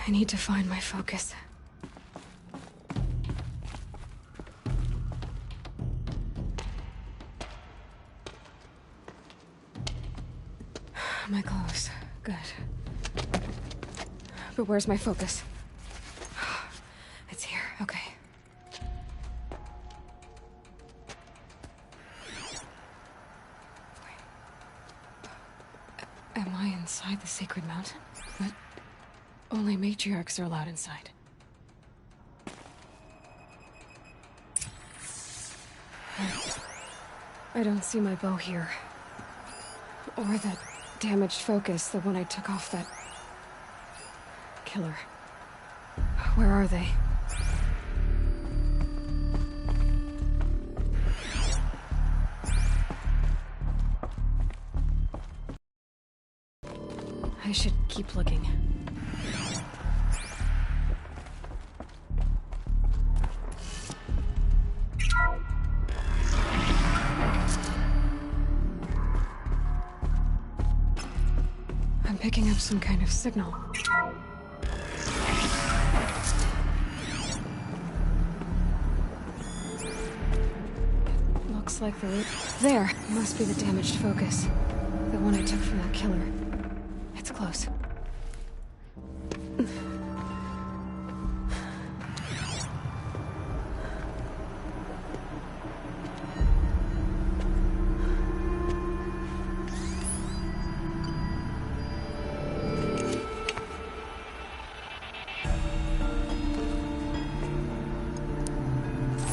I need to find my focus. My clothes. Good. But where's my focus? It's here. Okay. Am I inside the sacred mountain? But only matriarchs are allowed inside. I don't see my bow here. Or that damaged focus, the one I took off that killer. Where are they? I should keep looking. I'm picking up some kind of signal. It looks like the route... There! Must be the damaged focus. The one I took from that killer. It's close.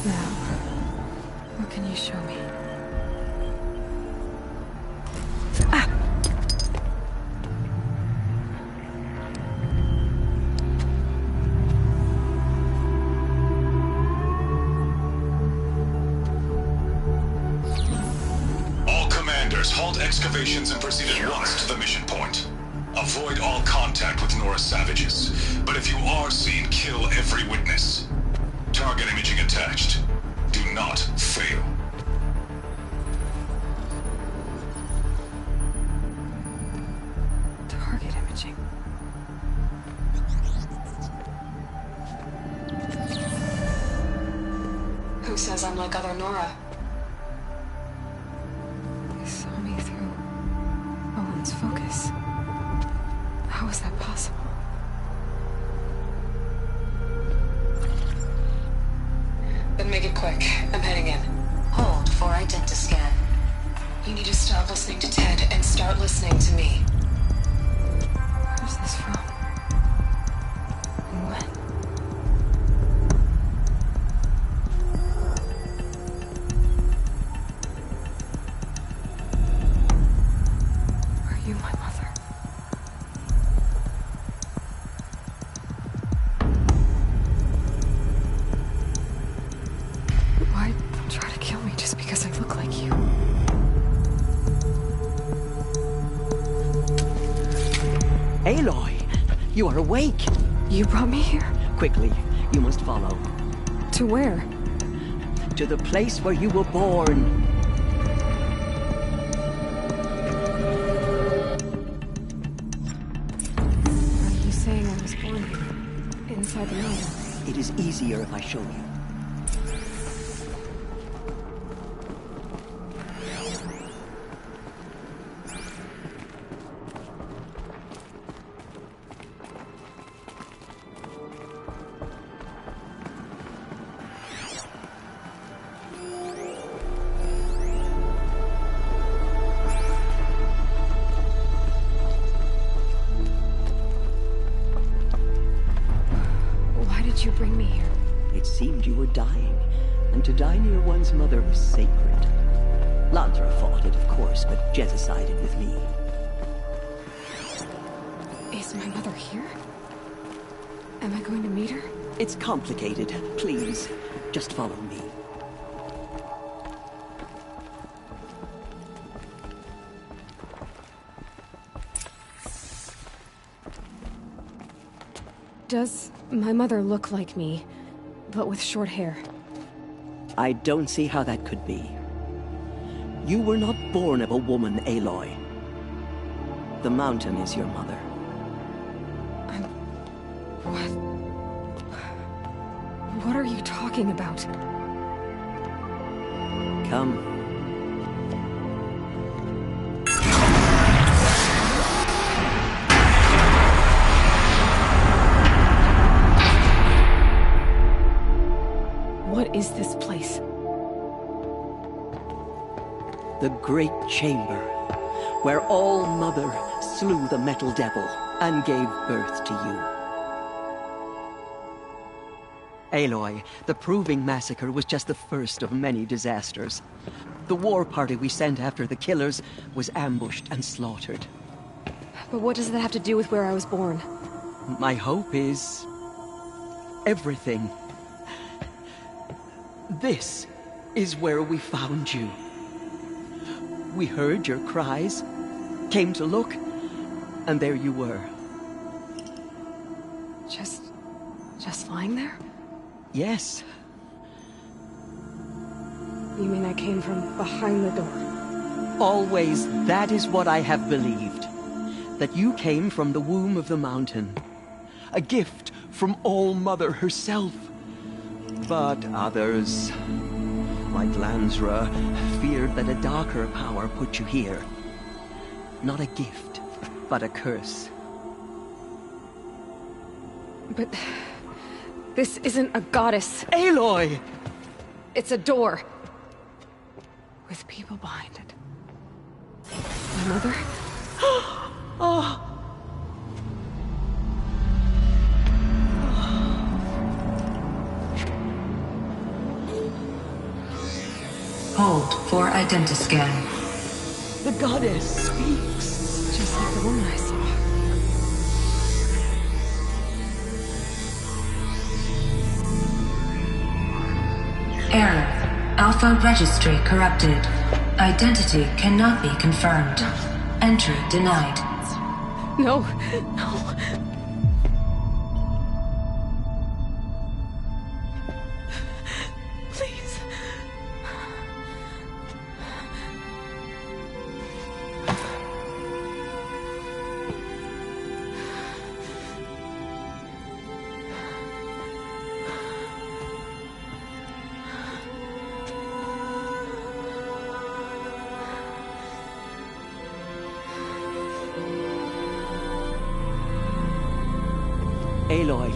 Now, what can you show me? Ah! All commanders, halt excavations and proceed at once to the mission point. Avoid all contact with Nora savages, but if you are seen, kill every witness. Target imaging attached. Do not fail. Target imaging. Who says I'm like other Nora? They saw me through Owen's focus. How is that possible? Then make it quick. I'm heading in. Hold for identiscan. You need to stop listening to Ted and start listening to me. Where's this from? And when? Are you my mother? Why try to kill me just because I look like you? Aloy, you are awake. You brought me here? Quickly, you must follow. To where? To the place where you were born. Are you saying I was born here? Inside the mountain? It is easier if I show you. Why did you bring me here? It seemed you were dying, and to die near one's mother was sacred. Landra fought it, of course, but Jezza sided with me. Is my mother here? Am I going to meet her? It's complicated. Please, just follow me. Does my mother look like me, but with short hair? I don't see how that could be. You were not born of a woman, Aloy. The mountain is your mother. What are you talking about? Come. What is this place? The Great Chamber, where All-Mother slew the Metal Devil and gave birth to you. Aloy, the Proving Massacre was just the first of many disasters. The war party we sent after the killers was ambushed and slaughtered. But what does that have to do with where I was born? My hope is... everything. This is where we found you. We heard your cries, came to look, and there you were. Just lying there? Yes. You mean I came from behind the door? Always that is what I have believed. That you came from the womb of the mountain. A gift from All-Mother herself. But others, like Lansra, feared that a darker power put you here. Not a gift, but a curse. But... this isn't a goddess. Aloy! It's a door. With people behind it. My mother? Oh! Hold for identiscan. The goddess speaks. Just like the woman I saw. Error. Alpha registry corrupted. Identity cannot be confirmed. Entry denied. No. Please. Aloy,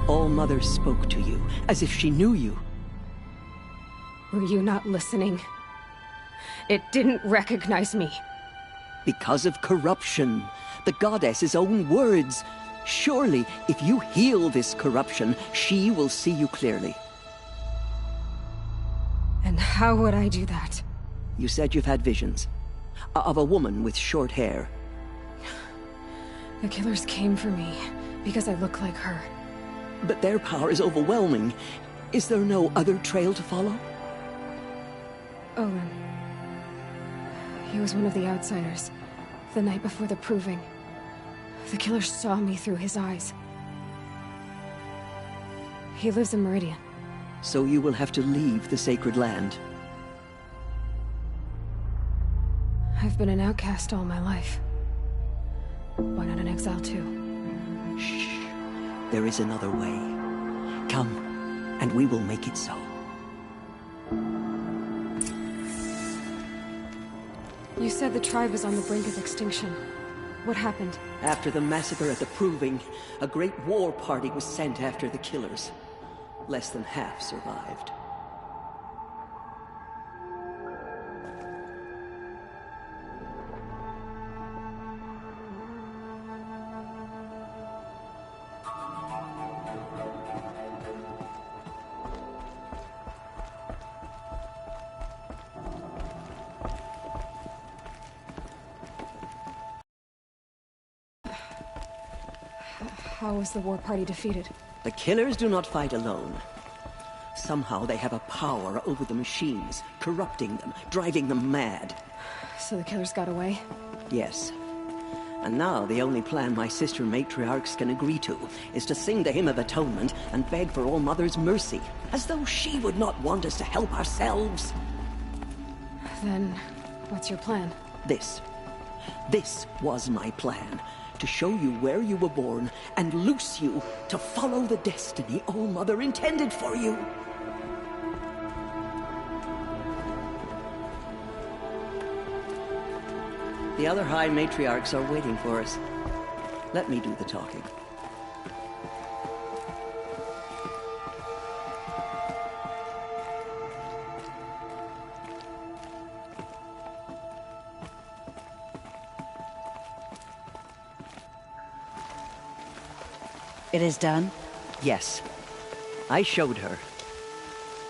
All-Mother spoke to you, as if she knew you. Were you not listening? It didn't recognize me. Because of corruption. The goddess's own words. Surely, if you heal this corruption, she will see you clearly. And how would I do that? You said you've had visions. Of a woman with short hair. The killers came for me, because I look like her. But their power is overwhelming. Is there no other trail to follow? Owen. He was one of the outsiders. The night before the Proving. The killer saw me through his eyes. He lives in Meridian. So you will have to leave the sacred land. I've been an outcast all my life. Why not an exile too? Shh. There is another way. Come, and we will make it so. You said the tribe was on the brink of extinction. What happened? After the massacre at the Proving, a great war party was sent after the killers. Less than half survived. How was the war party defeated? The killers do not fight alone. Somehow they have a power over the machines, corrupting them, driving them mad. So the killers got away? Yes. And now the only plan my sister matriarchs can agree to is to sing the Hymn of Atonement and beg for All-Mother's mercy, as though she would not want us to help ourselves. Then, what's your plan? This was my plan. to show you where you were born and loose you to follow the destiny All-Mother intended for you. The other High Matriarchs are waiting for us. Let me do the talking. It is done? Yes. I showed her.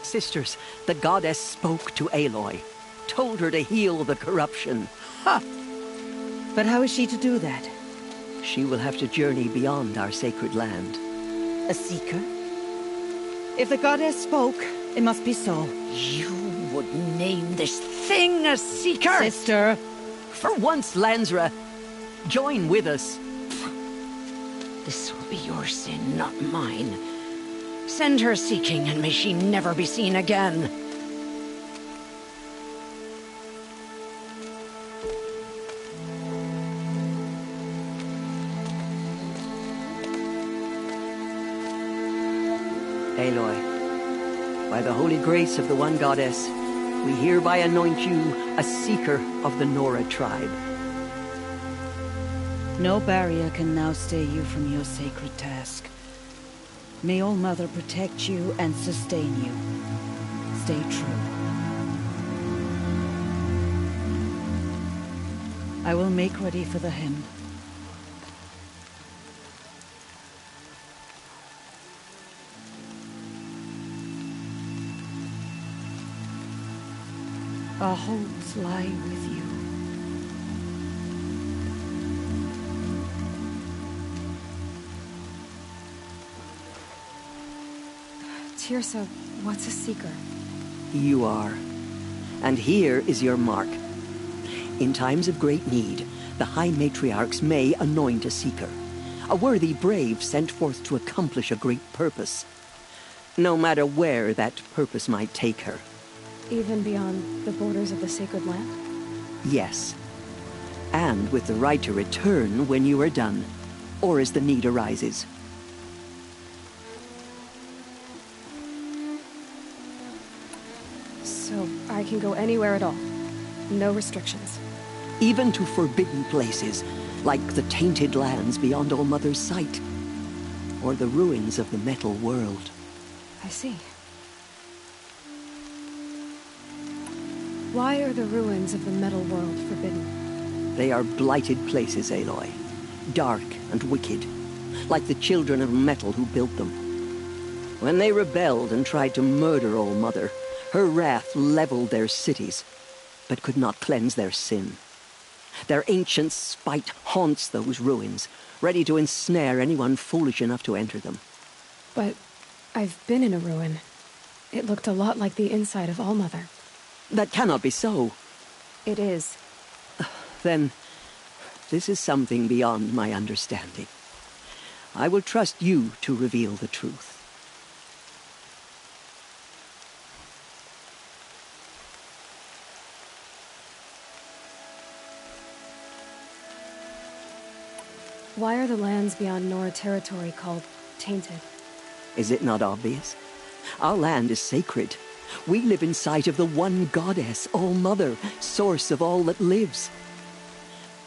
Sisters, the goddess spoke to Aloy, told her to heal the corruption. Ha! But how is she to do that? She will have to journey beyond our sacred land. A seeker? If the goddess spoke, it must be so. You would name this thing a seeker? Sister! For once, Lansra, join with us. This will be your sin, not mine. Send her seeking, and may she never be seen again. Aloy, by the holy grace of the One Goddess, we hereby anoint you a seeker of the Nora tribe. No barrier can now stay you from your sacred task. May All-Mother protect you and sustain you. Stay true. I will make ready for the hymn. Our hopes lie with you. Tirsa, what's a seeker? You are. And here is your mark. In times of great need, the High Matriarchs may anoint a seeker. A worthy brave sent forth to accomplish a great purpose. No matter where that purpose might take her. Even beyond the borders of the sacred land? Yes. And with the right to return when you are done, or as the need arises. So I can go anywhere at all? No restrictions? Even to forbidden places, like the tainted lands beyond All-Mother's sight. Or the ruins of the metal world. I see. Why are the ruins of the metal world forbidden? They are blighted places, Aloy. Dark and wicked. Like the children of metal who built them. When they rebelled and tried to murder All-Mother, her wrath leveled their cities, but could not cleanse their sin. Their ancient spite haunts those ruins, ready to ensnare anyone foolish enough to enter them. But I've been in a ruin. It looked a lot like the inside of All-Mother. That cannot be so. It is. Then, this is something beyond my understanding. I will trust you to reveal the truth. Why are the lands beyond Nora territory called tainted? Is it not obvious? Our land is sacred. We live in sight of the one goddess, All-Mother, source of all that lives.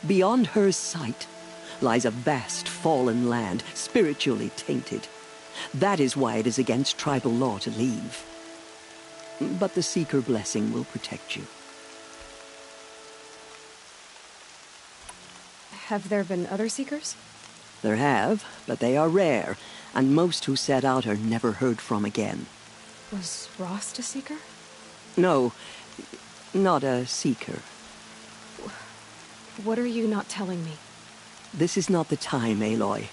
Beyond her sight lies a vast fallen land, spiritually tainted. That is why it is against tribal law to leave. But the Seeker blessing will protect you. Have there been other Seekers? There have, but they are rare, and most who set out are never heard from again. Was Rost a Seeker? No, not a Seeker. What are you not telling me? This is not the time, Aloy.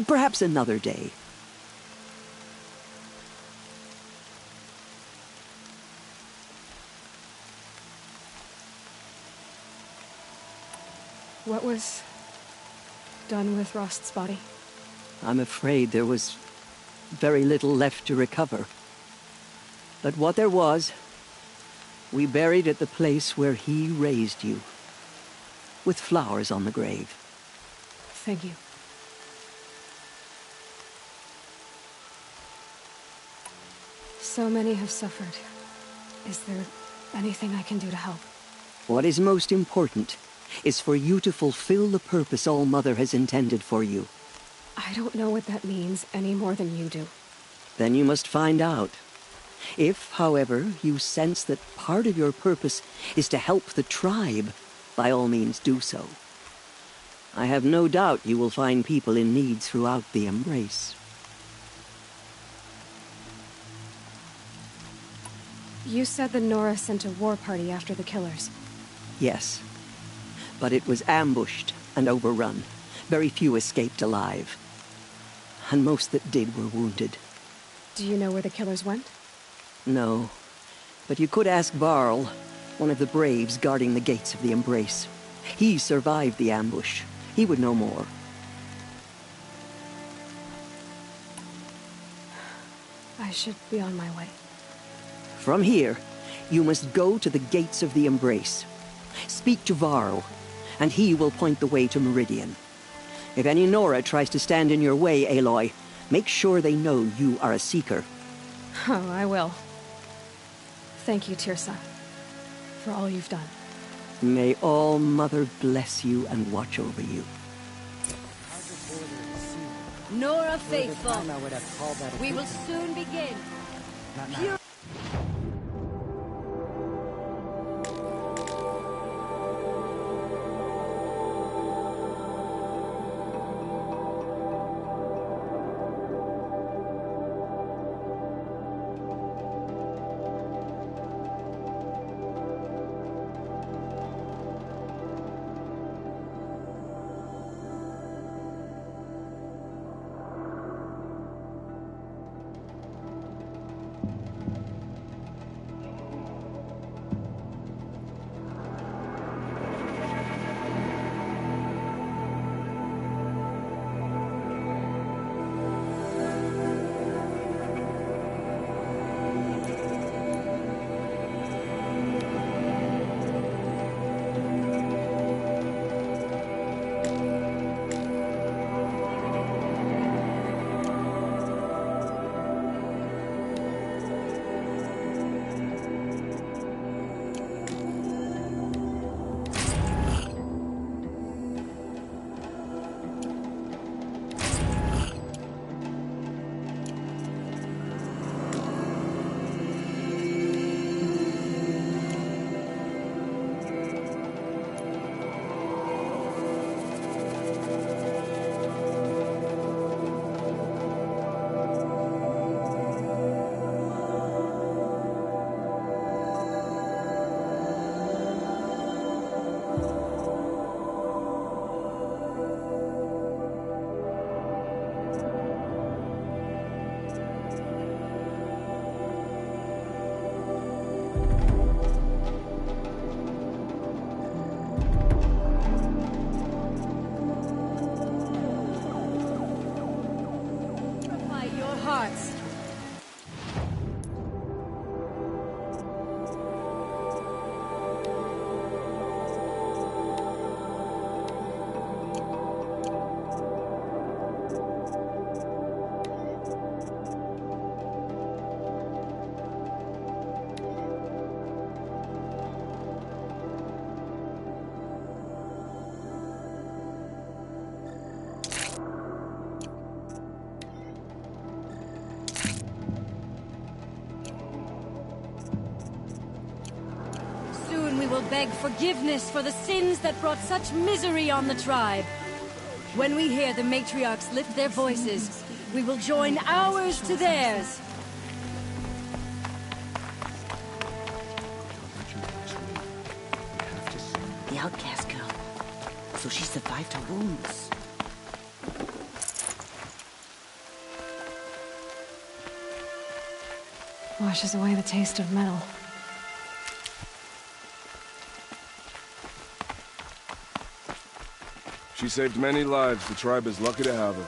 Perhaps another day. What was done with Rost's body? I'm afraid there was very little left to recover. But what there was, we buried at the place where he raised you, with flowers on the grave. Thank you. So many have suffered. Is there anything I can do to help? What is most important is for you to fulfill the purpose All-Mother has intended for you. I don't know what that means any more than you do. Then you must find out. If, however, you sense that part of your purpose is to help the tribe, by all means do so. I have no doubt you will find people in need throughout the Embrace. You said the Nora sent a war party after the killers. Yes. But it was ambushed and overrun. Very few escaped alive. And most that did were wounded. Do you know where the killers went? No. But you could ask Varl, one of the Braves guarding the gates of the Embrace. He survived the ambush. He would know more. I should be on my way. From here, you must go to the gates of the Embrace. Speak to Varl, and he will point the way to Meridian. If any Nora tries to stand in your way, Aloy, make sure they know you are a Seeker. Oh, I will. Thank you, Tirsa, for all you've done. May All-Mother bless you and watch over you. Nora faithful, we will soon begin. Pure hearts. Soon we will beg forgiveness for the sins that brought such misery on the tribe. When we hear the matriarchs lift their voices, we will join ours to theirs. The outcast girl. So she survived her wounds. Washes away the taste of metal. She saved many lives. The tribe is lucky to have her.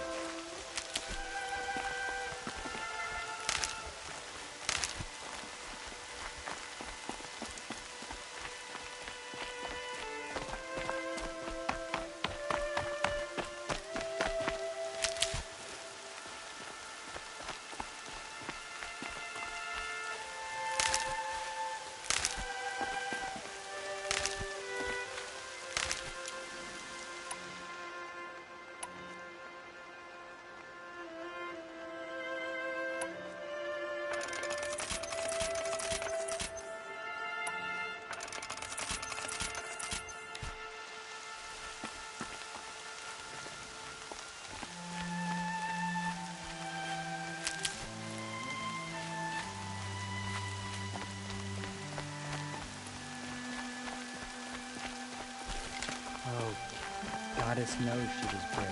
goddess knows she was brave.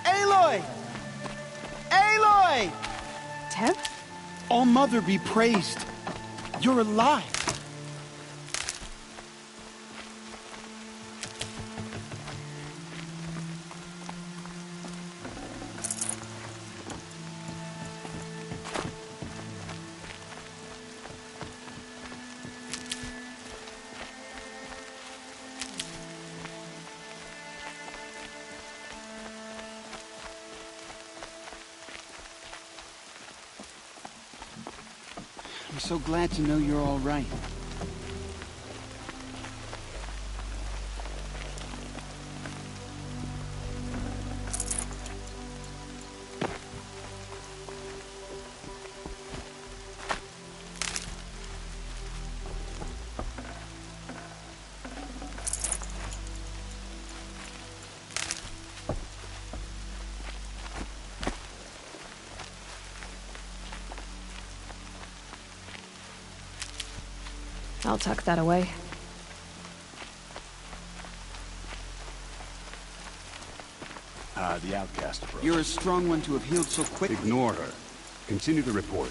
Aloy! Aloy! Tev? All Mother be praised. You're alive. I'm so glad to know you're all right. I'll tuck that away. The outcast approach. You're a strong one to have healed so quickly. Ignore her. Continue the report.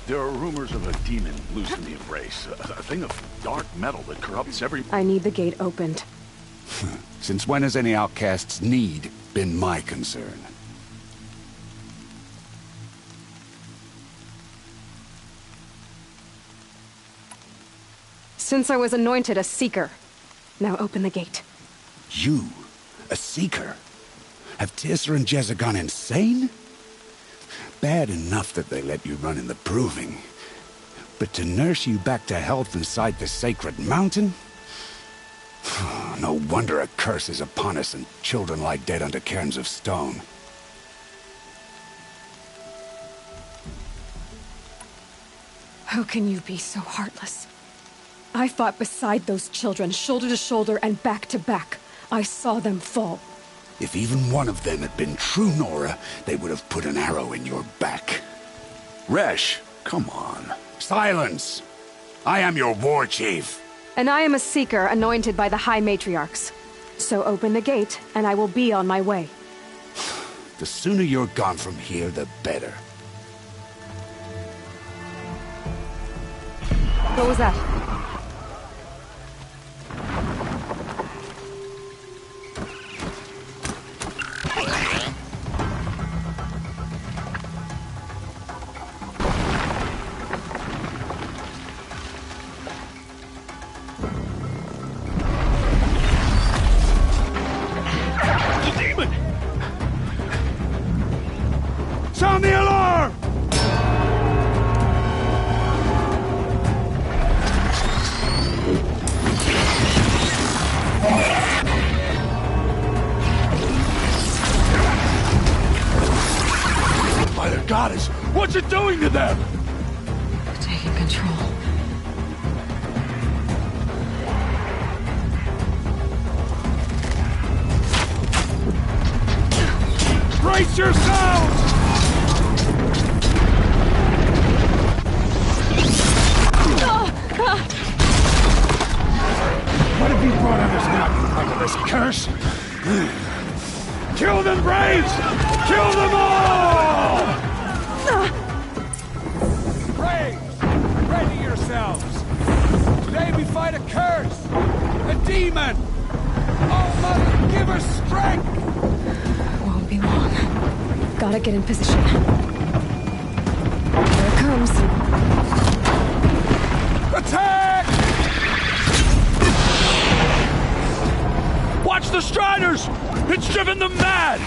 There are rumors of a demon loose in the Embrace. A thing of dark metal that corrupts every... I need the gate opened. Since when has any outcast's need been my concern? Since I was anointed a Seeker. Now open the gate. You? A Seeker? Have Tissa and Jezza gone insane? Bad enough that they let you run in the Proving. But to nurse you back to health inside the sacred mountain? No wonder a curse is upon us and children lie dead under cairns of stone. How can you be so heartless? I fought beside those children, shoulder to shoulder and back to back. I saw them fall. If even one of them had been true Nora, they would have put an arrow in your back. Resh, come on. Silence! I am your war chief. And I am a Seeker anointed by the High Matriarchs. So open the gate, and I will be on my way. The sooner you're gone from here, the better. What was that? Sound the alarm! By the goddess, what's it doing to them? Taking control. Brace yourselves! What have you brought on this mountain under this curse? Kill them, Braves! Kill them all! Braves, ready yourselves! Today we fight a curse! A demon! Oh, Mother, give us strength! Won't be long. Gotta get in position. Here it comes. Attack! Watch the Striders! It's driven them mad!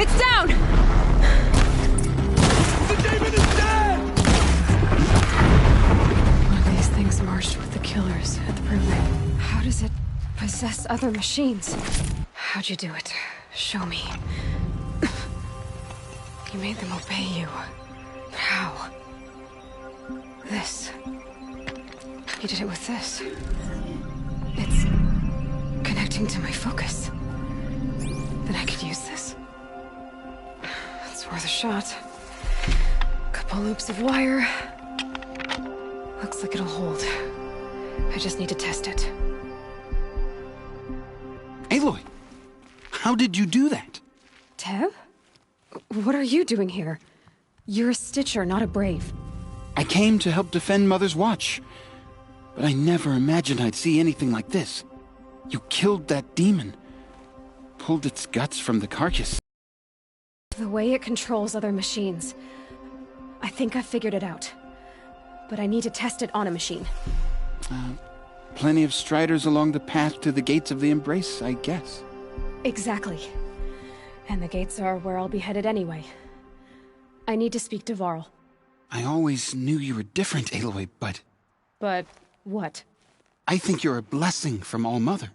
It's down! The demon is dead! One of these things marched with the killers at the proving. How does it possess other machines? How'd you do it? Show me. You made them obey you. How? This. You did it with this. It's connecting to my focus. Then I could use this. It's worth a shot. Couple loops of wire. Looks like it'll hold. I just need to test it. Aloy, how did you do that? Teb? What are you doing here? You're a Stitcher, not a Brave. I came to help defend Mother's Watch, but I never imagined I'd see anything like this. You killed that demon, pulled its guts from the carcass. The way it controls other machines. I think I figured it out. But I need to test it on a machine. Plenty of striders along the path to the gates of the Embrace, I guess. Exactly. And the gates are where I'll be headed anyway. I need to speak to Varl. I always knew you were different, Aloy, but... But what? I think you're a blessing from All Mother.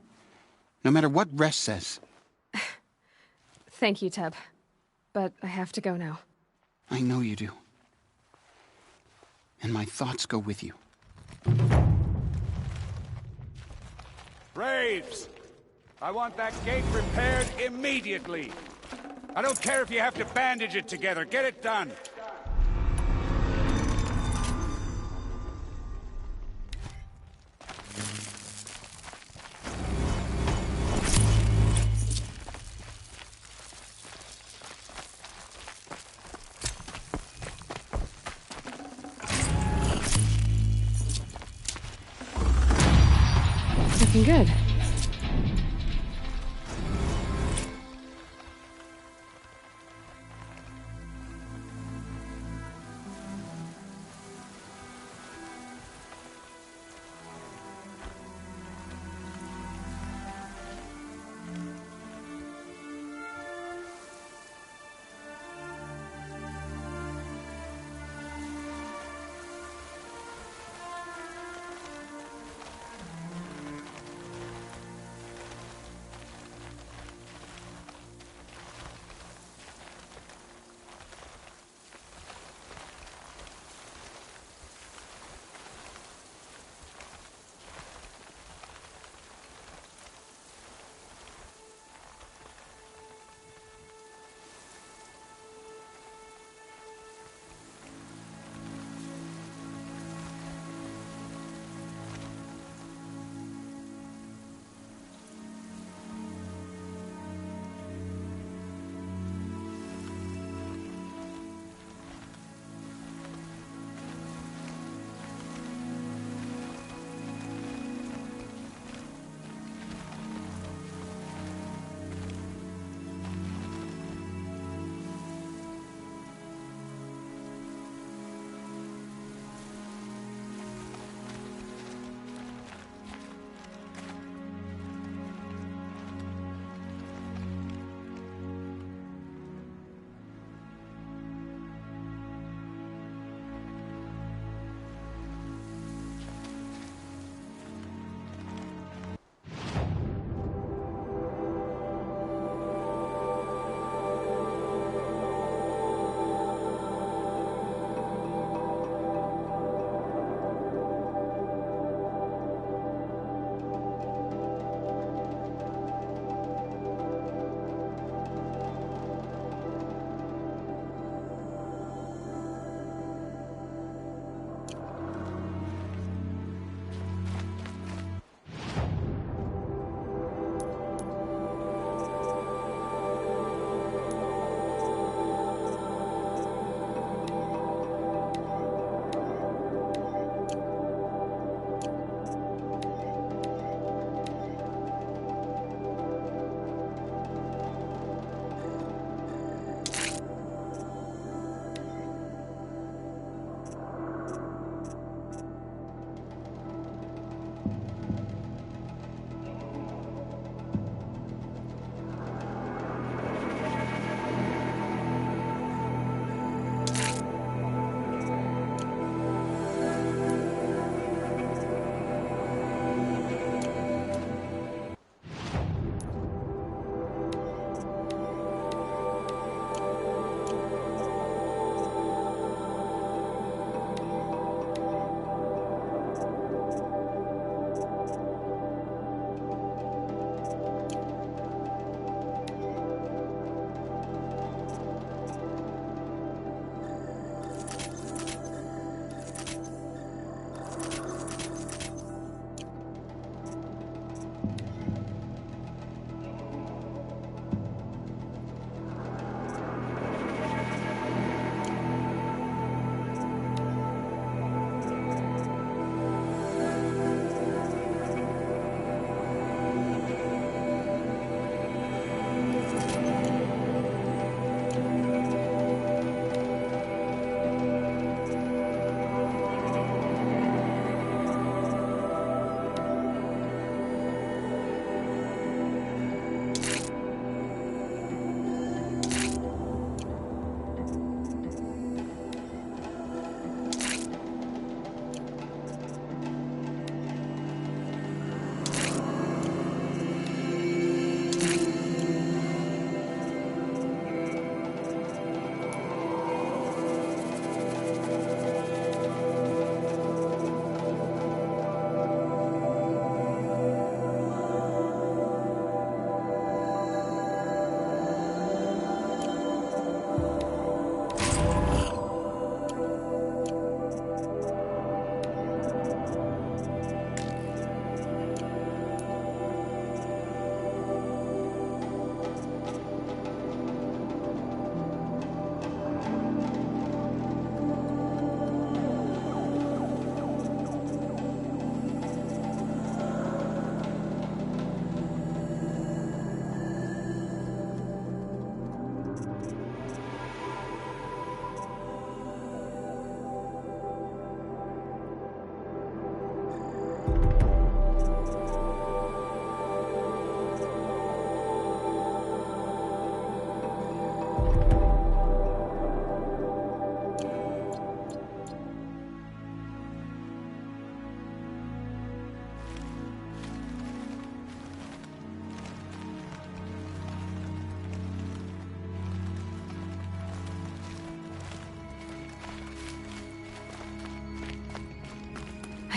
No matter what Resh says. Thank you, Teb. But I have to go now. I know you do. And my thoughts go with you. Braves! I want that gate repaired immediately. I don't care if you have to bandage it together. Get it done. Looking good.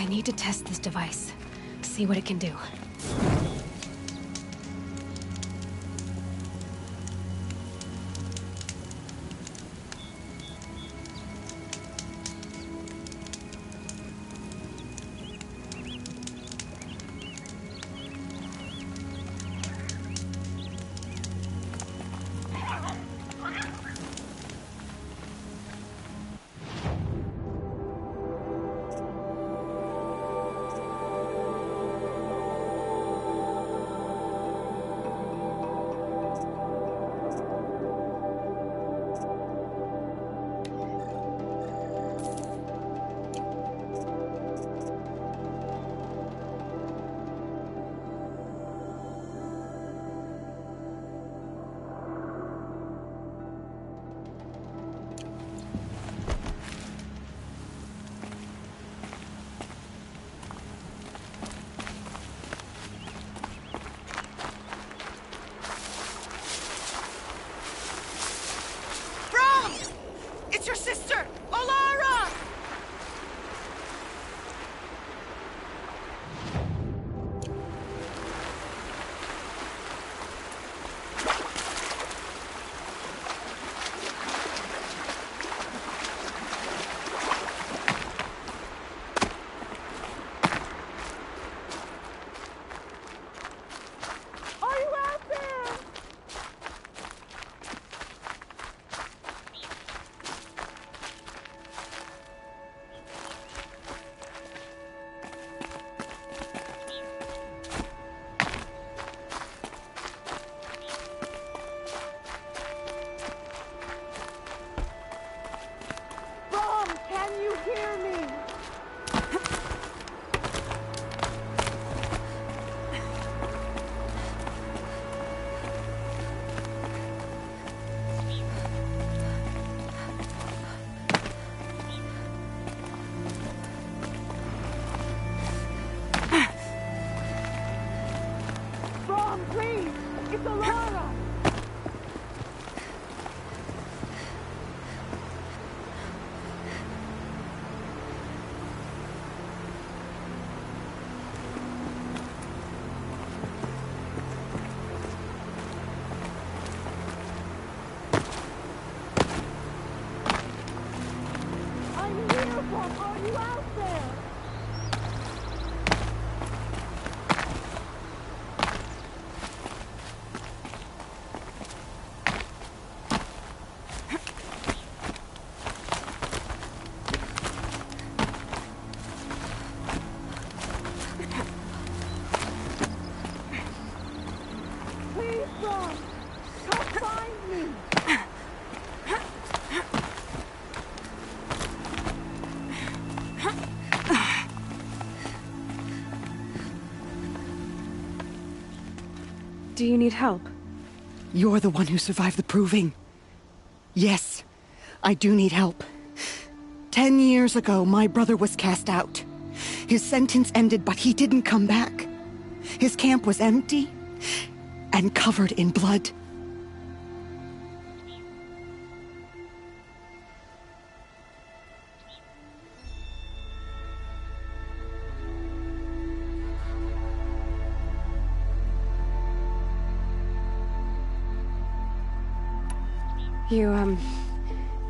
I need to test this device. See what it can do. It's your sister, Alara! Are you out there? Brom, can you hear me? Brom, please! It's Alara! I'm here, Brom! Are you out there? Please, Brom! Come find me! Do you need help? You're the one who survived the proving. Yes, I do need help. 10 years ago, my brother was cast out. His sentence ended, but he didn't come back. His camp was empty and covered in blood.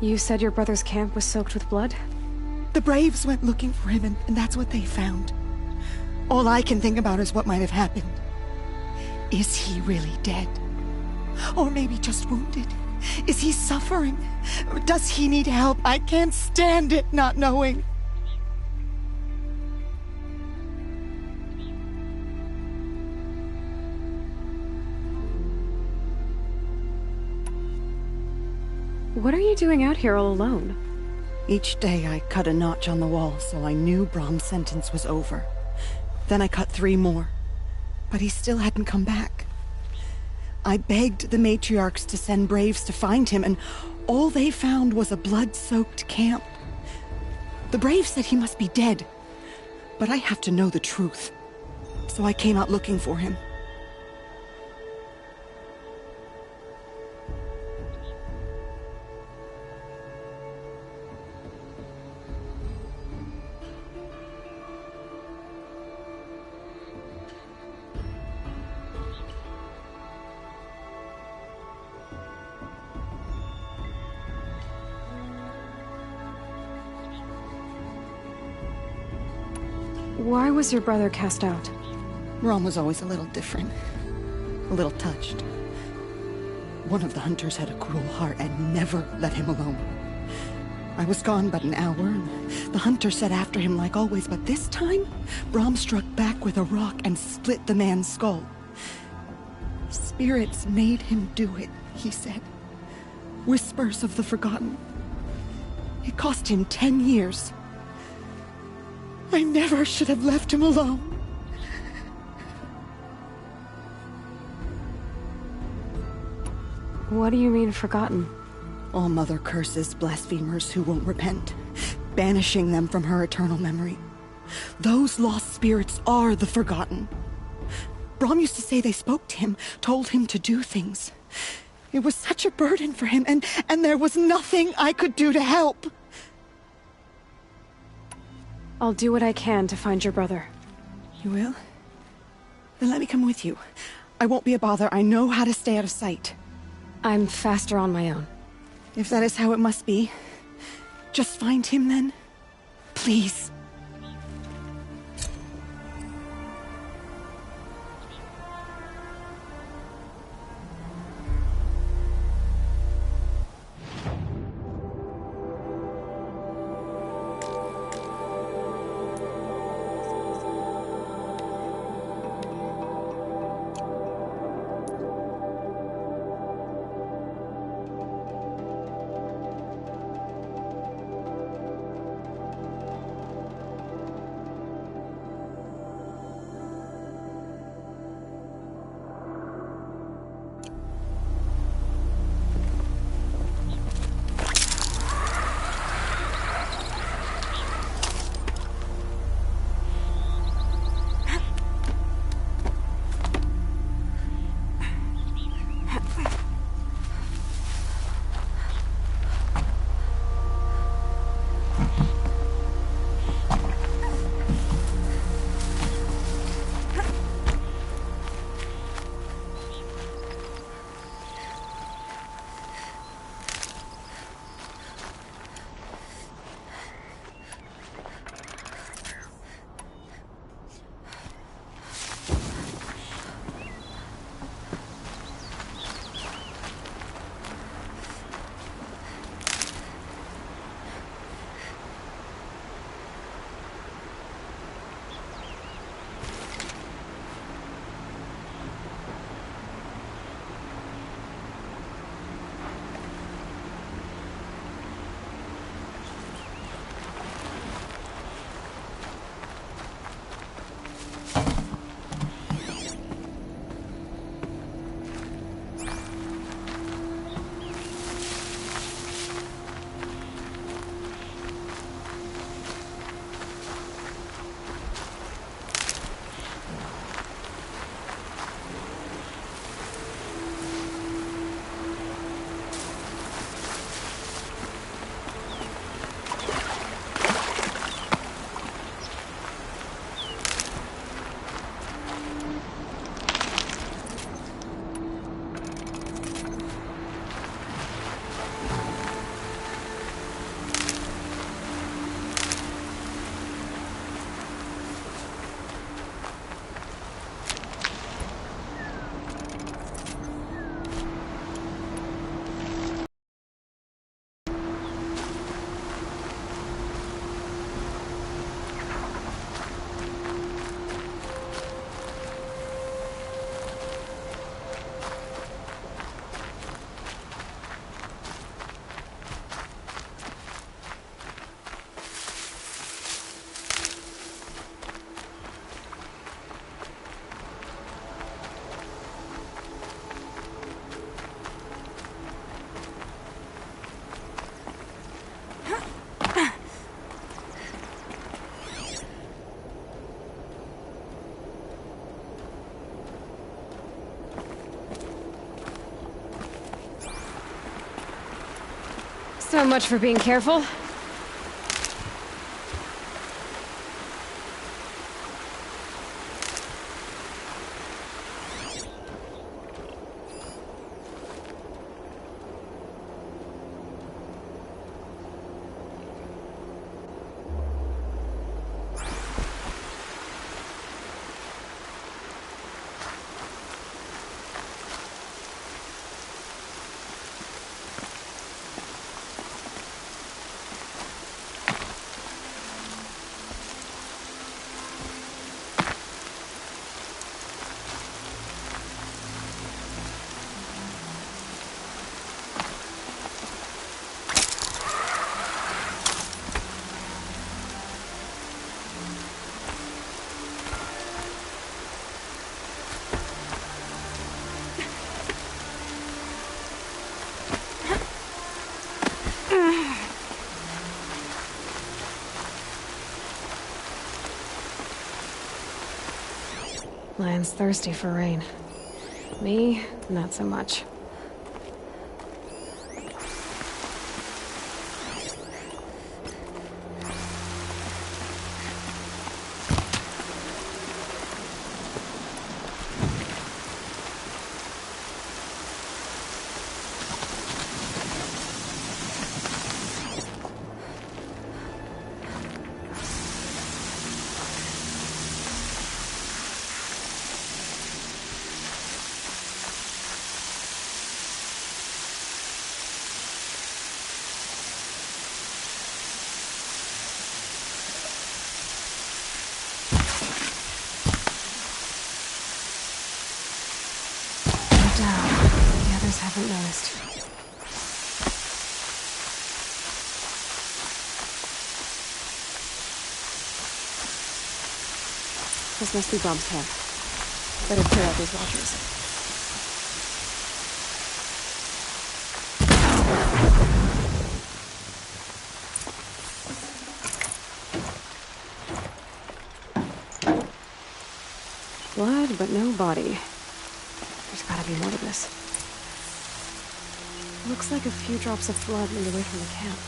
You said your brother's camp was soaked with blood? The Braves went looking for him, and that's what they found. All I can think about is what might have happened. Is he really dead? Or maybe just wounded? Is he suffering? Does he need help? I can't stand it not knowing. What are you doing out here all alone? Each day I cut a notch on the wall so I knew Brom's sentence was over. Then I cut 3 more. But he still hadn't come back. I begged the matriarchs to send Braves to find him, and all they found was a blood-soaked camp. The Braves said he must be dead. But I have to know the truth. So I came out looking for him. Why was your brother cast out? Rom was always a little different. A little touched. One of the hunters had a cruel heart and never let him alone. I was gone but an hour, and the hunter set after him like always, but this time, Brom struck back with a rock and split the man's skull. Spirits made him do it, he said. Whispers of the forgotten. It cost him 10 years. I never should have left him alone. What do you mean, forgotten? All Mother curses blasphemers who won't repent, banishing them from her eternal memory. Those lost spirits are the forgotten. Brom used to say they spoke to him, told him to do things. It was such a burden for him, and there was nothing I could do to help. I'll do what I can to find your brother. You will? Then let me come with you. I won't be a bother. I know how to stay out of sight. I'm faster on my own. If that is how it must be, just find him then. Please. So much for being careful. Land's thirsty for rain. Me, not so much. The others haven't noticed. This must be Brom's camp. Better clear out these watchers. Blood, but no body. There's gotta be more to this. Looks like a few drops of blood lead away from the camp.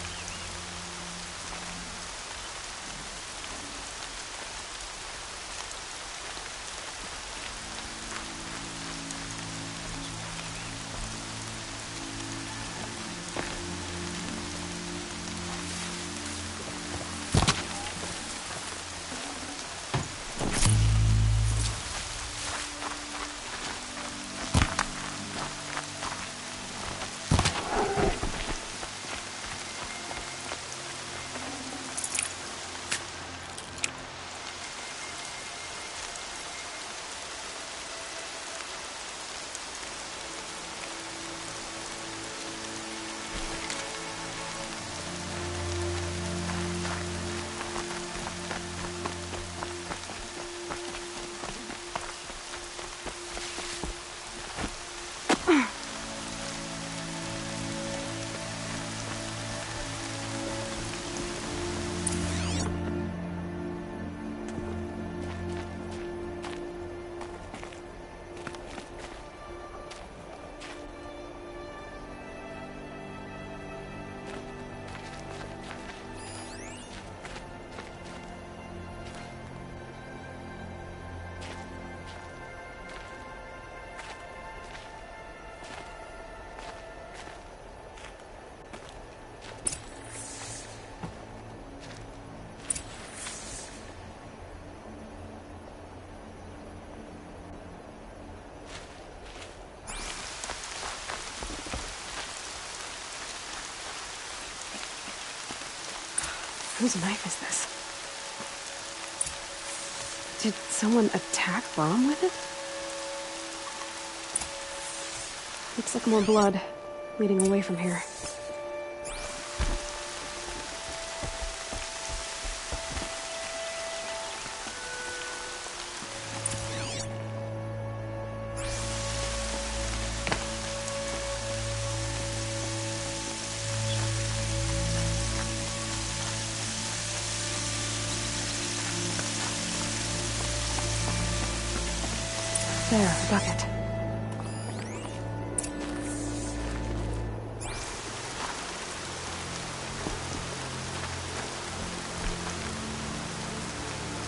Whose knife is this? Did someone attack Brom with it? Looks like more blood leading away from here. There, a bucket.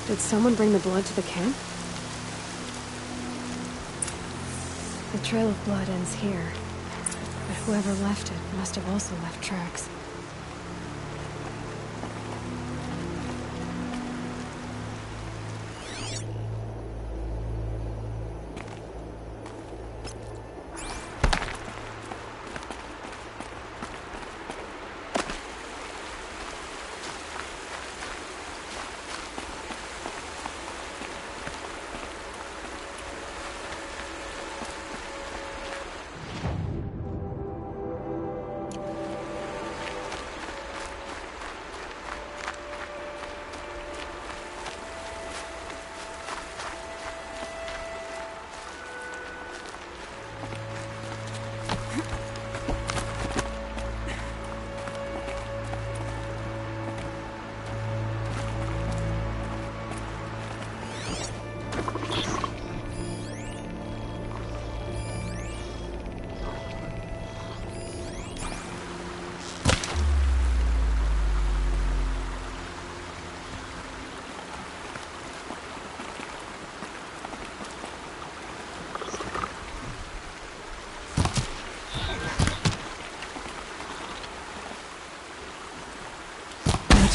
Did someone bring the blood to the camp? The trail of blood ends here, but whoever left it must have also left tracks.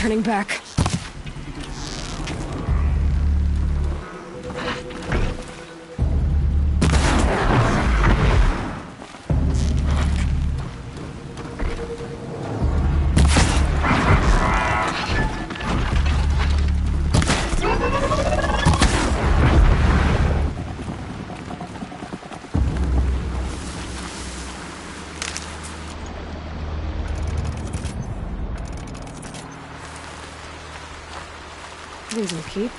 turning back. These will keep.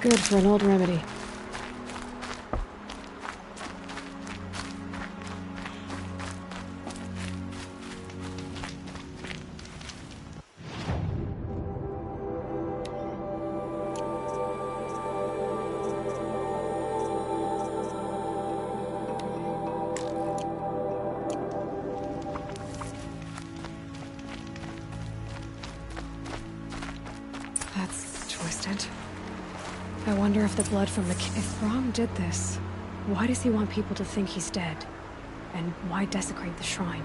Good for an old remedy. That's twisted. I wonder if the blood from the If Brahm did this, why does he want people to think he's dead? And why desecrate the shrine?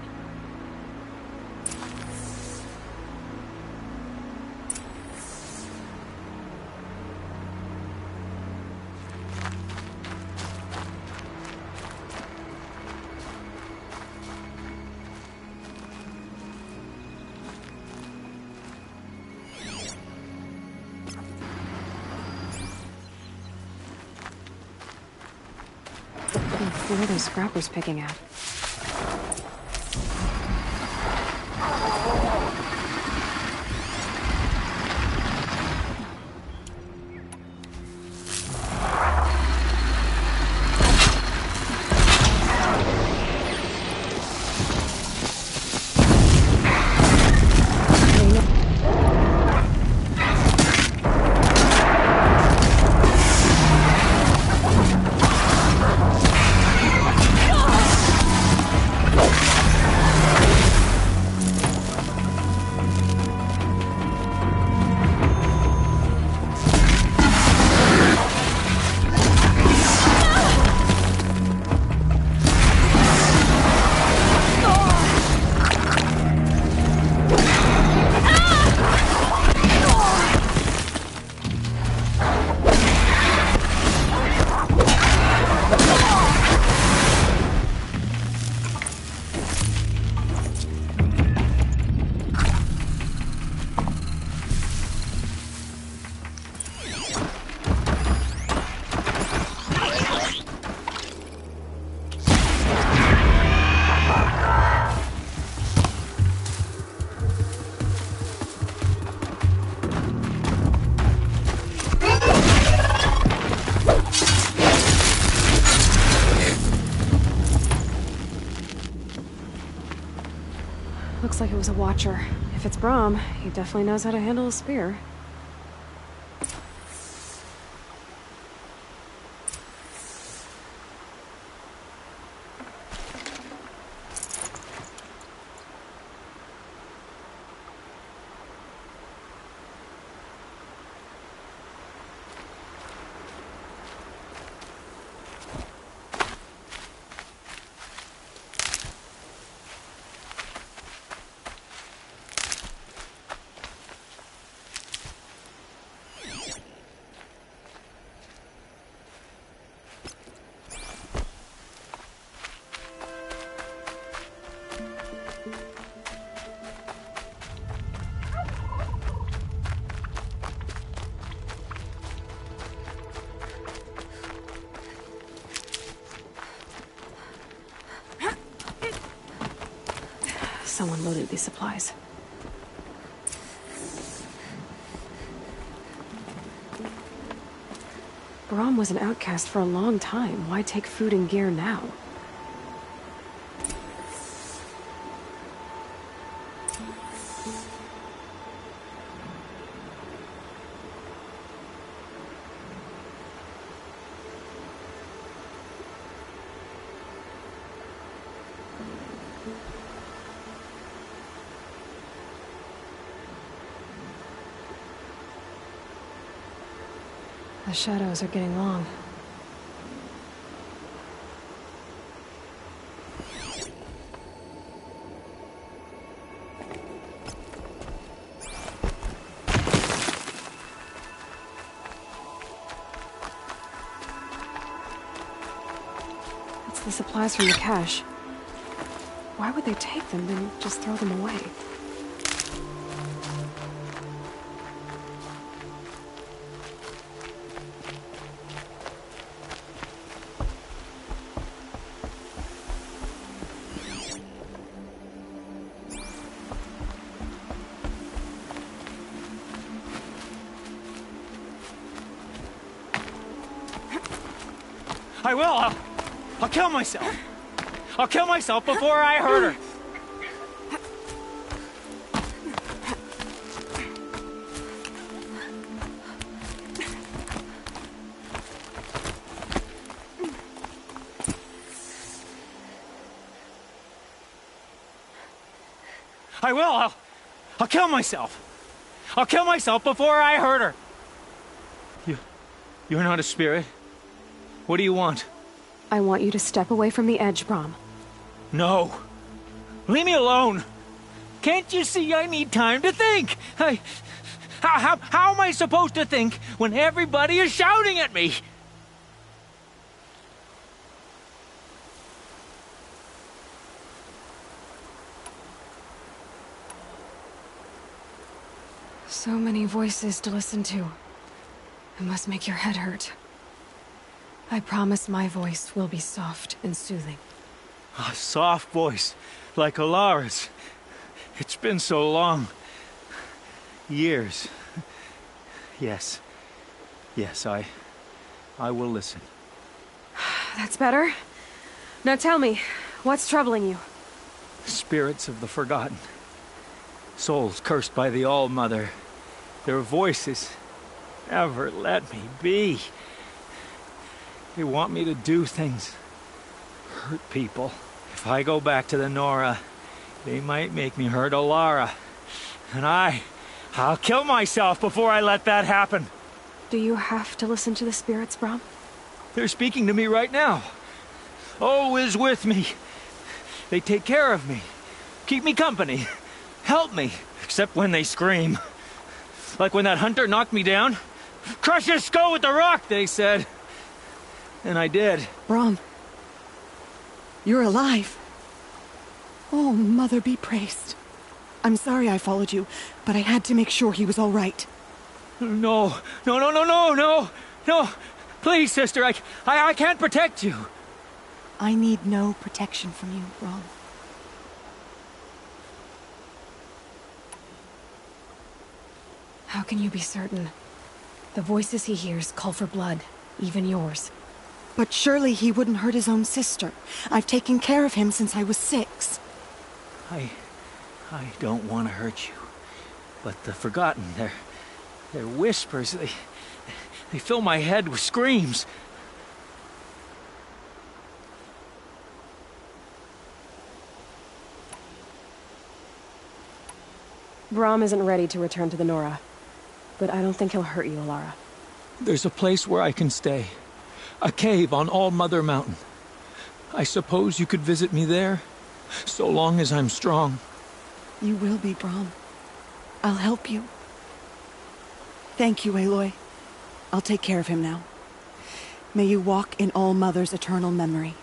What are those scrappers picking at? Looks like it was a watcher. If it's Brahm, he definitely knows how to handle a spear. Someone loaded these supplies. Brahm was an outcast for a long time. Why take food and gear now? The shadows are getting long. It's the supplies from the cache. Why would they take them, then just throw them away? I will! I'll kill myself! I'll kill myself before I hurt her! I will! I'll kill myself! I'll kill myself before I hurt her! You're not a spirit? What do you want? I want you to step away from the edge, Brahm. No. Leave me alone. Can't you see I need time to think? How am I supposed to think when everybody is shouting at me? So many voices to listen to. It must make your head hurt. I promise my voice will be soft and soothing. A soft voice, like Alara's. It's been so long. Years. Yes. Yes, I will listen. That's better. Now tell me, what's troubling you? Spirits of the forgotten. Souls cursed by the All-Mother. Their voices never let me be. They want me to do things, hurt people. If I go back to the Nora, they might make me hurt Alara. And I'll kill myself before I let that happen. Do you have to listen to the spirits, Brahm? They're speaking to me right now. Oh is with me. They take care of me, keep me company, help me, except when they scream. Like when that hunter knocked me down. Crush his skull with the rock, they said. And I did. Brahm, you're alive. Oh, Mother be praised. I'm sorry I followed you, but I had to make sure he was all right. No. Please, sister, I can't protect you. I need no protection from you, Brahm. How can you be certain? The voices he hears call for blood, even yours. But surely he wouldn't hurt his own sister. I've taken care of him since I was 6. I don't want to hurt you. But the Forgotten, their whispers, they fill my head with screams. Brahm isn't ready to return to the Nora. But I don't think he'll hurt you, Alara. There's a place where I can stay. A cave on All-Mother Mountain. I suppose you could visit me there, so long as I'm strong. You will be, Brahm. I'll help you. Thank you, Aloy. I'll take care of him now. May you walk in All-Mother's eternal memory,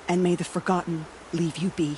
and may the Forgotten leave you be.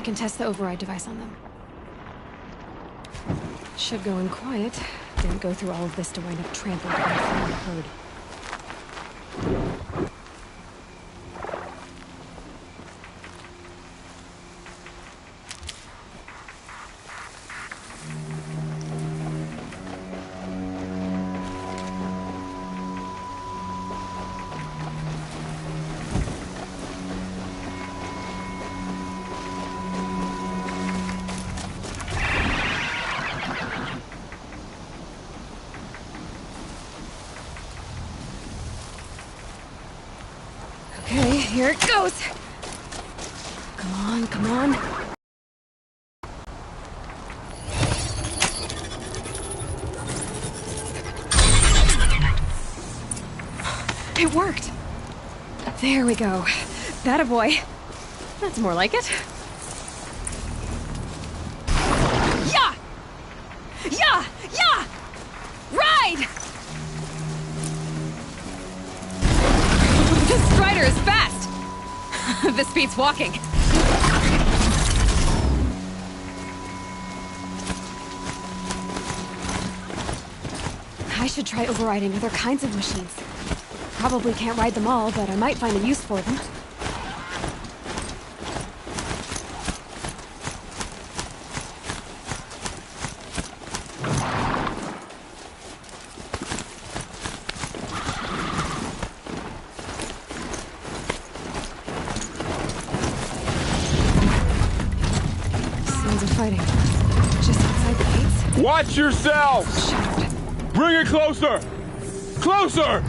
can test the override device on them. Should go in quiet. Didn't go through all of this to wind up trampled by a feral herd. Okay, here it goes! Come on, come on. It worked! There we go. That a boy. That's more like it. Yeah! Yeah! Yeah! Ride! This strider is fast! This beats walking. I should try overriding other kinds of machines. Probably can't ride them all, but I might find a use for them. Sounds of fighting. Just outside the gates? Watch yourself! Bring it closer! Closer!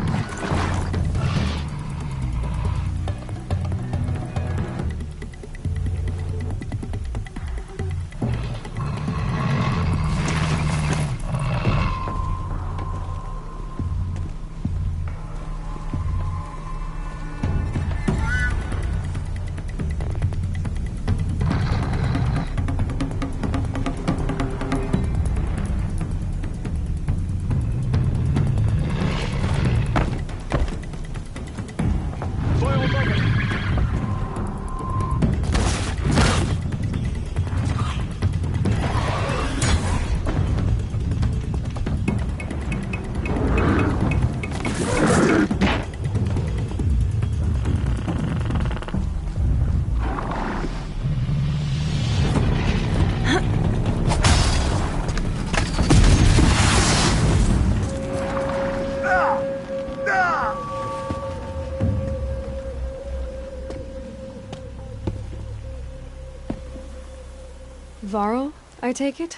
Varl, I take it?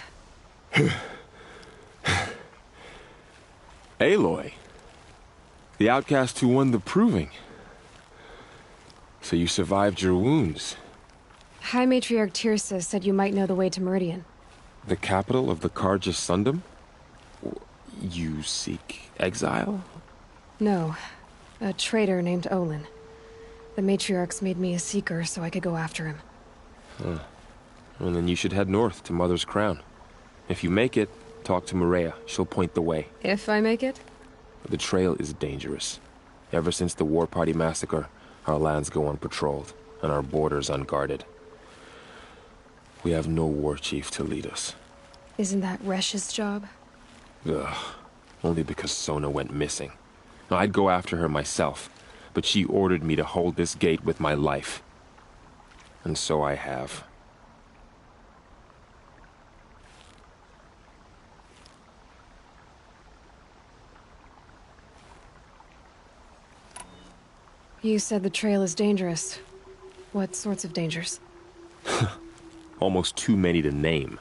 Aloy. The outcast who won the proving. So you survived your wounds. High Matriarch Tirsa said you might know the way to Meridian. The capital of the Carja Sundom? You seek exile? No. A traitor named Olin. The Matriarchs made me a seeker so I could go after him. Huh. Well, then you should head north to Mother's Crown. If you make it, talk to Maria. She'll point the way. If I make it? The trail is dangerous. Ever since the War Party massacre, our lands go unpatrolled, and our borders unguarded. We have no war chief to lead us. Isn't that Resh's job? Ugh. Only because Sona went missing. I'd go after her myself, but she ordered me to hold this gate with my life. And so I have. You said the trail is dangerous. What sorts of dangers? Almost too many to name.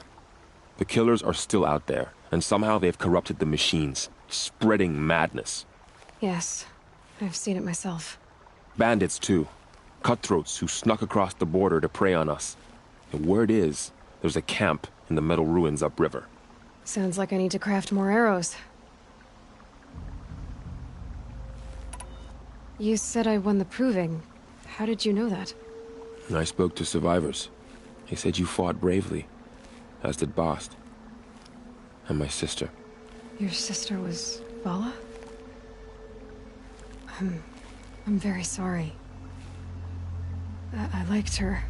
The killers are still out there, and somehow they've corrupted the machines, spreading madness. Yes, I've seen it myself. Bandits, too. Cutthroats who snuck across the border to prey on us. The word is, there's a camp in the metal ruins upriver. Sounds like I need to craft more arrows. You said I won the proving. How did you know that? I spoke to survivors. They said you fought bravely, as did Bast. And my sister. Your sister was Vala? I'm very sorry. I liked her.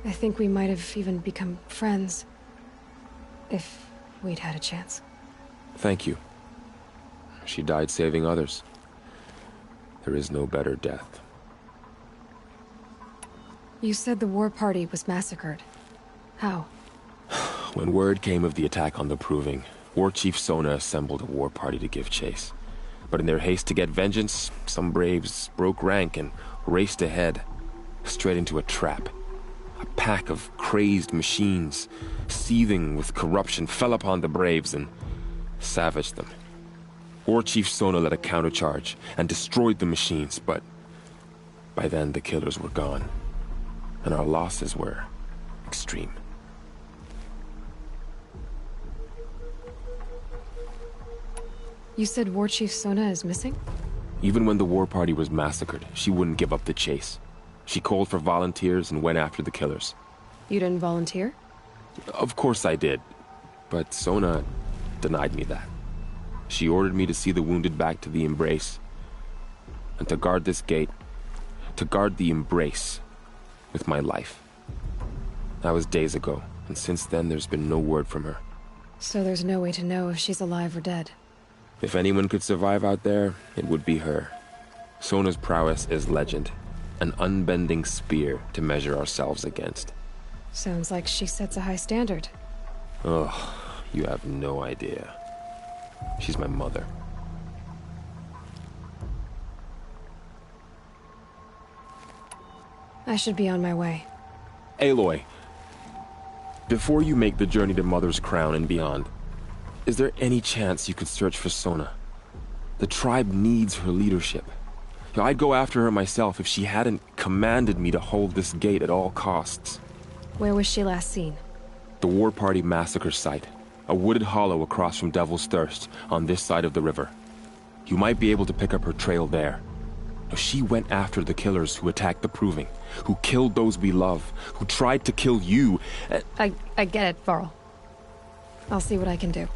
I think we might have even become friends. If we'd had a chance. Thank you. She died saving others. There is no better death. You said the war party was massacred. How? When word came of the attack on the Proving, War Chief Sona assembled a war party to give chase. But in their haste to get vengeance, some braves broke rank and raced ahead, straight into a trap. A pack of crazed machines, seething with corruption, fell upon the braves and savaged them. War Chief Sona led a countercharge and destroyed the machines, but by then the killers were gone, and our losses were extreme. You said War Chief Sona is missing? Even when the war party was massacred, she wouldn't give up the chase. She called for volunteers and went after the killers. You didn't volunteer? Of course I did, but Sona denied me that. She ordered me to see the wounded back to the Embrace, and to guard this gate, to guard the Embrace with my life. That was days ago, and since then there's been no word from her. So there's no way to know if she's alive or dead. If anyone could survive out there, it would be her. Sona's prowess is legend, an unbending spear to measure ourselves against. Sounds like she sets a high standard. Ugh, you have no idea. She's my mother. I should be on my way. Aloy, before you make the journey to Mother's Crown and beyond, is there any chance you could search for Sona? The tribe needs her leadership. I'd go after her myself if she hadn't commanded me to hold this gate at all costs. Where was she last seen? The War Party massacre site. A wooded hollow across from Devil's Thirst, on this side of the river. You might be able to pick up her trail there. Now, she went after the killers who attacked the Proving, who killed those we love, who tried to kill you. I get it, Varl. I'll see what I can do.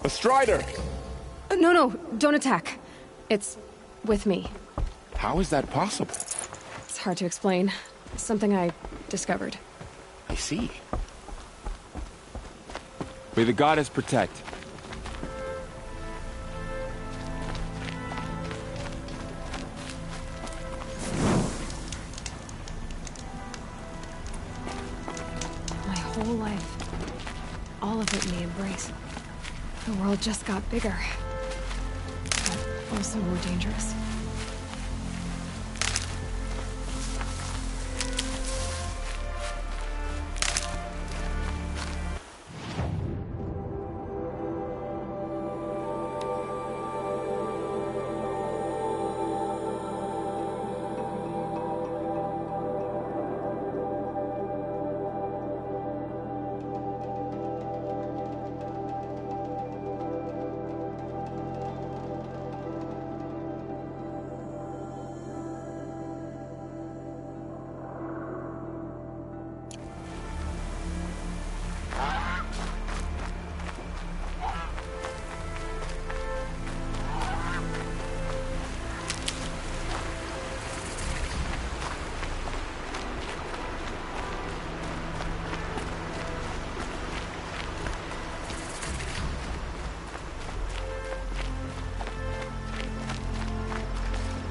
A Strider! No, don't attack. It's with me. How is that possible? It's hard to explain. Something I discovered. I see. May the goddess protect. My whole life. All of it in the Embrace. The world just got bigger. But also more dangerous.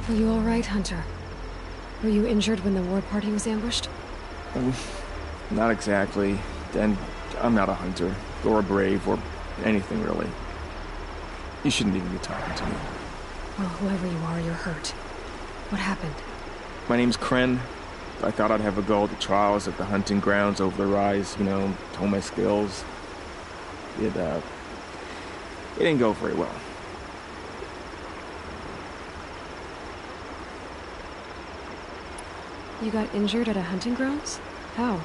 Are you all right, Hunter? Were you injured when the war party was ambushed? Not exactly. And I'm not a hunter, or a brave, or anything really. You shouldn't even be talking to me. Well, whoever you are, you're hurt. What happened? My name's Kren. I thought I'd have a go at the trials at the hunting grounds over the rise, hone my skills. It didn't go very well. You got injured at a hunting grounds? How?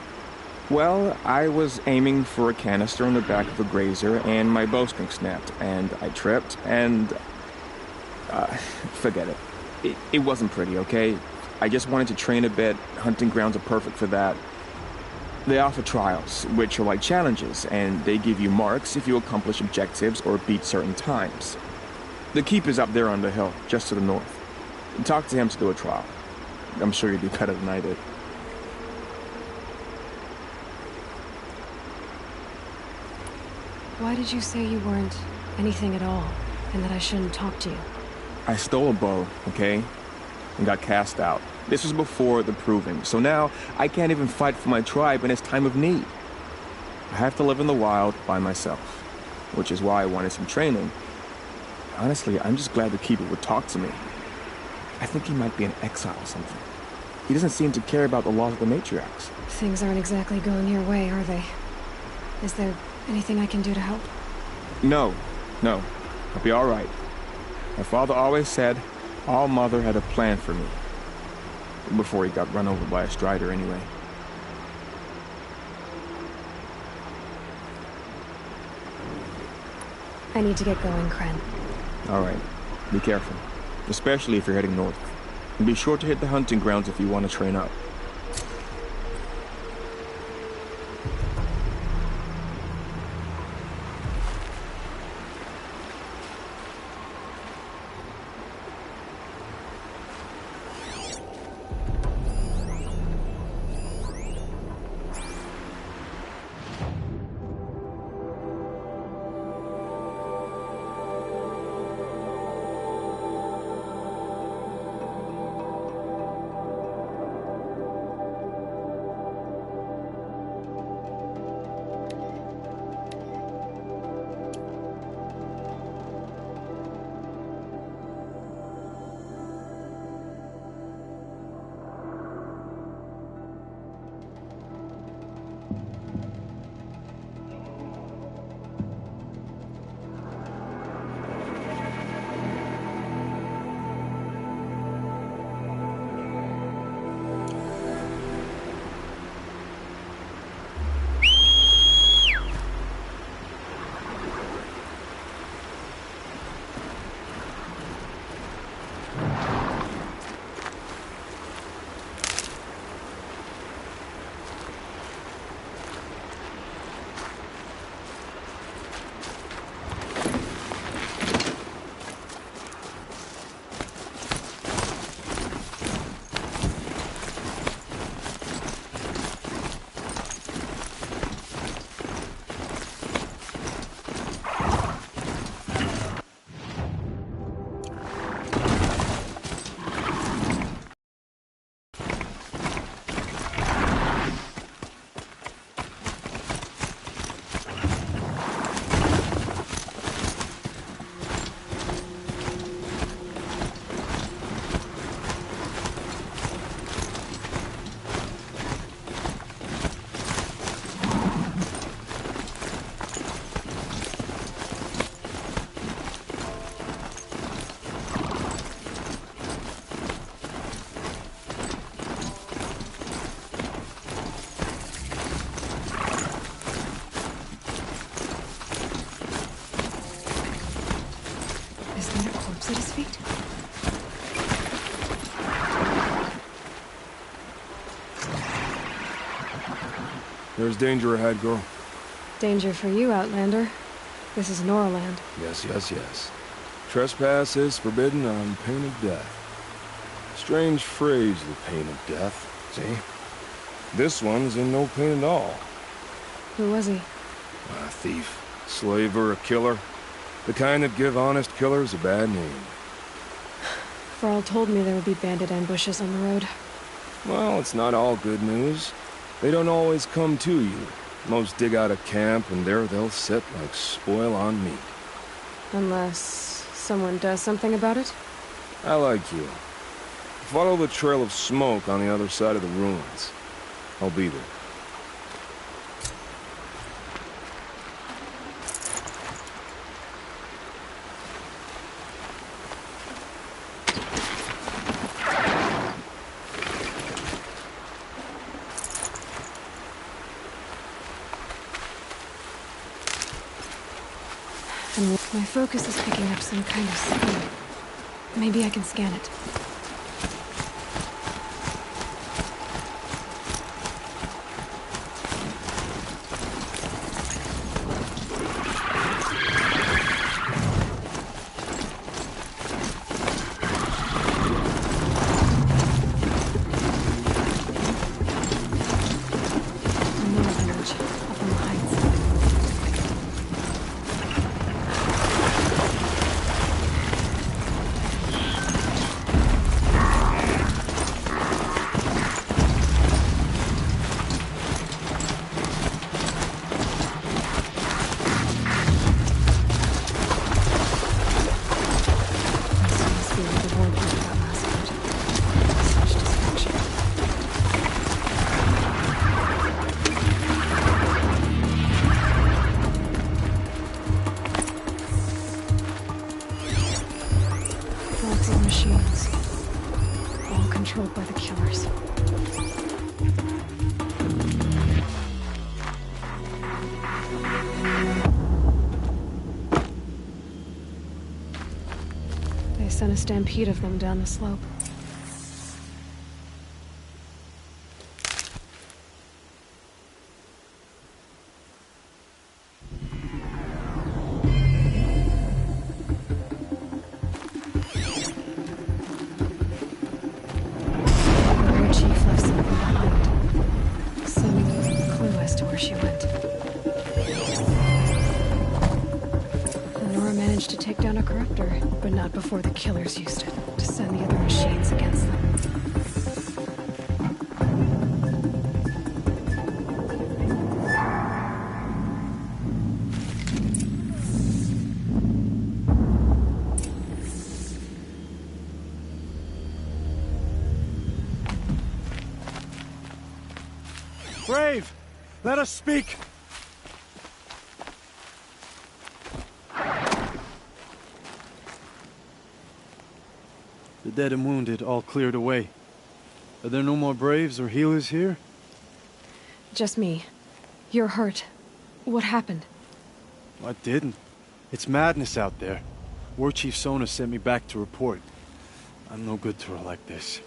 Well, I was aiming for a canister in the back of a grazer, and my bowstring snapped, and I tripped, and... forget it. It wasn't pretty, okay? I just wanted to train a bit. Hunting grounds are perfect for that. They offer trials, which are like challenges, and they give you marks if you accomplish objectives or beat certain times. The keep is up there on the hill, just to the north. Talk to him to do a trial. I'm sure you'd do better than I did. Why did you say you weren't anything at all, and that I shouldn't talk to you? I stole a bow, okay? And got cast out. This was before the proving, so now I can't even fight for my tribe in its time of need. I have to live in the wild by myself, which is why I wanted some training. Honestly, I'm just glad the Keeper would talk to me. I think he might be in exile or something. He doesn't seem to care about the laws of the matriarchs. Things aren't exactly going your way, are they? Is there anything I can do to help? No. I'll be all right. My father always said All Mother had a plan for me. Before he got run over by a strider, anyway. I need to get going, Kren. All right. Be careful. Especially if you're heading north. And be sure to hit the hunting grounds if you want to train up. At his feet? There's danger ahead, girl. Danger for you, Outlander. This is Norland. Yes. Trespass is forbidden on pain of death. Strange phrase, the pain of death. See? This one's in no pain at all. Who was he? A thief, slaver, a killer. The kind that give honest killers a bad name. Thrall told me there would be bandit ambushes on the road. Well, it's not all good news. They don't always come to you. Most dig out a camp, and there they'll sit like spoil on meat. Unless someone does something about it? I like you. Follow the trail of smoke on the other side of the ruins. I'll be there. My focus is picking up some kind of signal. Maybe I can scan it. sent a stampede of them down the slope. The war chief left something behind. Some clue as to where she went. Nora managed to take down a corruptor, but not before the killers used it to send the other machines against them. Brave! Let us speak! The dead and wounded all cleared away. Are there no more Braves or healers here? Just me. You're hurt. What happened? I didn't. It's madness out there. War Chief Sona sent me back to report. I'm no good to her like this.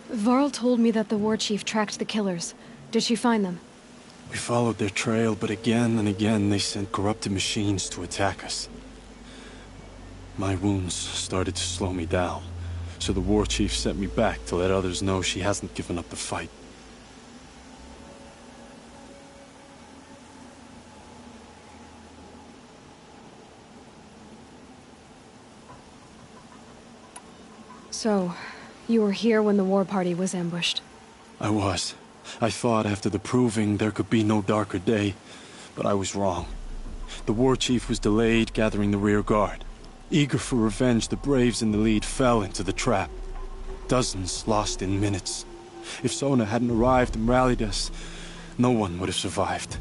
Varl told me that the war chief tracked the killers. Did she find them? We followed their trail, but again and again they sent corrupted machines to attack us. My wounds started to slow me down, so the war chief sent me back to let others know she hasn't given up the fight. So, you were here when the war party was ambushed? I was. I thought after the proving there could be no darker day, but I was wrong. The war chief was delayed gathering the rear guard. Eager for revenge, the Braves in the lead fell into the trap. Dozens lost in minutes. If Sona hadn't arrived and rallied us, no one would have survived.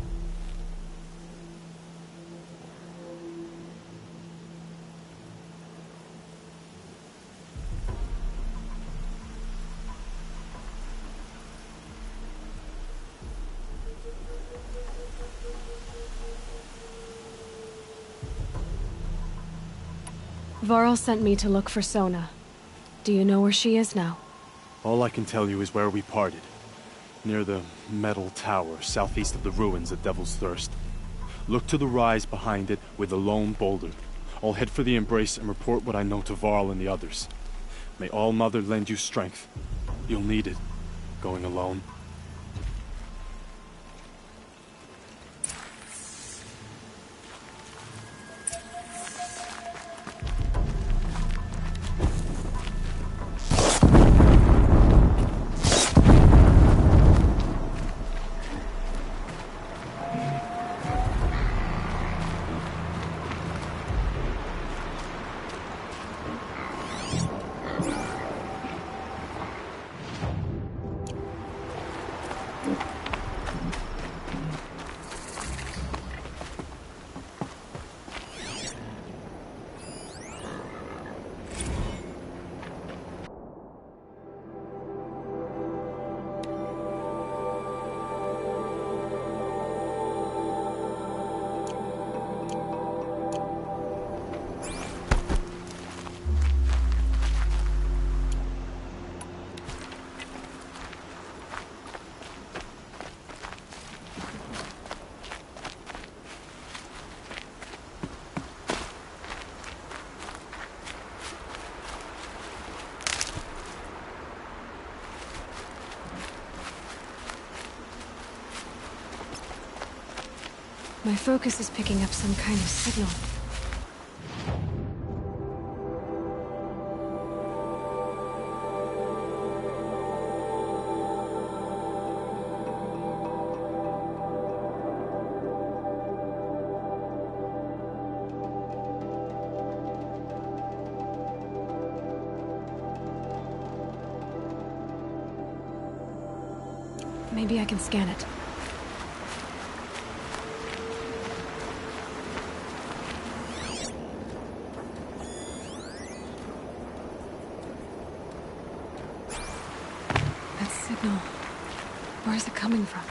Varl sent me to look for Sona. Do you know where she is now? All I can tell you is where we parted. Near the metal tower, southeast of the ruins at Devil's Thirst. Look to the rise behind it with a lone boulder. I'll head for the embrace and report what I know to Varl and the others. May All Mother lend you strength. You'll need it, going alone. My focus is picking up some kind of signal. Maybe I can scan it. Signal. Where is it coming from?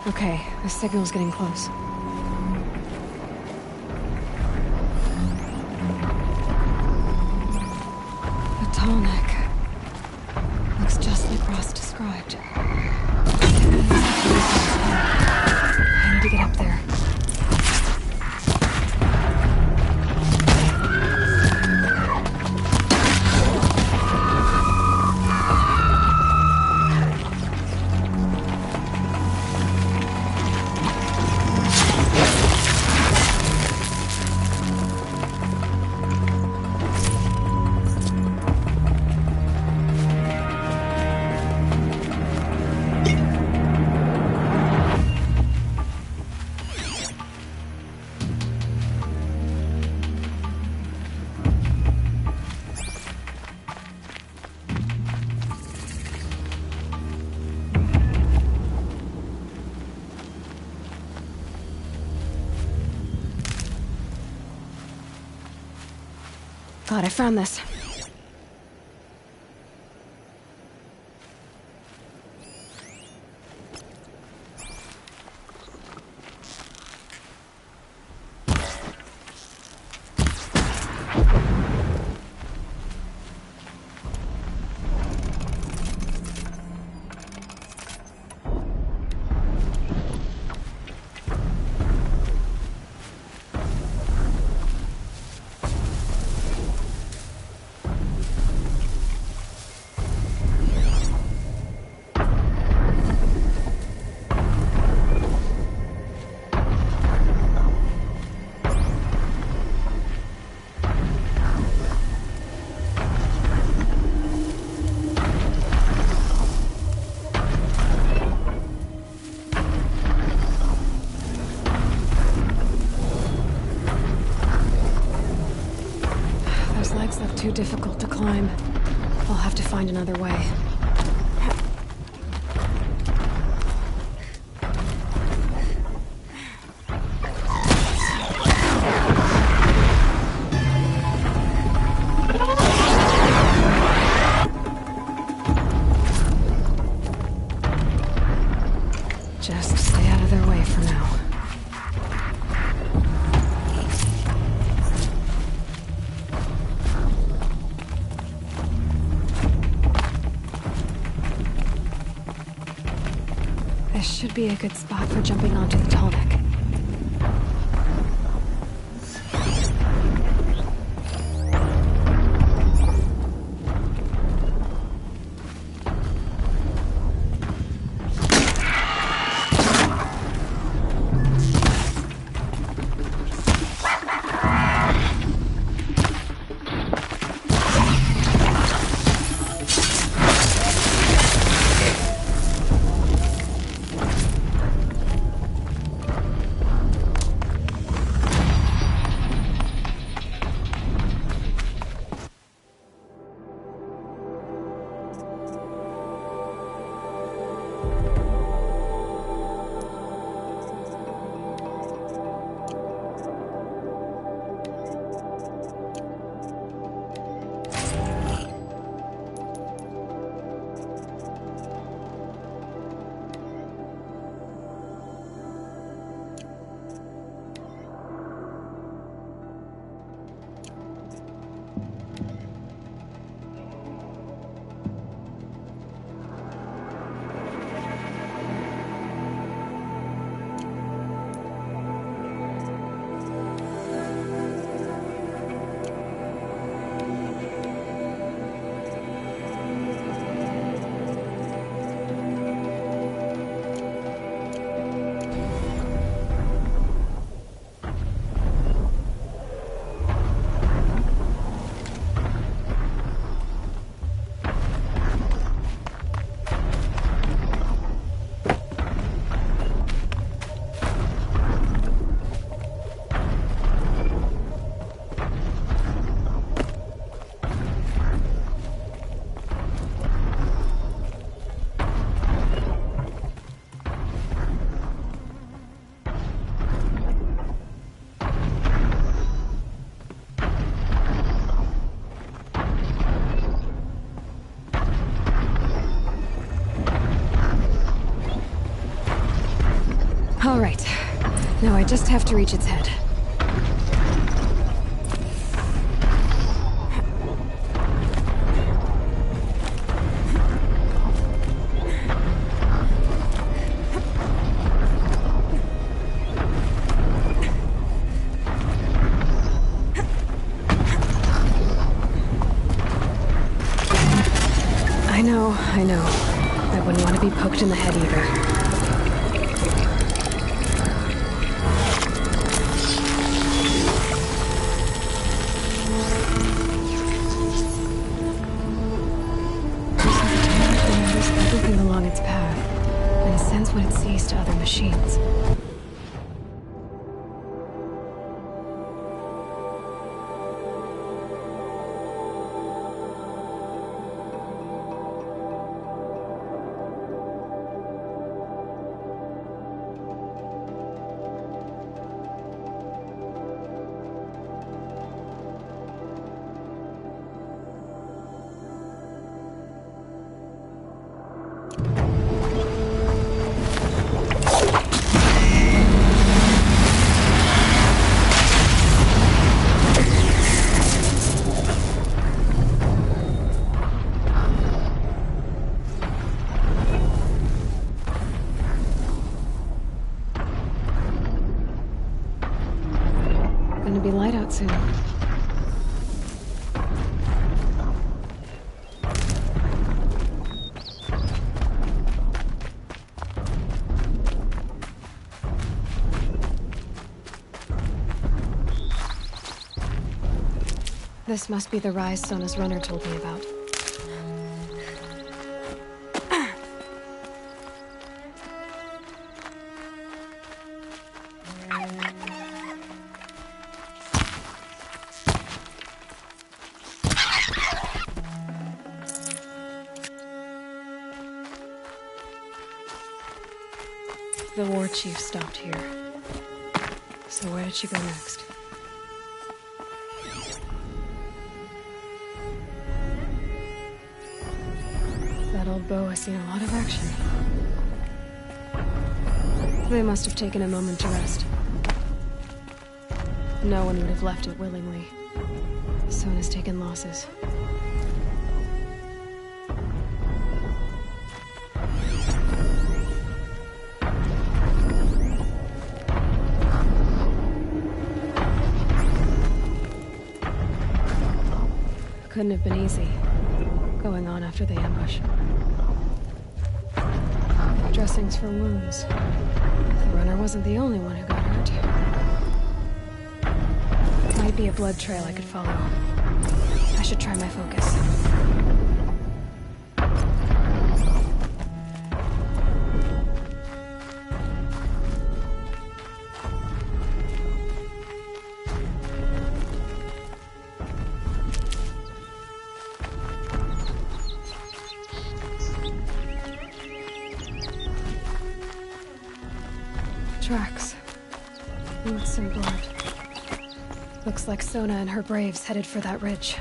Okay, the signal's getting close. The tall neck. Looks just like Ross described. I need to get up there. Glad I found this. Too difficult to climb. I'll have to find another way. Just stay out of their way for now. This should be a good spot for jumping onto the tall neck. Now I just have to reach its head. I know. I wouldn't want to be poked in the head either. Everything along its path, and it sends what it sees to other machines. Gonna be light out soon. This must be the rise Sona's runner told me about. The war chief stopped here. So where did she go next? That old bow has seen a lot of action. They must have taken a moment to rest. No one would have left it willingly. Sona's taken losses. Couldn't have been easy, going on after the ambush. Dressings for wounds. The runner wasn't the only one who got hurt. Might be a blood trail I could follow. I should try my focus. Tracks. Boots and blood. Looks like Sona and her braves headed for that ridge.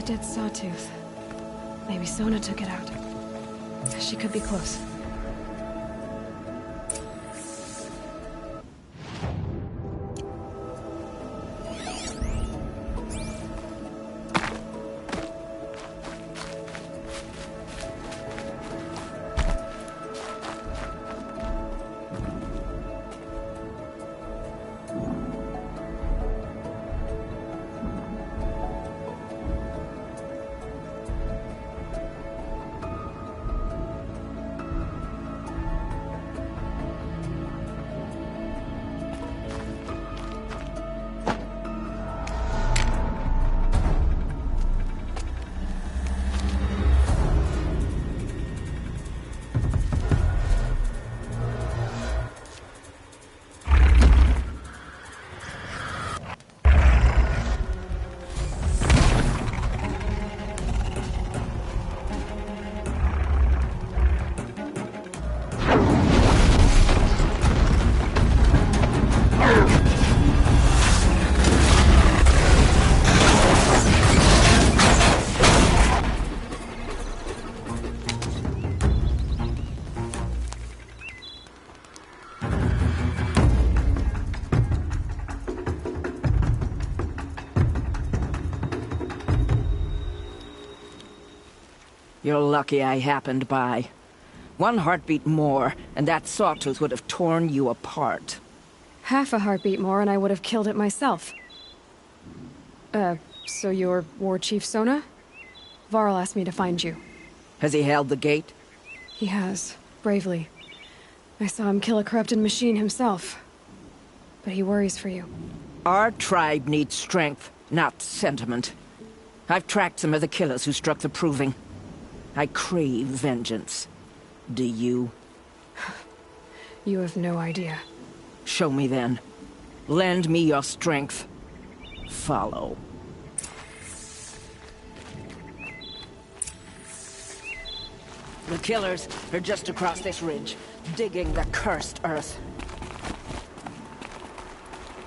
Dead sawtooth. Maybe Sona took it out. She could be close. You're lucky I happened by. One heartbeat more, and that sawtooth would have torn you apart. Half a heartbeat more and I would have killed it myself. So you're War Chief Sona? Varl asked me to find you. Has he held the gate? He has, bravely. I saw him kill a corrupted machine himself. But he worries for you. Our tribe needs strength, not sentiment. I've tracked some of the killers who struck the Proving. I crave vengeance. Do you? You have no idea. Show me then. Lend me your strength. Follow. The killers are just across this ridge, digging the cursed earth.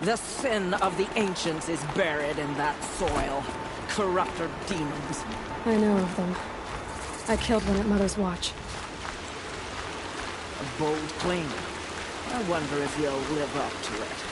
The sin of the ancients is buried in that soil. Corrupter demons. I know of them. I killed one at Mother's Watch. A bold claim. I wonder if you'll live up to it.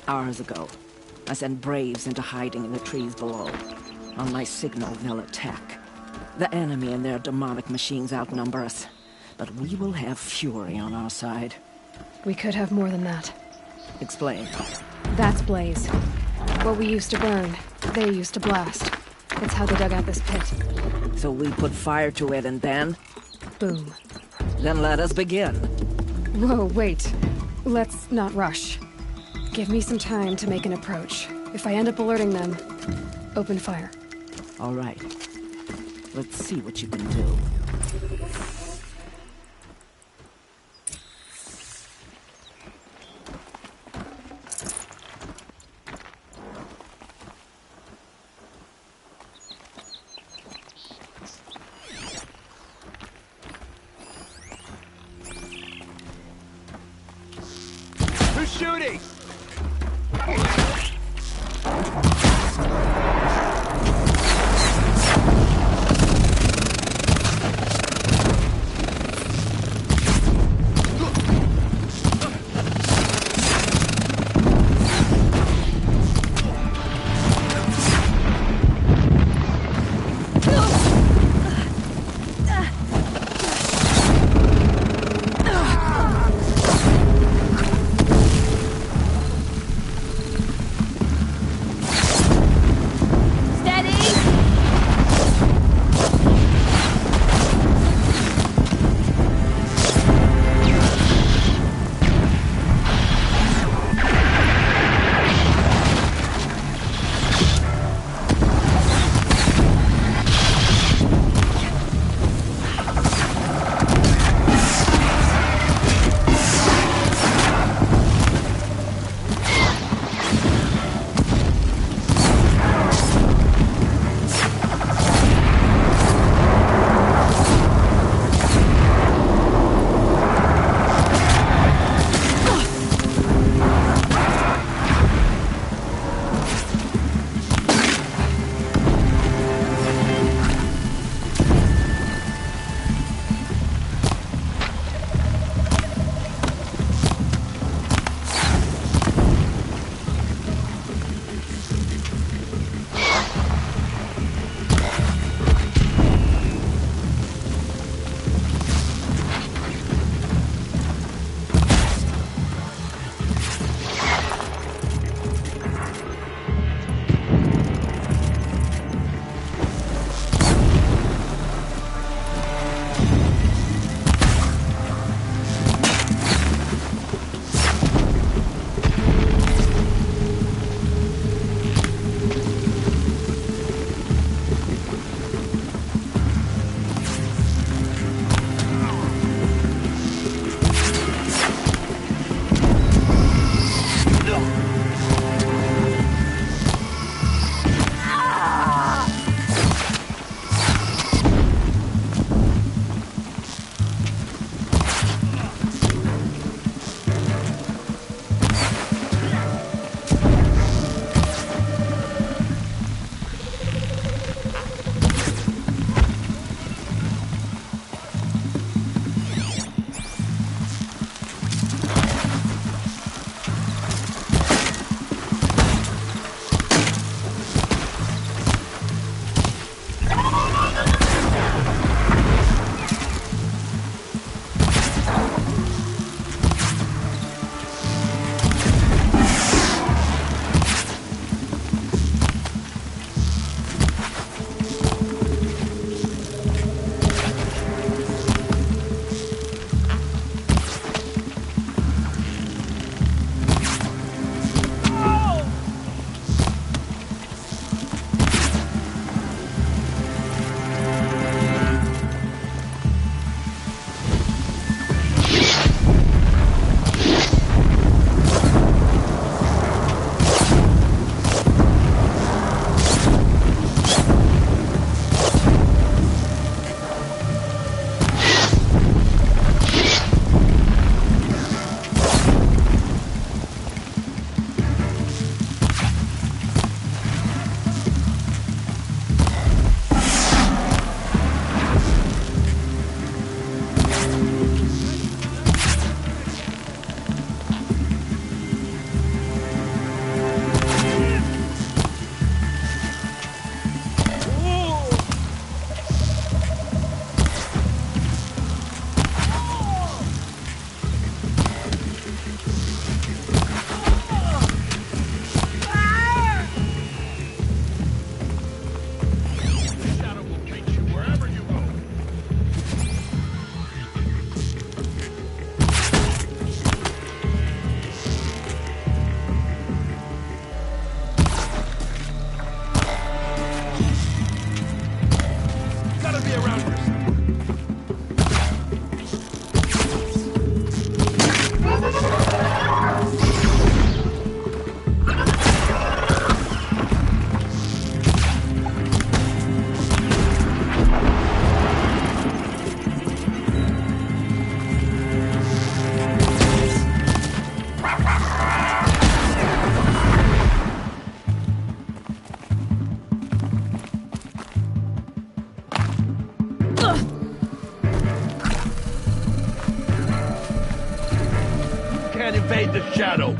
Hours ago, I sent Braves into hiding in the trees below. On my signal, they'll attack. The enemy and their demonic machines outnumber us, but we will have fury on our side. We could have more than that. Explain. That's Blaze. What we used to burn, they used to blast. It's how they dug out this pit. So we put fire to it and then? Boom. Then let us begin. Whoa, wait. Let's not rush. Give me some time to make an approach. If I end up alerting them, open fire. All right. Let's see what you can do. Who's shooting? into shadow.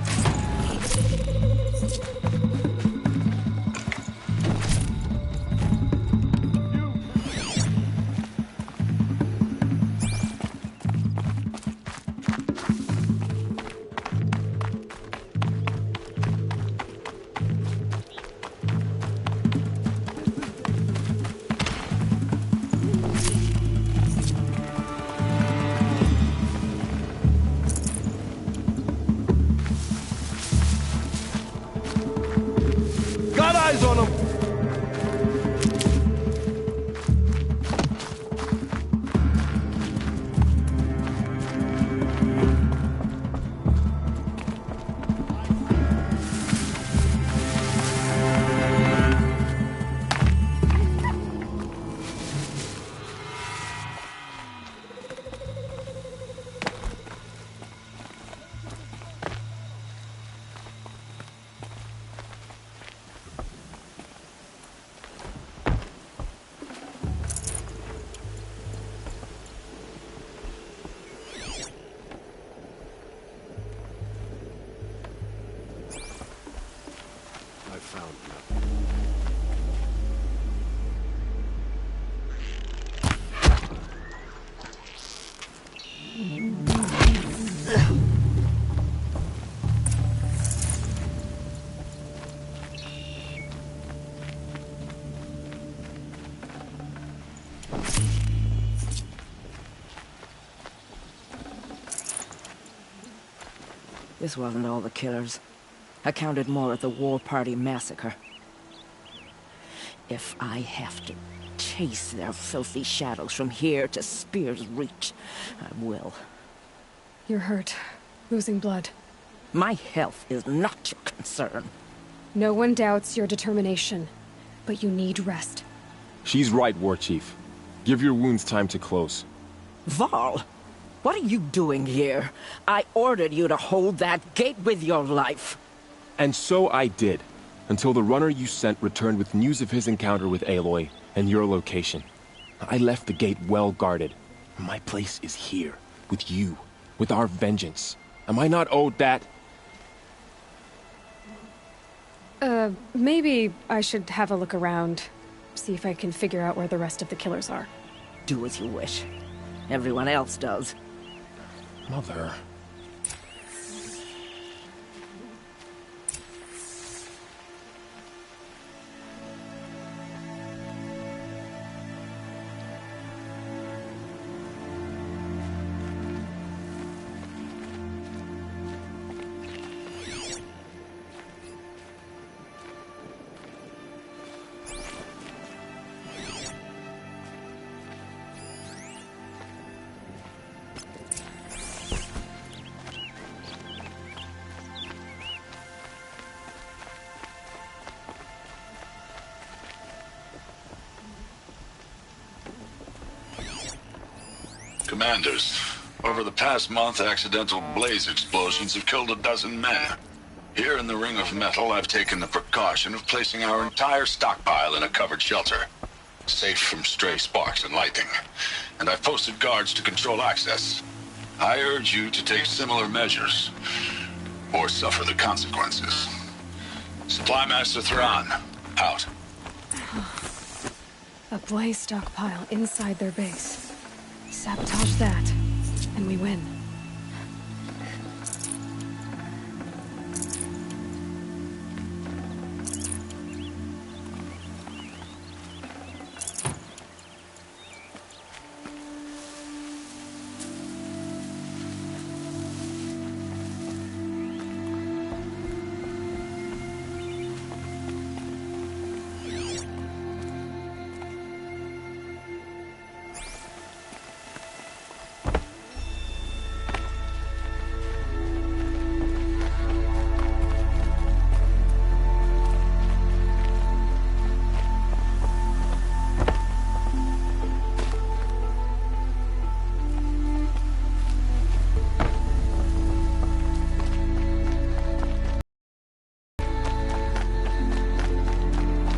Got eyes on him! I found nothing. This wasn't all the killers. I counted more at the War Party massacre. If I have to chase their filthy shadows from here to Spear's Reach, I will. You're hurt. Losing blood. My health is not your concern. No one doubts your determination, but you need rest. She's right, War Chief. Give your wounds time to close. Varl, what are you doing here? I ordered you to hold that gate with your life. And so I did, until the runner you sent returned with news of his encounter with Aloy and your location. I left the gate well guarded. My place is here, with you, with our vengeance. Am I not owed that? Maybe I should have a look around. See if I can figure out where the rest of the killers are. Do as you wish. Everyone else does. Mother... Commanders, over the past month, accidental blaze explosions have killed 12 men. Here in the Ring of Metal, I've taken the precaution of placing our entire stockpile in a covered shelter, safe from stray sparks and lightning, and I've posted guards to control access. I urge you to take similar measures, or suffer the consequences. Supply Master Thrawn, out. A blaze stockpile inside their base. Sabotage that, and we win.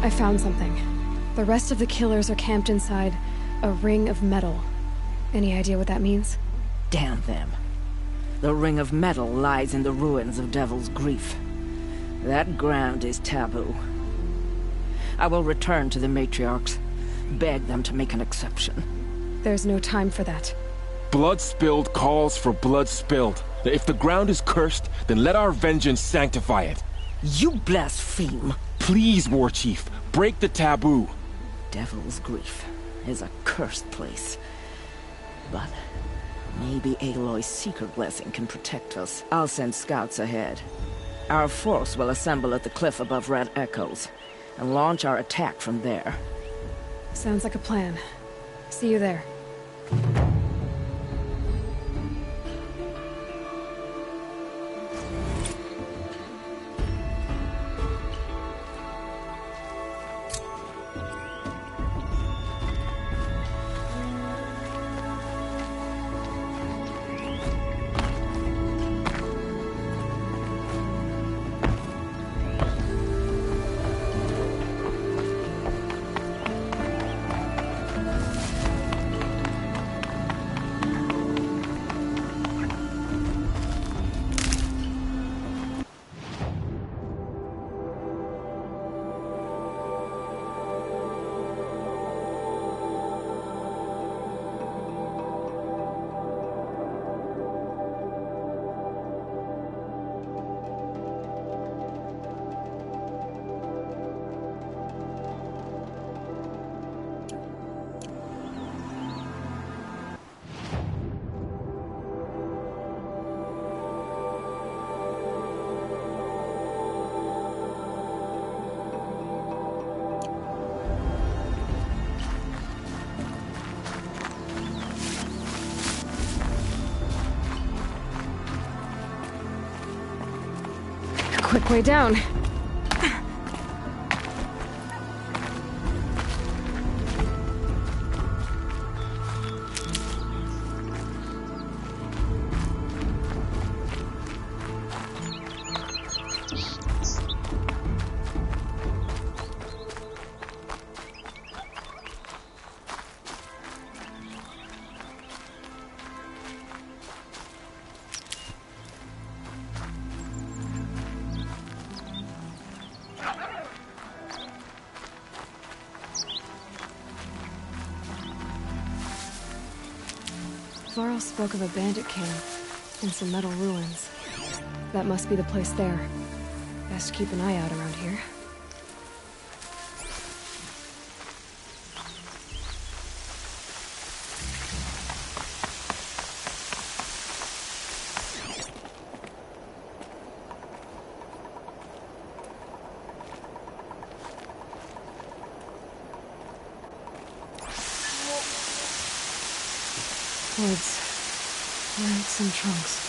I found something. The rest of the killers are camped inside a ring of metal. Any idea what that means? Damn them. The ring of metal lies in the ruins of Devil's Grief. That ground is taboo. I will return to the matriarchs, beg them to make an exception. There's no time for that. Blood spilled calls for blood spilled. If the ground is cursed, then let our vengeance sanctify it. You blaspheme. Please, War Chief, break the taboo. Devil's Grief is a cursed place. But maybe Aloy's secret blessing can protect us. I'll send scouts ahead. Our force will assemble at the cliff above Red Echoes, and launch our attack from there. Sounds like a plan. See you there. Quick way down. Varl spoke of a bandit camp and some metal ruins. That must be the place there. Best keep an eye out around here. Woods, roots and trunks.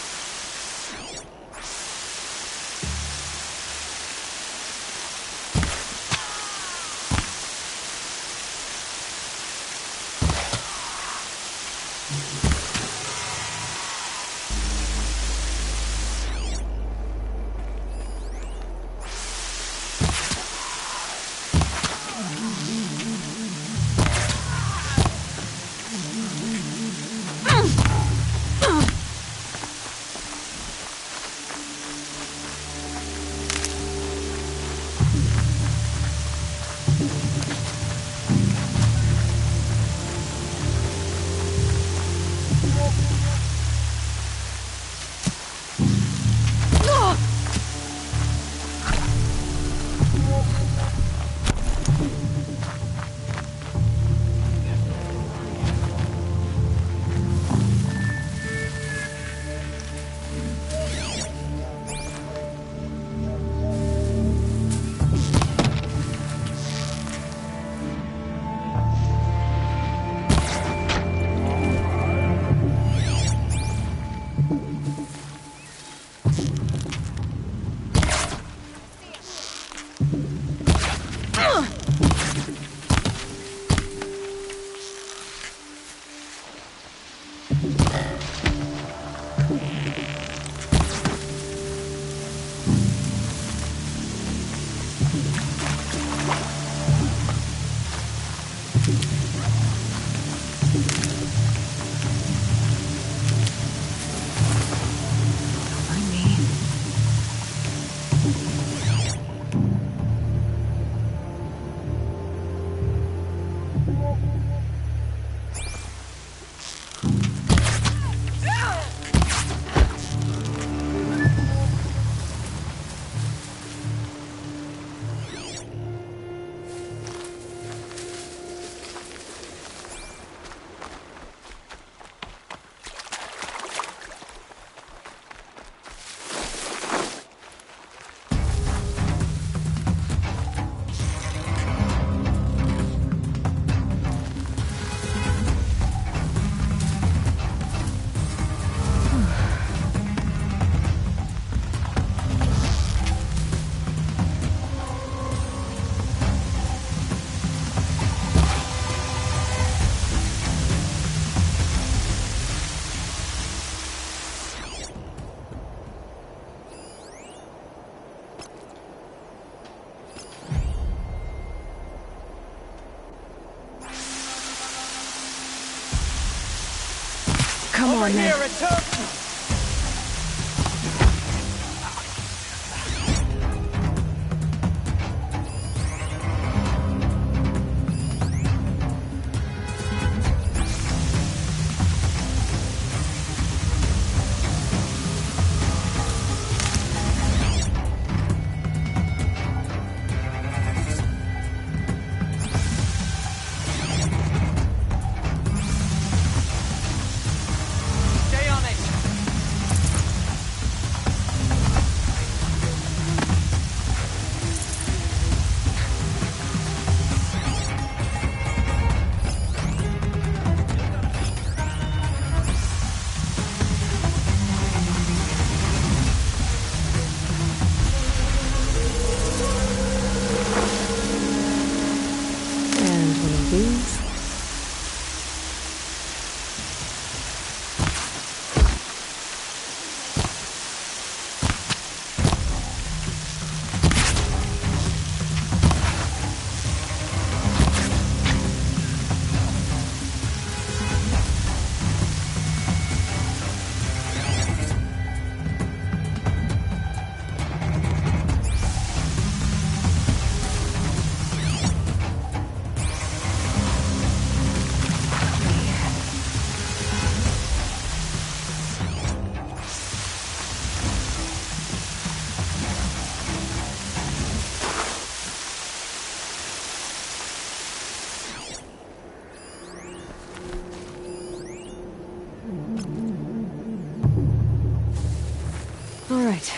Come Over on, here, then. it's her. Stay on it. And one of these. All right.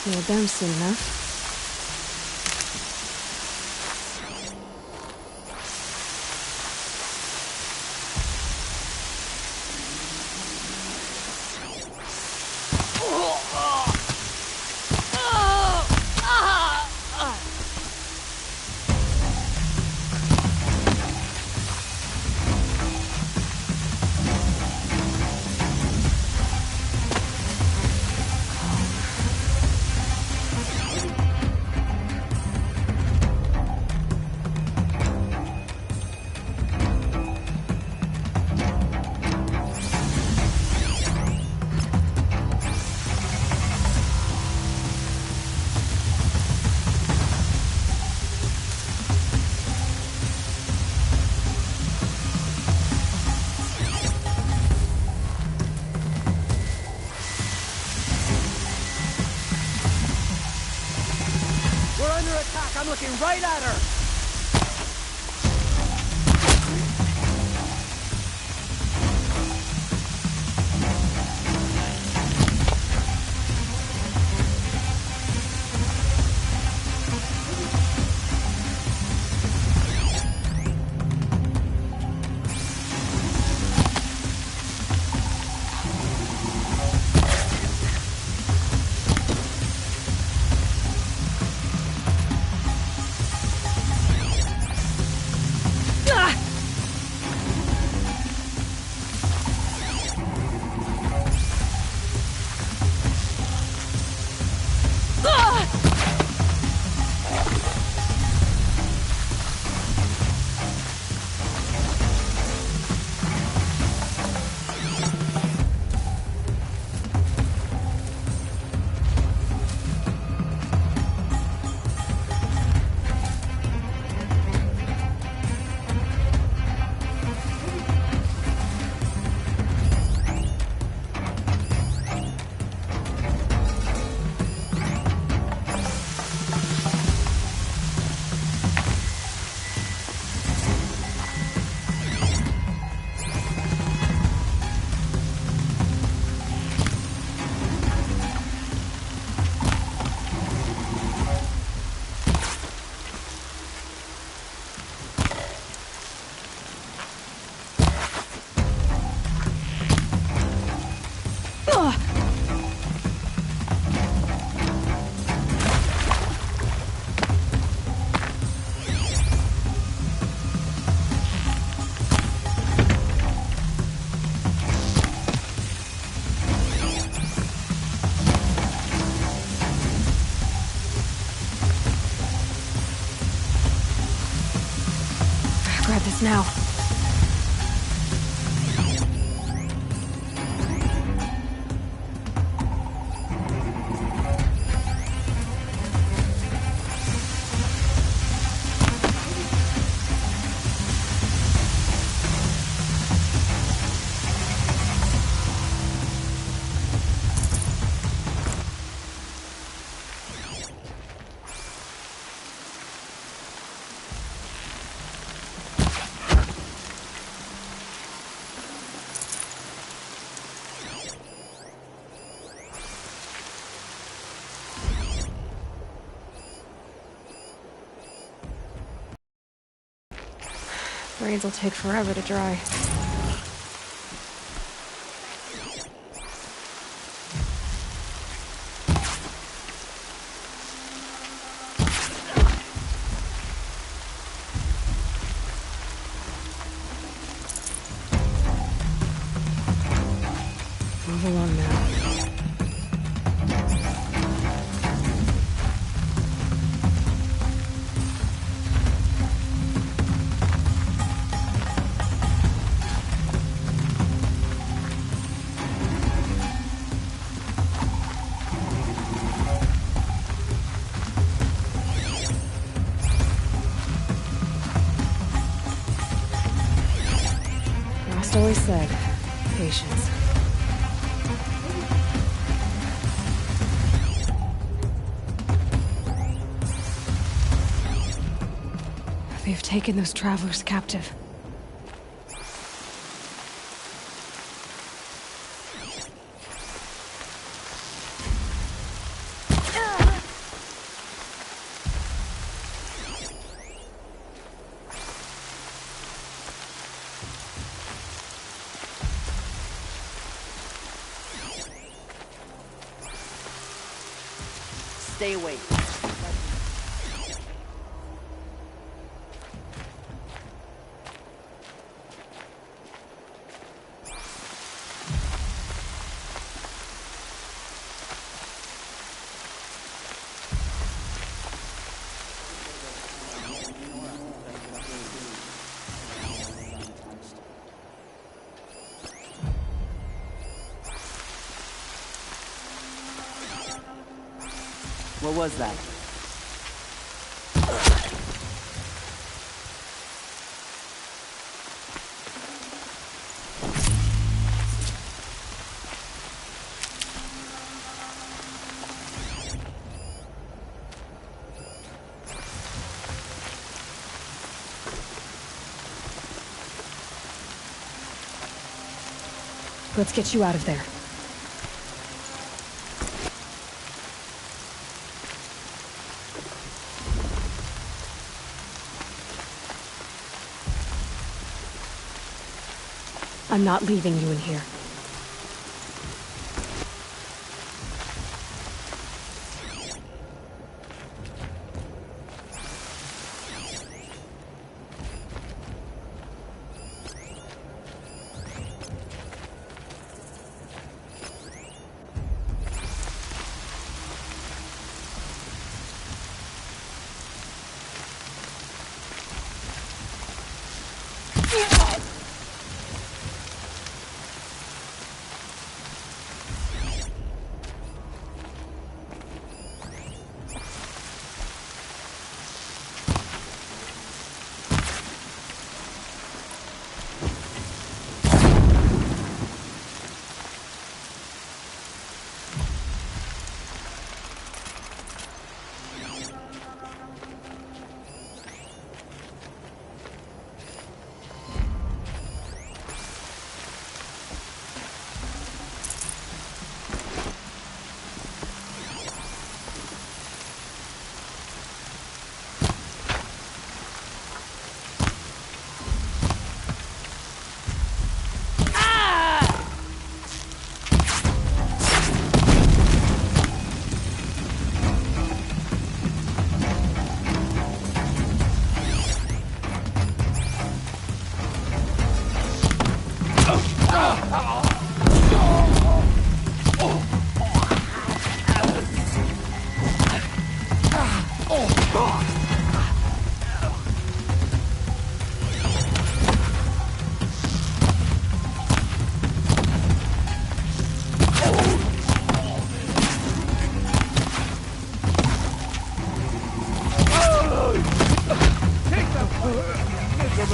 You're done soon enough. I'm looking right at her! grab this now. Brains will take forever to dry. Move along now. Rost always said, patience. They've taken those travelers captive. Stay away. What was that? Let's get you out of there. I'm not leaving you in here.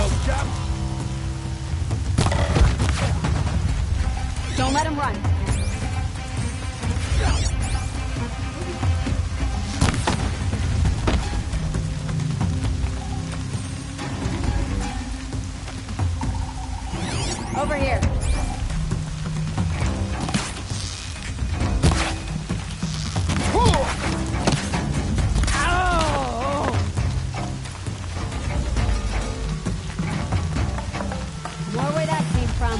smoked up. Don't let him run. Over here. More where that came from.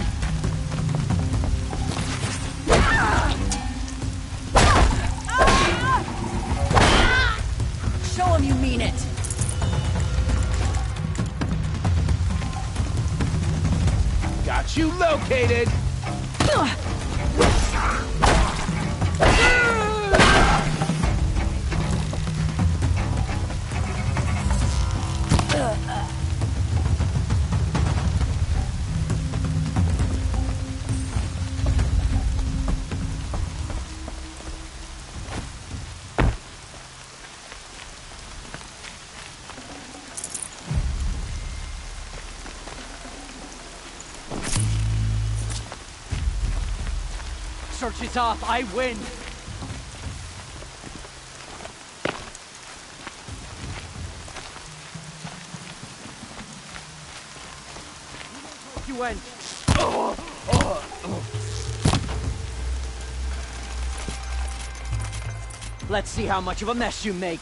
Show him you mean it. Got you located. Search is off. I win. You went. Let's see how much of a mess you make.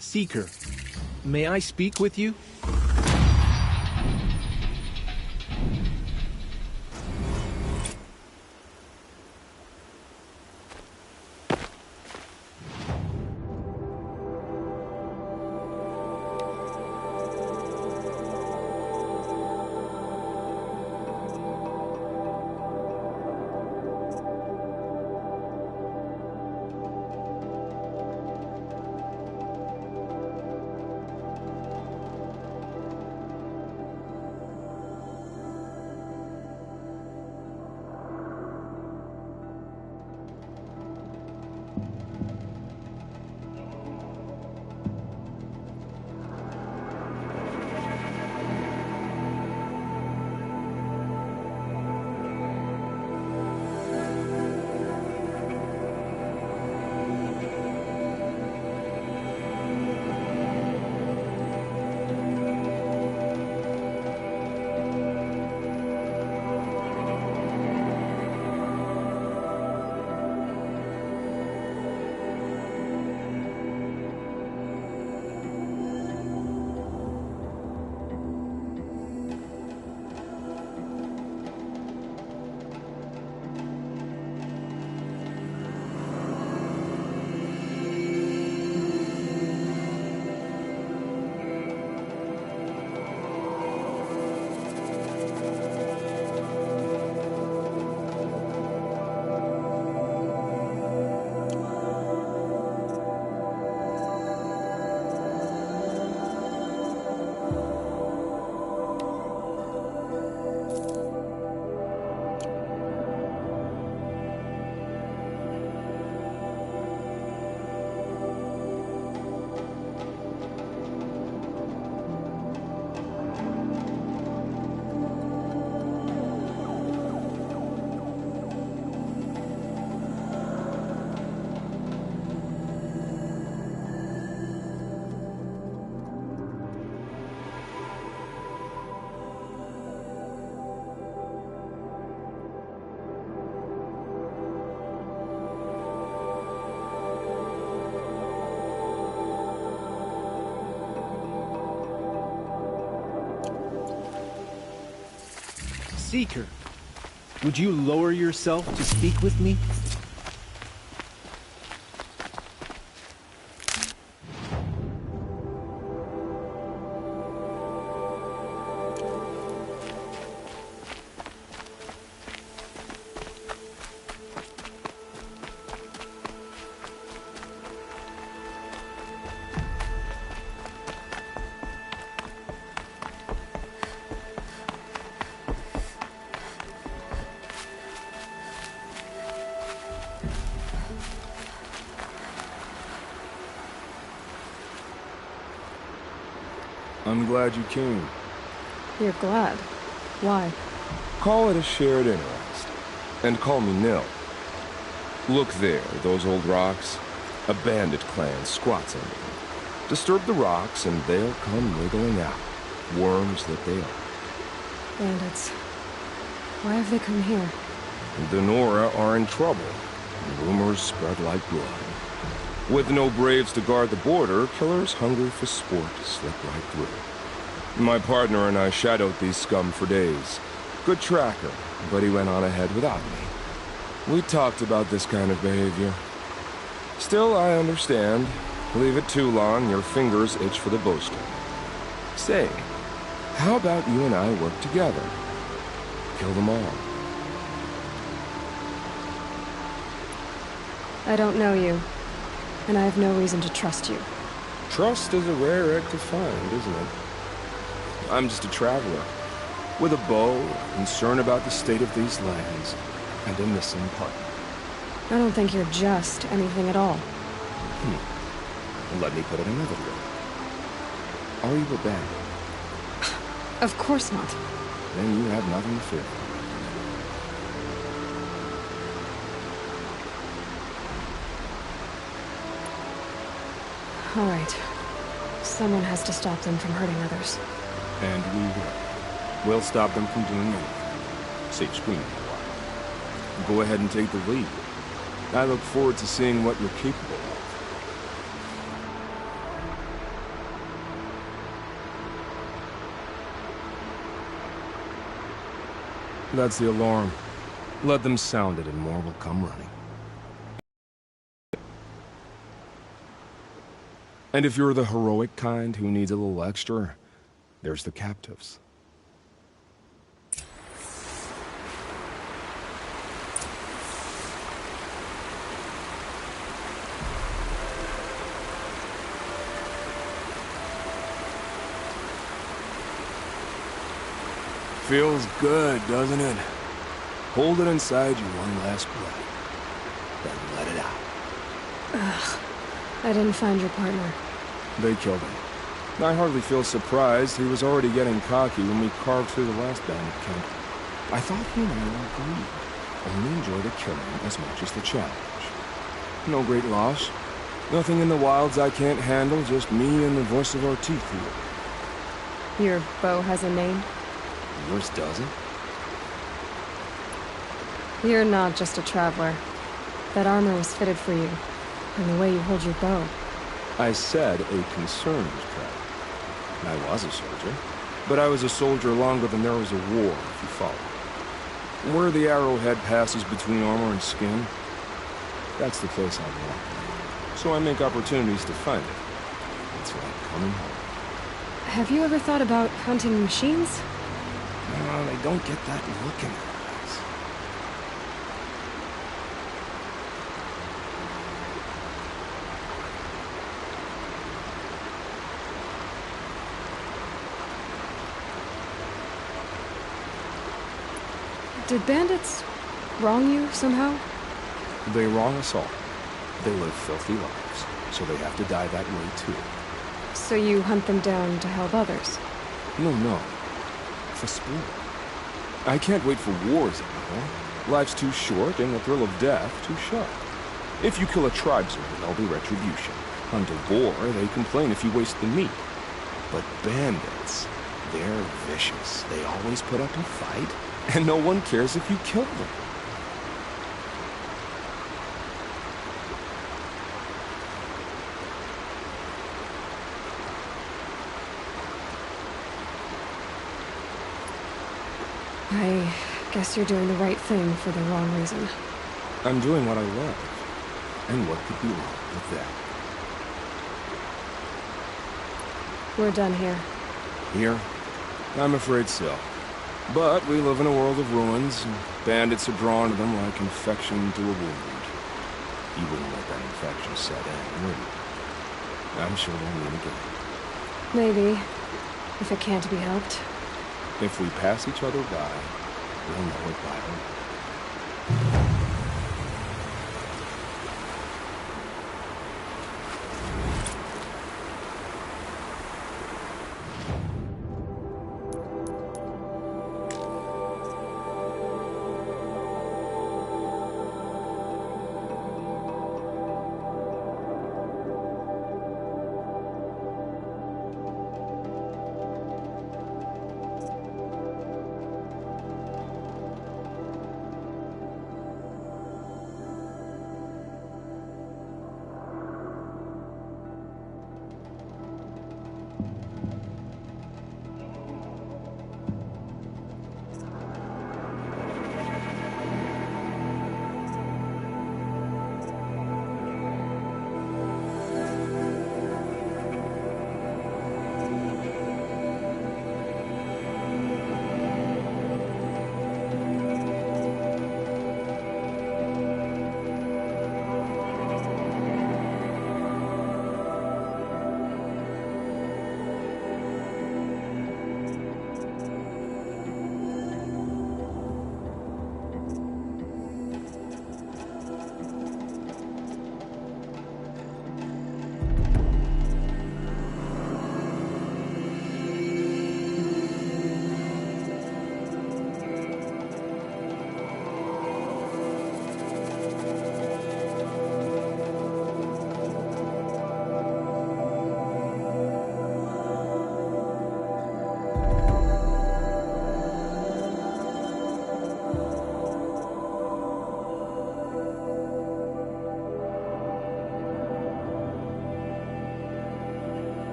Seeker, may I speak with you? Seeker, would you lower yourself to speak with me? I'm glad you came. You're glad. Why? Call it a shared interest. And call me Nil. Look there, those old rocks. A bandit clan squats under them. Disturb the rocks and they'll come wriggling out. Worms that they are. Bandits. Why have they come here? The Nora are in trouble. Rumors spread like blood. With no braves to guard the border, killers hungry for sport slip right through. My partner and I shadowed these scum for days. Good tracker, but he went on ahead without me. We talked about this kind of behavior. Still, I understand. Leave it too long, your fingers itch for the bowstring. Say, how about you and I work together? Kill them all. I don't know you, and I have no reason to trust you. Trust is a rare egg to find, isn't it? I'm just a traveler, with a bow, a concern about the state of these lands, and a missing partner. I don't think you're just anything at all. Let me put it another way. Are you a bandit? Of course not. Then you have nothing to fear. All right. Someone has to stop them from hurting others. And we will. We'll stop them from doing anything. Save screaming a while. Go ahead and take the lead. I look forward to seeing what you're capable of. That's the alarm. Let them sound it and more will come running. And if you're the heroic kind who needs a little extra, there's the captives. Feels good, doesn't it? Hold it inside you one last breath. Then let it out. Ugh. I didn't find your partner. They killed him. I hardly feel surprised. He was already getting cocky when we carved through the last bandit camp. I thought he and I were agreed. Only enjoy the killing as much as the challenge. No great loss. Nothing in the wilds I can't handle, just me and the voice of our teeth here. Your bow has a name? Yours doesn't? You're not just a traveler. That armor was fitted for you, and the way you hold your bow. I said a concerned traveler. I was a soldier, but I was a soldier longer than there was a war, if you follow. Where the arrowhead passes between armor and skin, that's the place I belong. So I make opportunities to find it. It's like coming home. Have you ever thought about hunting machines? No, they don't get that look in their eyes. Did bandits wrong you somehow? They wrong us all. They live filthy lives, so they have to die that way too. So you hunt them down to help others? No. For sport. I can't wait for wars anymore. Life's too short and the thrill of death too sharp. If you kill a tribesman, there'll be retribution. Hunt a boar, they complain if you waste the meat. But bandits, they're vicious. They always put up a fight, and no one cares if you kill them. I guess you're doing the right thing for the wrong reason. I'm doing what I love. And what could be wrong with that? We're done here. Here? I'm afraid so. But we live in a world of ruins, and bandits are drawn to them like infection to a wound. You wouldn't let that infection set in, would you? I'm sure we'll meet again. Maybe. If it can't be helped. If we pass each other by, we'll know it by then.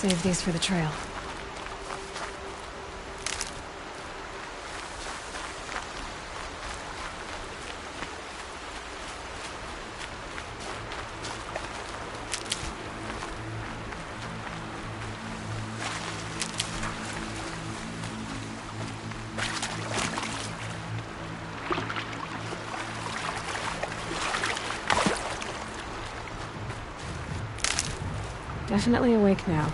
Save these for the trail. Definitely awake now.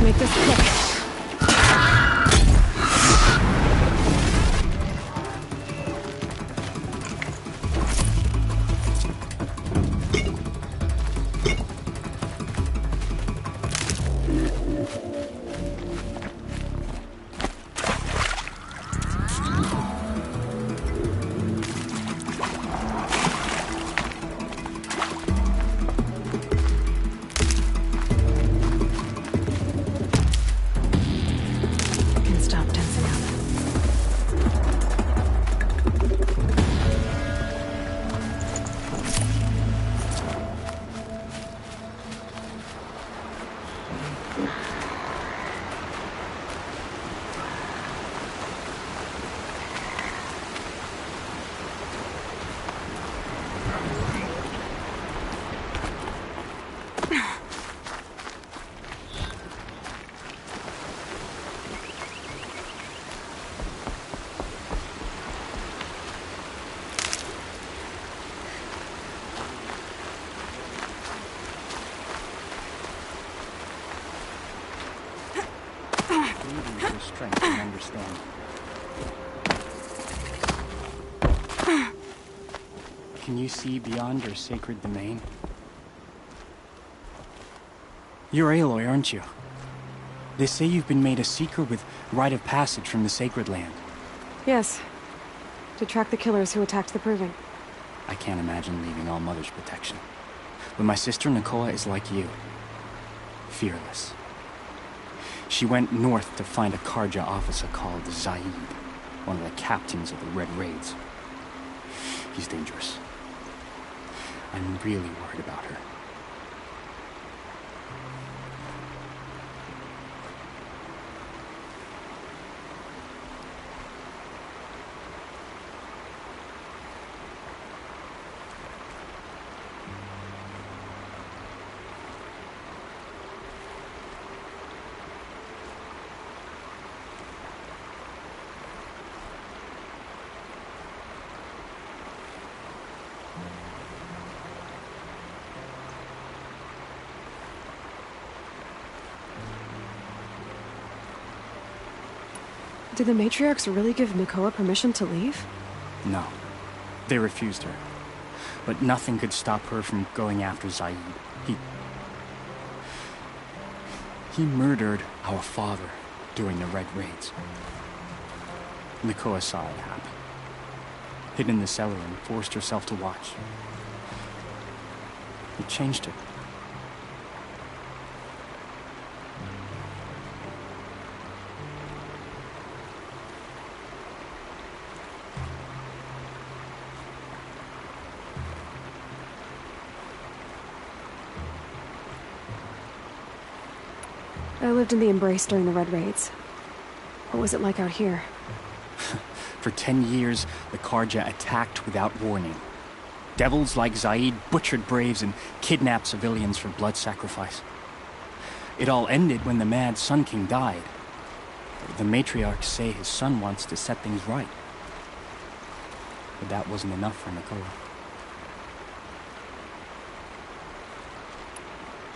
Make this quick. Strength and understanding. Can you see beyond your sacred domain? You're Aloy, aren't you? They say you've been made a seeker with rite of passage from the sacred land. Yes. To track the killers who attacked the Proving. I can't imagine leaving All Mother's protection. But my sister Nakoa is like you. Fearless. She went north to find a Karja officer called Zaid, one of the captains of the Red Raids. He's dangerous. I'm really worried about her. Did the matriarchs really give Nakoa permission to leave? No. They refused her. But nothing could stop her from going after Zaid. He murdered our father during the Red Raids. Nakoa saw it happen. Hid in the cellar and forced herself to watch. It changed her. I lived in the Embrace during the Red Raids. What was it like out here? For 10 years, the Karja attacked without warning. Devils like Zaid butchered braves and kidnapped civilians for blood sacrifice. It all ended when the mad Sun King died. The matriarchs say his son wants to set things right. But that wasn't enough for Nicole.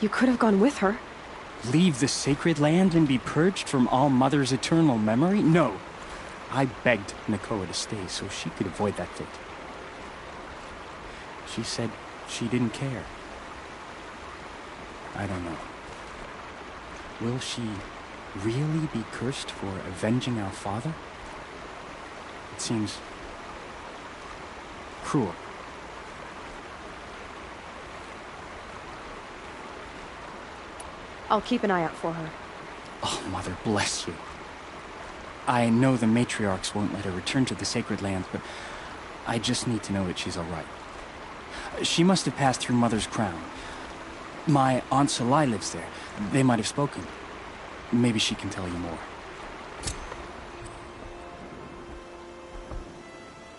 You could have gone with her. Leave the sacred land and be purged from All Mother's eternal memory? No. I begged Nakoa to stay so she could avoid that fate. She said she didn't care. I don't know. Will she really be cursed for avenging our father? It seems cruel. I'll keep an eye out for her. Oh, Mother, bless you. I know the matriarchs won't let her return to the sacred land, but I just need to know that she's all right. She must have passed through Mother's crown. My Aunt Salai lives there. They might have spoken. Maybe she can tell you more.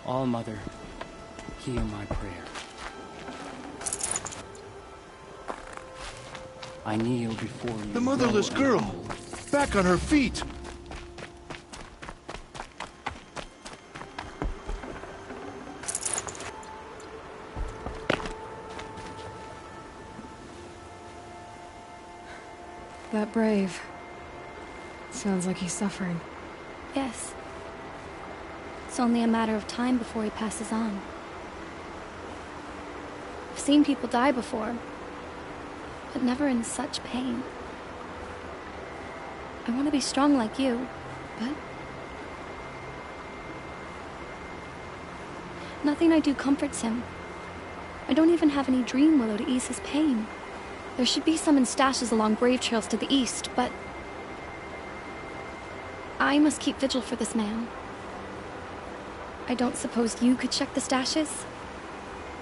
All Mother, hear my prayer. I kneel before you. The motherless girl! Back on her feet! That brave. Sounds like he's suffering. Yes. It's only a matter of time before he passes on. I've seen people die before, but never in such pain. I want to be strong like you, but nothing I do comforts him. I don't even have any dream willow to ease his pain. There should be some in stashes along brave trails to the east, but I must keep vigil for this man. I don't suppose you could check the stashes?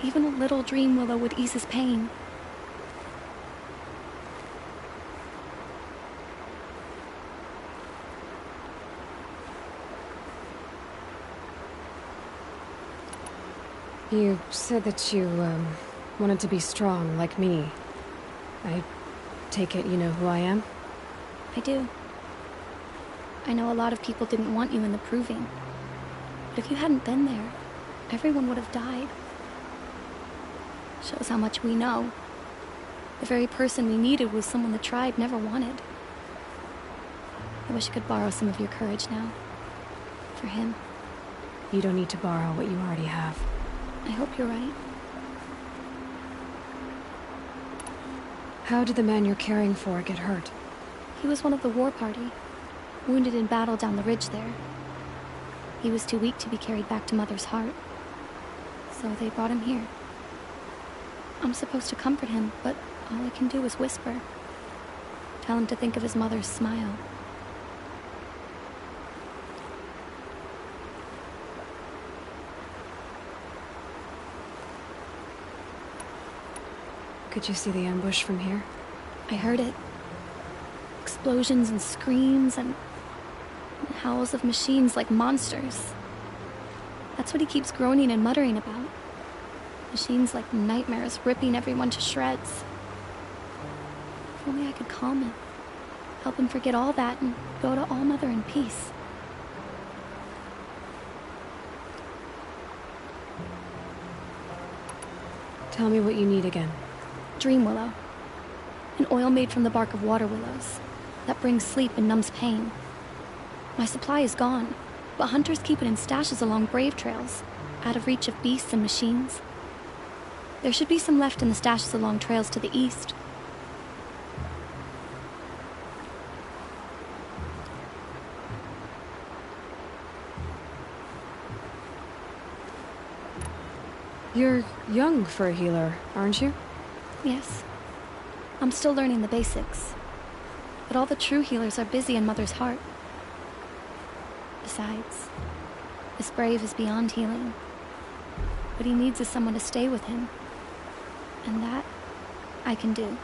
Even a little dream willow would ease his pain. You said that you, wanted to be strong, like me. I take it you know who I am? I do. I know a lot of people didn't want you in the proving. But if you hadn't been there, everyone would have died. Shows how much we know. The very person we needed was someone the tribe never wanted. I wish I could borrow some of your courage now. For him. You don't need to borrow what you already have. I hope you're right. How did the man you're caring for get hurt? He was one of the war party, wounded in battle down the ridge there. He was too weak to be carried back to Mother's heart, so they brought him here. I'm supposed to comfort him, but all I can do is whisper. Tell him to think of his mother's smile. Could you see the ambush from here? I heard it. Explosions and screams and howls of machines like monsters. That's what he keeps groaning and muttering about. Machines like nightmares ripping everyone to shreds. If only I could calm him. Help him forget all that and go to All Mother in peace. Tell me what you need again. Dream willow. An oil made from the bark of water willows that brings sleep and numbs pain. My supply is gone, but hunters keep it in stashes along brave trails, out of reach of beasts and machines. There should be some left in the stashes along trails to the east. You're young for a healer, aren't you? Yes. I'm still learning the basics. But all the true healers are busy in Mother's heart. Besides, this brave is beyond healing. What he needs is someone to stay with him. And that, I can do.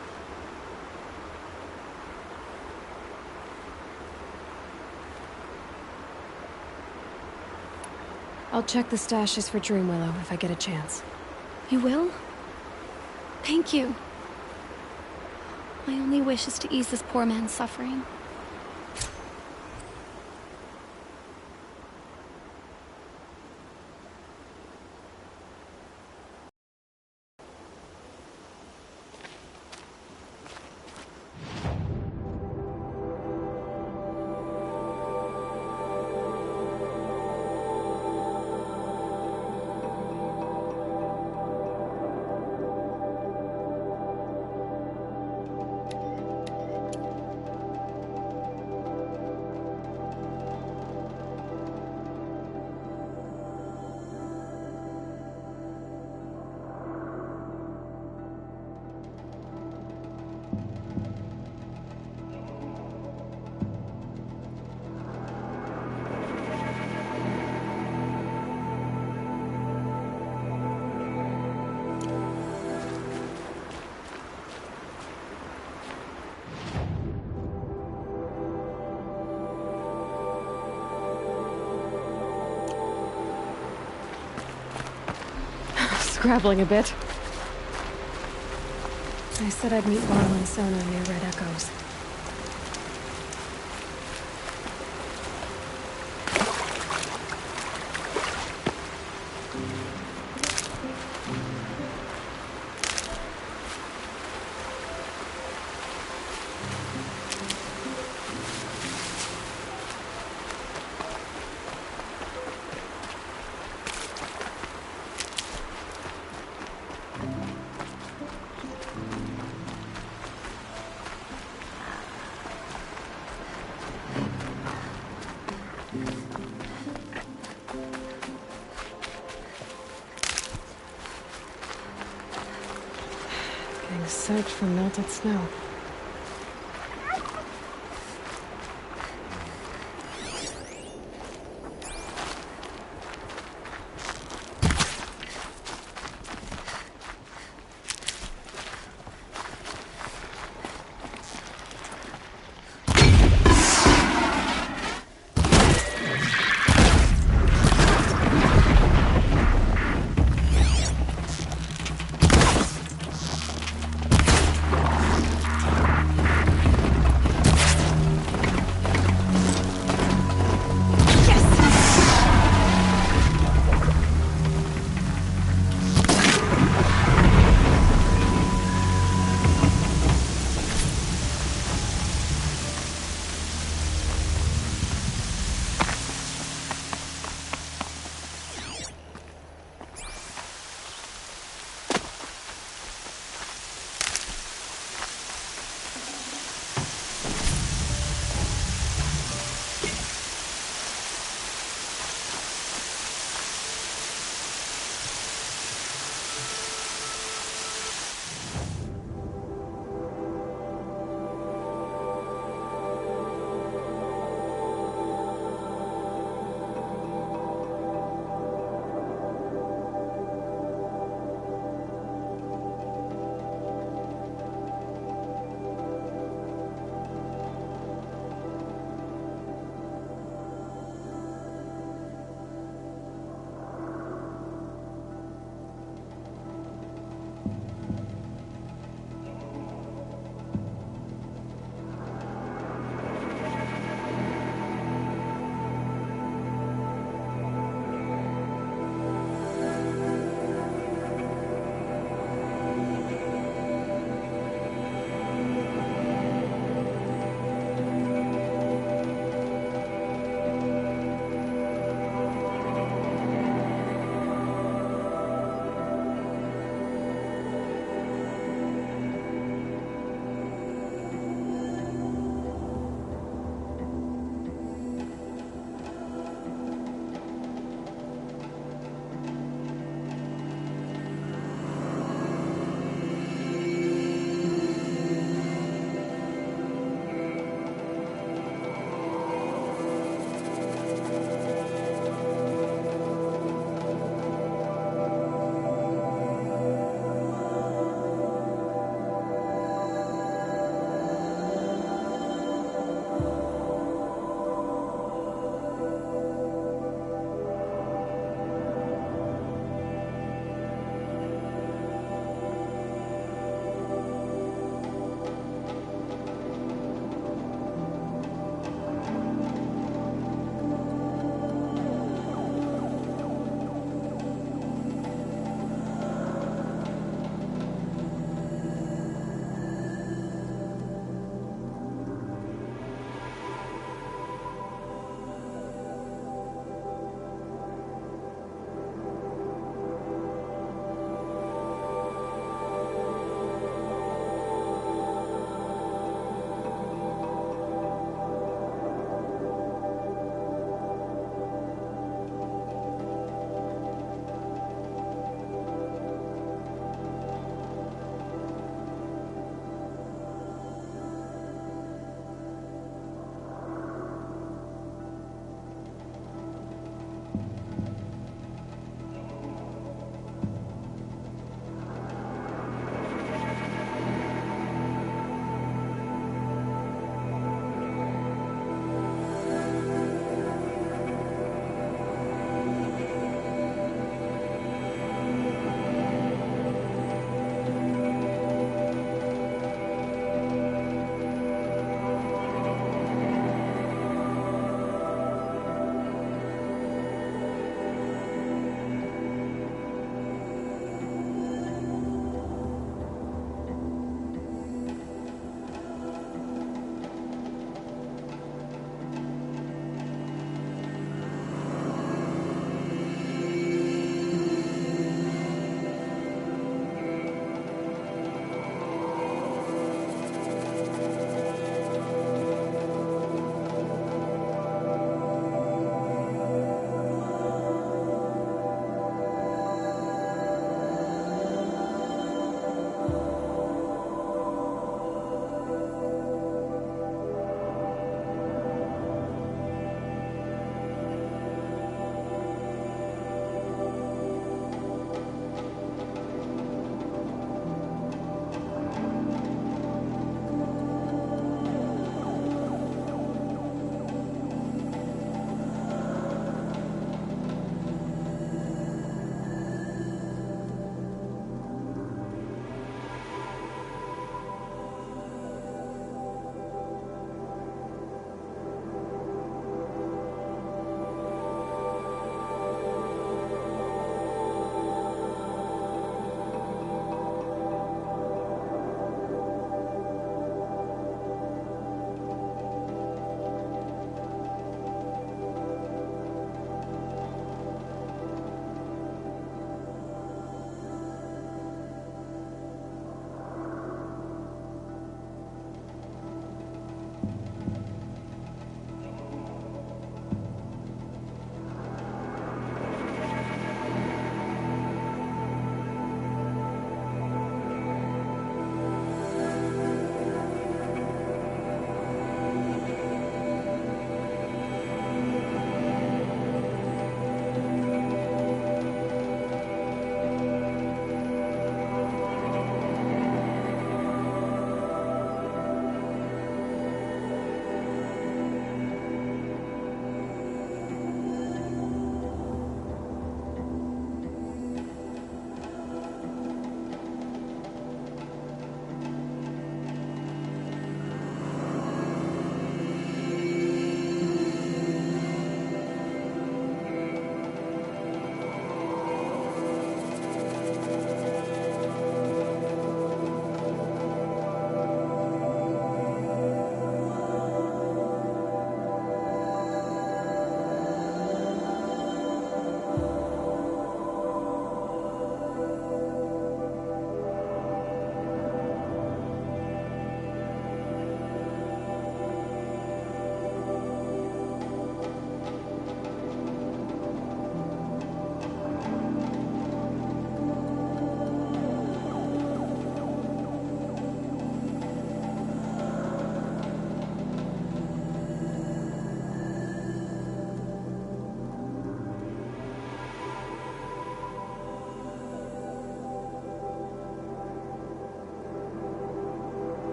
I'll check the stashes for Dream Willow if I get a chance. You will? Thank you. My only wish is to ease this poor man's suffering. scrabbling a bit. I said I'd meet Varl and Sona near Red Echoes. Soaked from melted snow.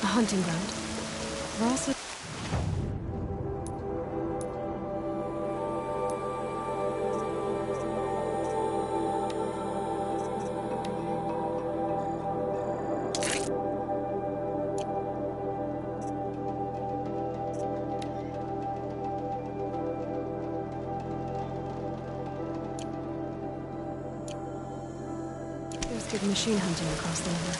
A hunting ground. We're also... There's good machine hunting across the river.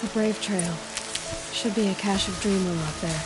The Brave Trail. Should be a cache of Dreamloom up there.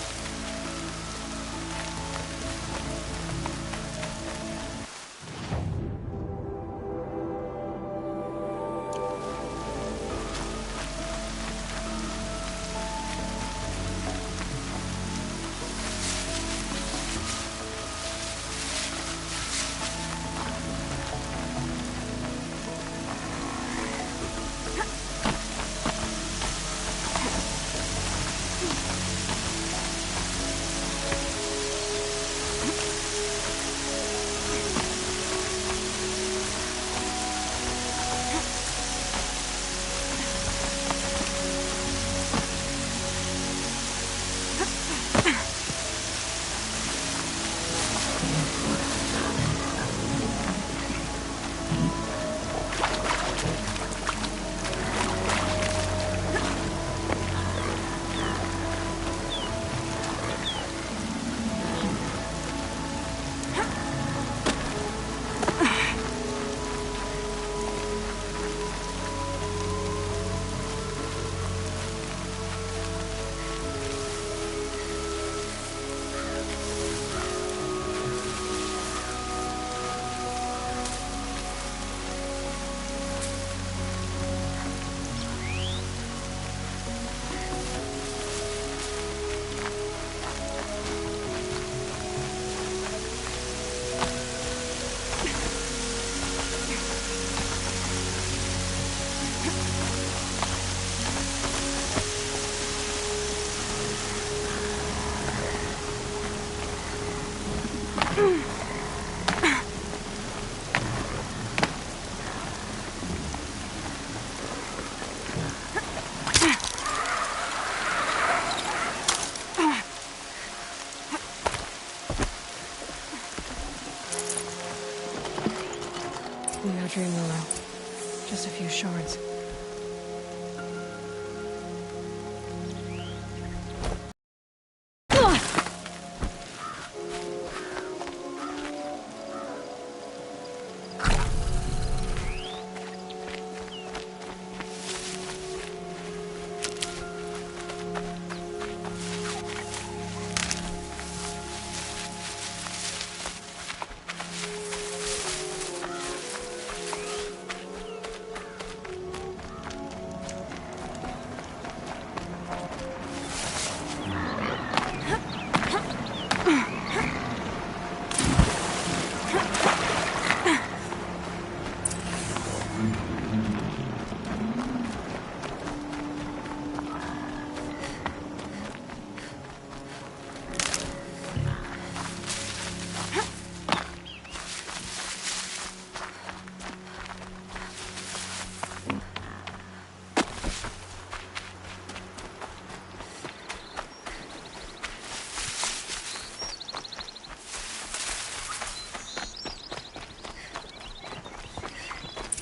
No Dreamloom. Just a few shards.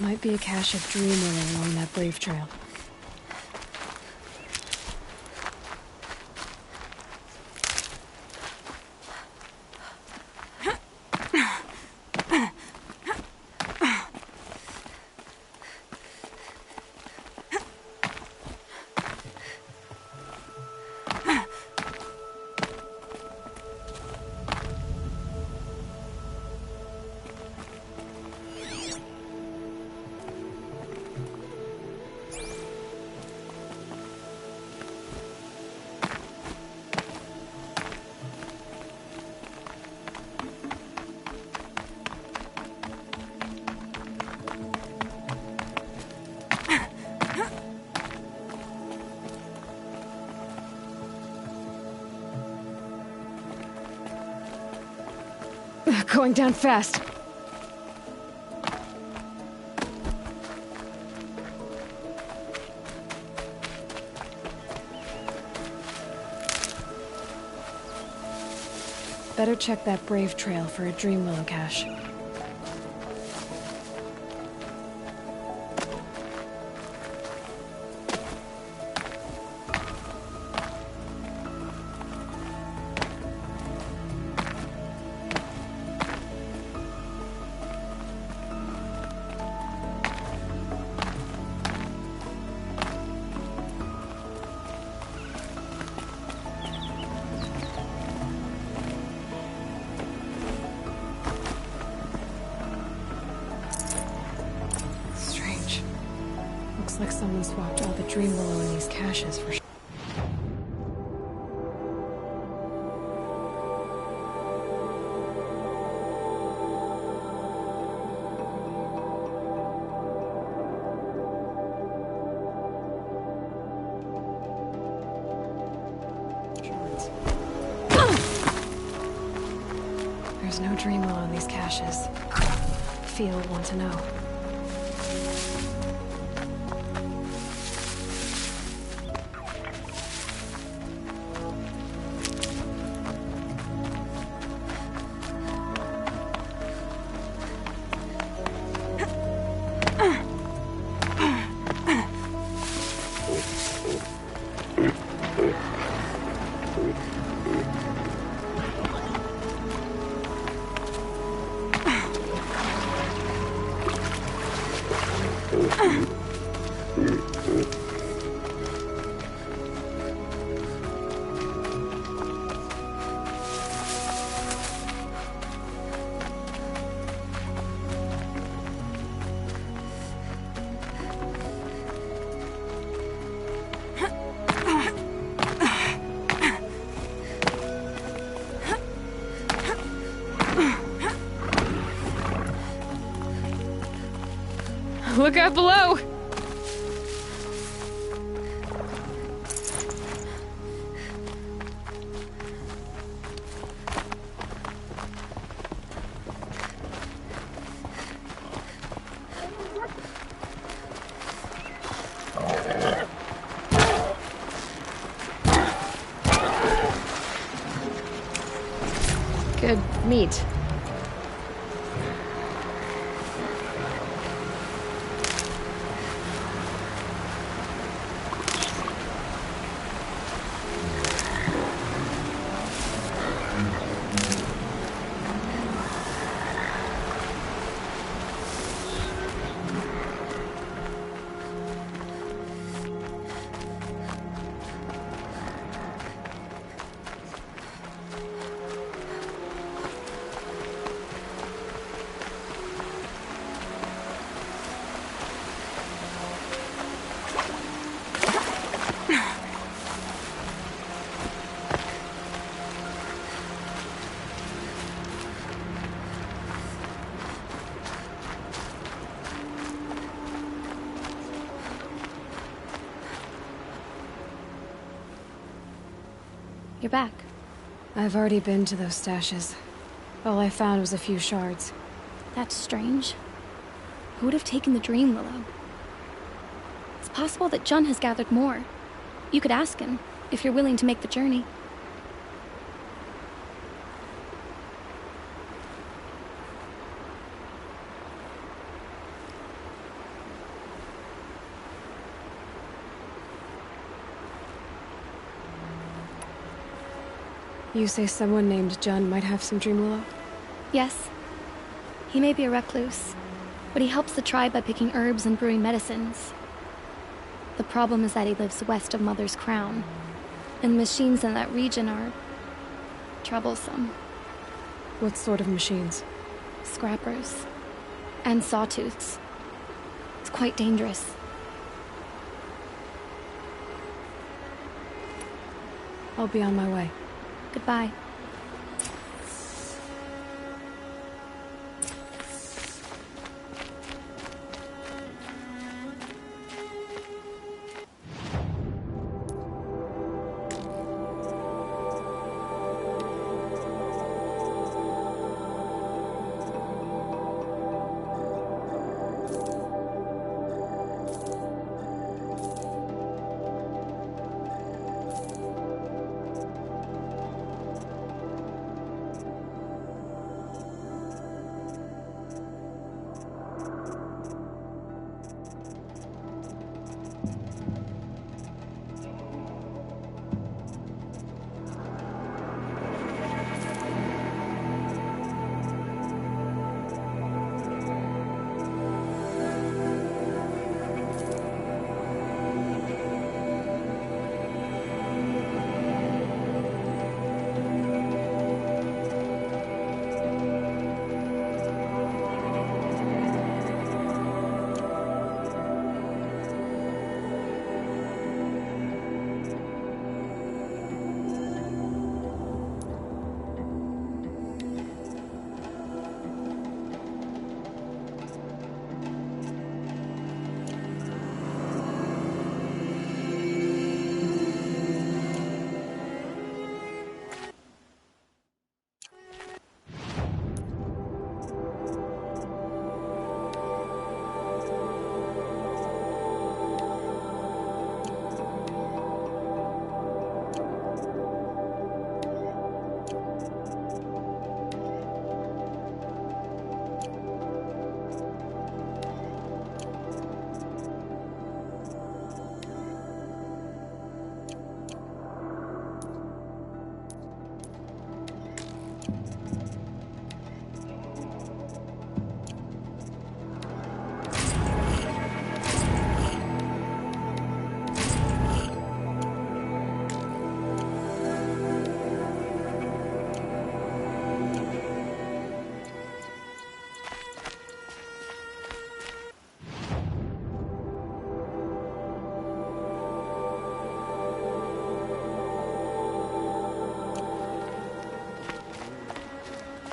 Might be a cache of dream willow along that brave trail. Going down fast. Better check that brave trail for a dream willow cache. Like someone swapped all the dream willow in these caches for sure. There's no dream willow in these caches. Feel want to know. Look out below! Good meat. You're back. I've already been to those stashes. All I found was a few shards. That's strange. Who would have taken the dream willow? It's possible that Jun has gathered more. You could ask him, if you're willing to make the journey. You say someone named John might have some dream willow? Yes. He may be a recluse, but he helps the tribe by picking herbs and brewing medicines. The problem is that he lives west of Mother's Crown, and the machines in that region are troublesome. What sort of machines? Scrappers. And sawtooths. It's quite dangerous. I'll be on my way. Goodbye.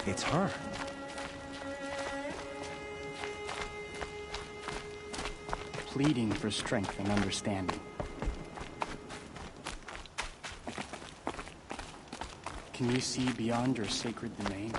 It's her. Pleading for strength and understanding. Can you see beyond your sacred domain?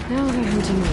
Now they're hunting me.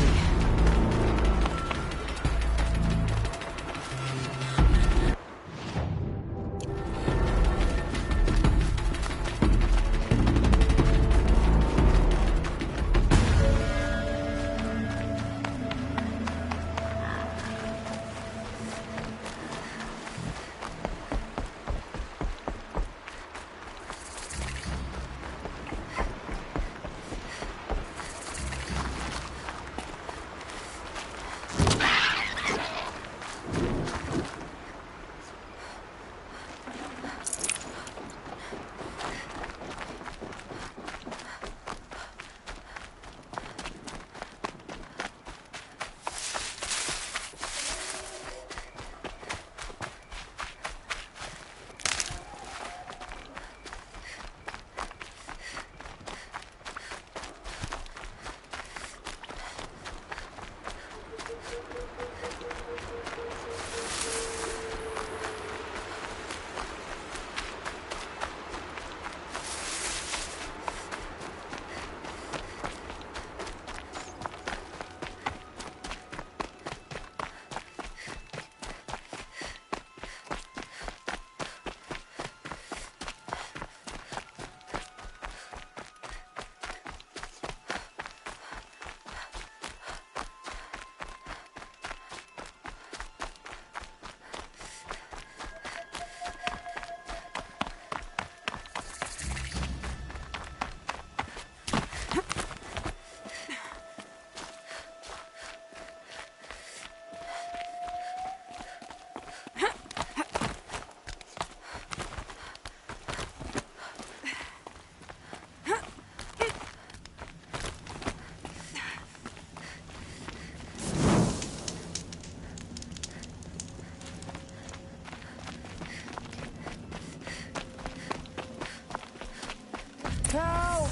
Help!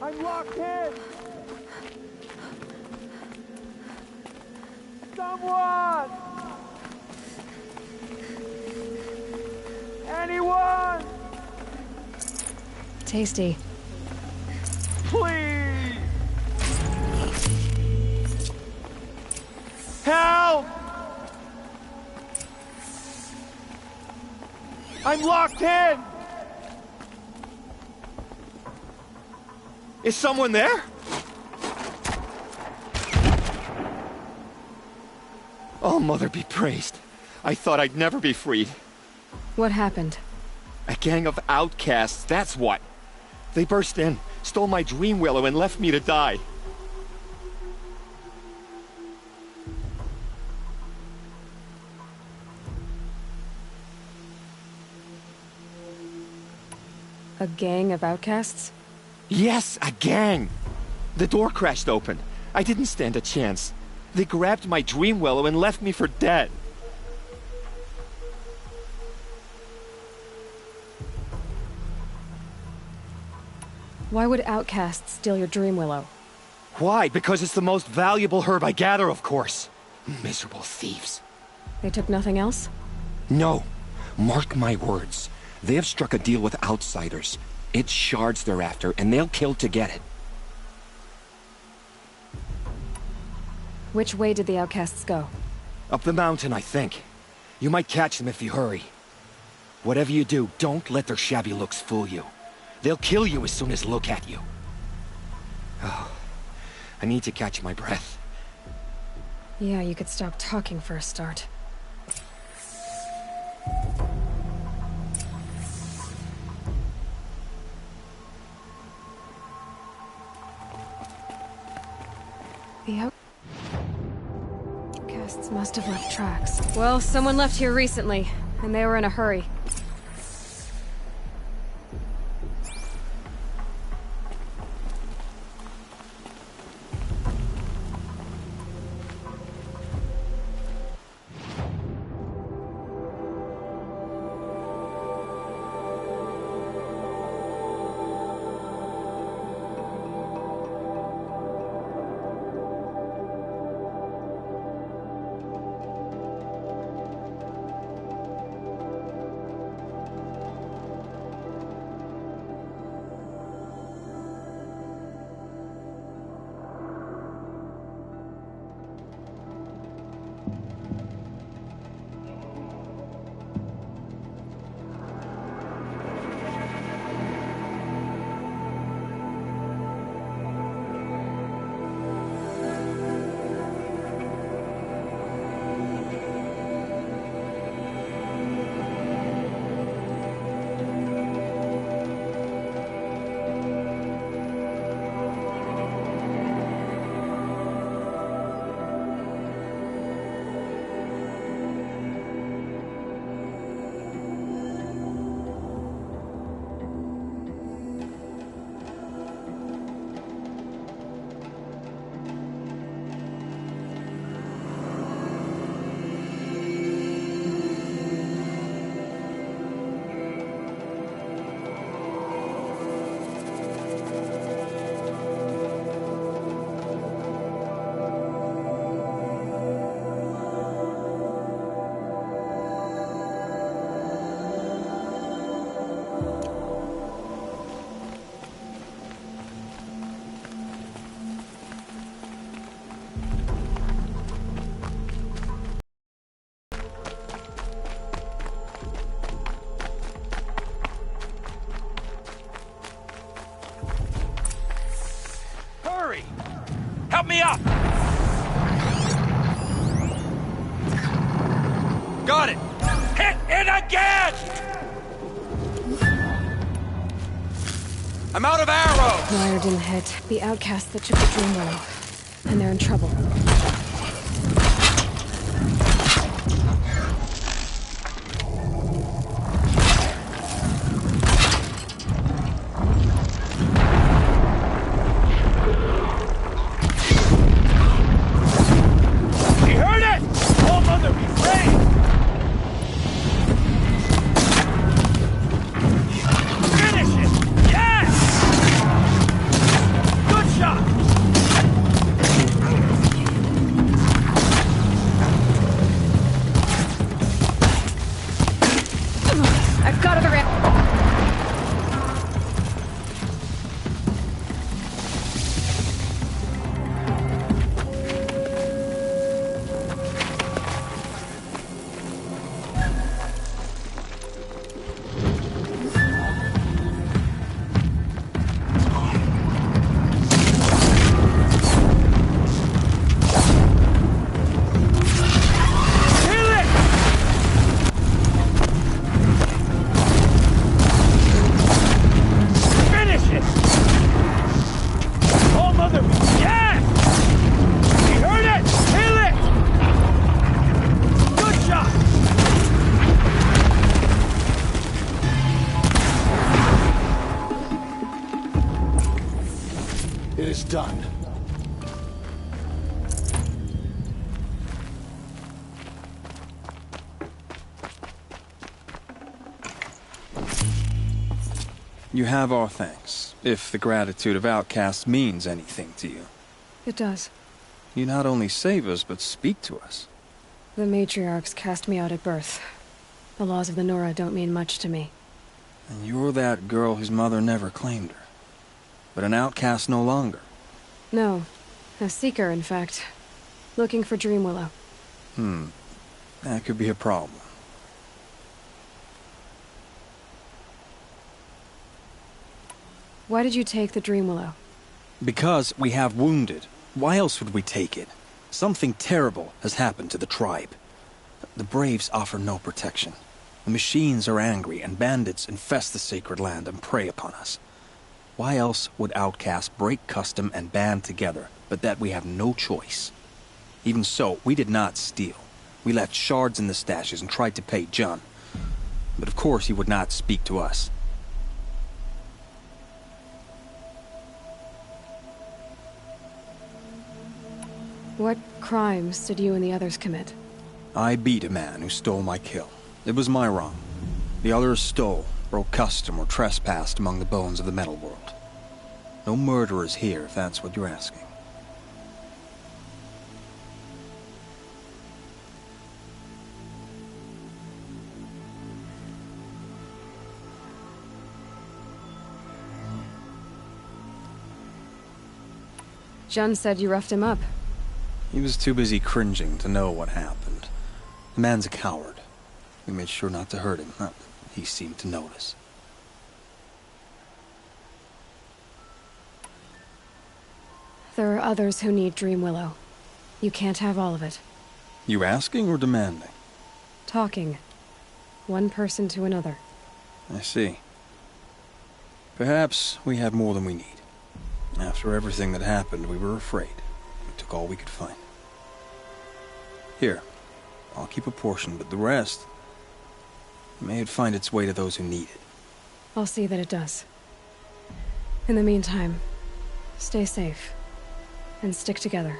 I'm locked in! Someone! Anyone! Tasty. Please! Help! I'm locked in! Is someone there? Oh, Mother be praised. I thought I'd never be freed. What happened? A gang of outcasts, that's what. They burst in, stole my dream willow, and left me to die. A gang of outcasts? Yes, a gang! The door crashed open. I didn't stand a chance. They grabbed my dream willow and left me for dead. Why would outcasts steal your dream willow? Why? Because it's the most valuable herb I gather, of course. Miserable thieves. They took nothing else? No. Mark my words. They have struck a deal with outsiders. It's shards they're after, and they'll kill to get it. Which way did the outcasts go? Up the mountain, I think. You might catch them if you hurry. Whatever you do, don't let their shabby looks fool you. They'll kill you as soon as look at you. Oh, I need to catch my breath. Yeah, you could stop talking for a start. The outcasts must have left tracks. Well, someone left here recently, and they were in a hurry. Help me up! Got it! Hit it again! I'm out of arrows! Meyer didn't hit. The outcasts that took the dream willow. And they're in trouble. He heard it! Oh, Mother, be brave! You have our thanks, if the gratitude of outcasts means anything to you. It does. You not only save us, but speak to us. The matriarchs cast me out at birth. The laws of the Nora don't mean much to me. And you're that girl whose mother never claimed her. But an outcast no longer. No. A seeker, in fact. Looking for Dreamwillow. That could be a problem. Why did you take the Dreamwillow? Because we have wounded. Why else would we take it? Something terrible has happened to the tribe. The Braves offer no protection. The machines are angry, and bandits infest the sacred land and prey upon us. Why else would outcasts break custom and band together, but that we have no choice? Even so, we did not steal. We left shards in the stashes and tried to pay John. But of course he would not speak to us. What crimes did you and the others commit? I beat a man who stole my kill. It was my wrong. The others stole, broke custom, or trespassed among the bones of the metal world. No murderers here, if that's what you're asking. Jun said you roughed him up. He was too busy cringing to know what happened. The man's a coward. We made sure not to hurt him. He seemed to notice. There are others who need Dreamwillow. You can't have all of it. You asking or demanding? Talking. One person to another. I see. Perhaps we have more than we need. After everything that happened, we were afraid. We took all we could find. Here, I'll keep a portion, but the rest... may it find its way to those who need it. I'll see that it does. In the meantime, stay safe. And stick together.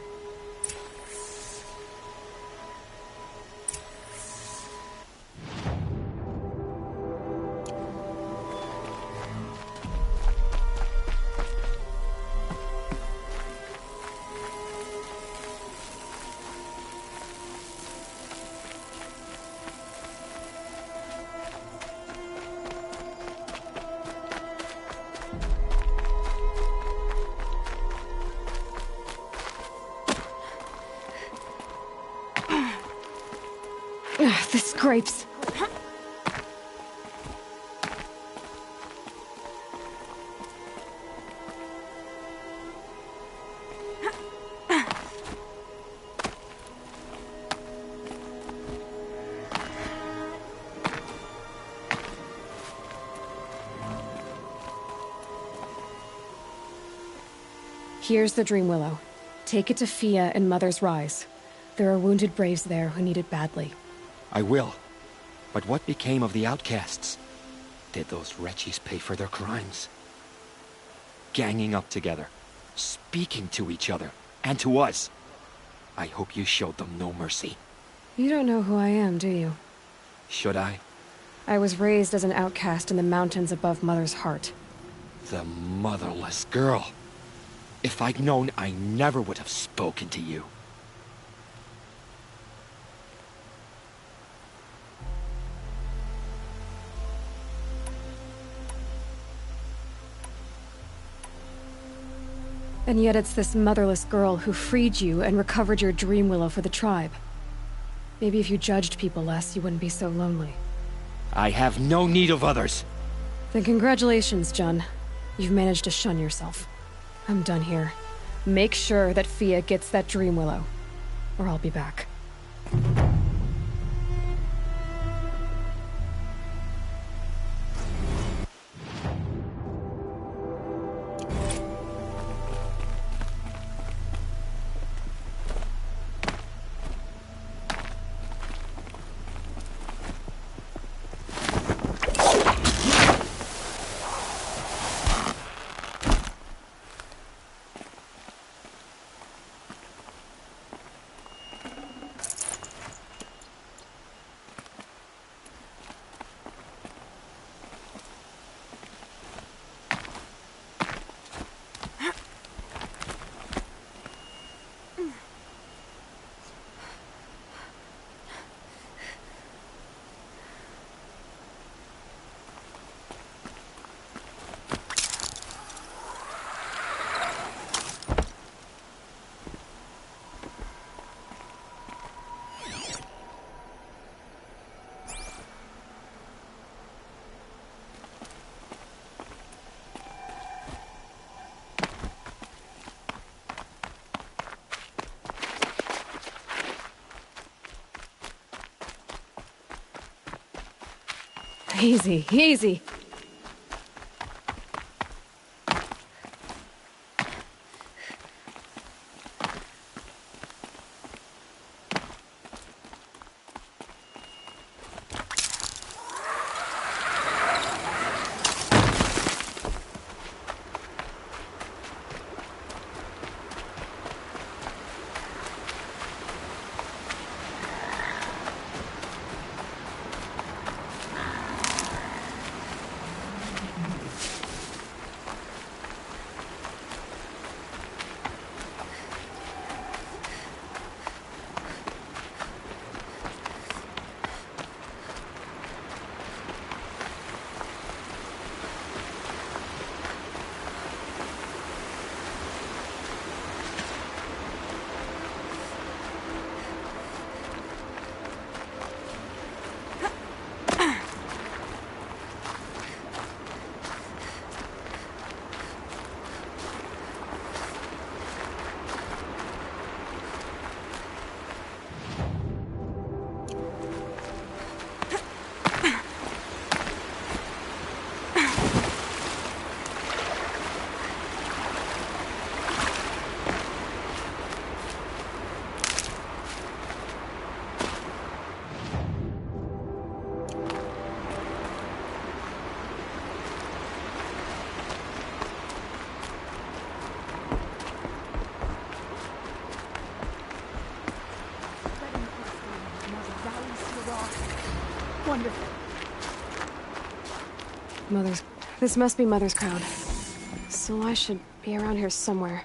The scrapes. Here's the Dreamwillow. Take it to Fia and Mother's Rise. There are wounded Braves there who need it badly. I will. But what became of the outcasts? Did those wretches pay for their crimes? Ganging up together, speaking to each other, and to us. I hope you showed them no mercy. You don't know who I am, do you? Should I? I was raised as an outcast in the mountains above Mother's heart. The motherless girl. If I'd known, I never would have spoken to you. And yet it's this motherless girl who freed you and recovered your Dreamwillow for the tribe. Maybe if you judged people less, you wouldn't be so lonely. I have no need of others. Then congratulations, Jun. You've managed to shun yourself. I'm done here. Make sure that Fia gets that Dreamwillow, or I'll be back. Easy, easy. Wonderful. Mother's... This must be Mother's crowd. So I should be around here somewhere.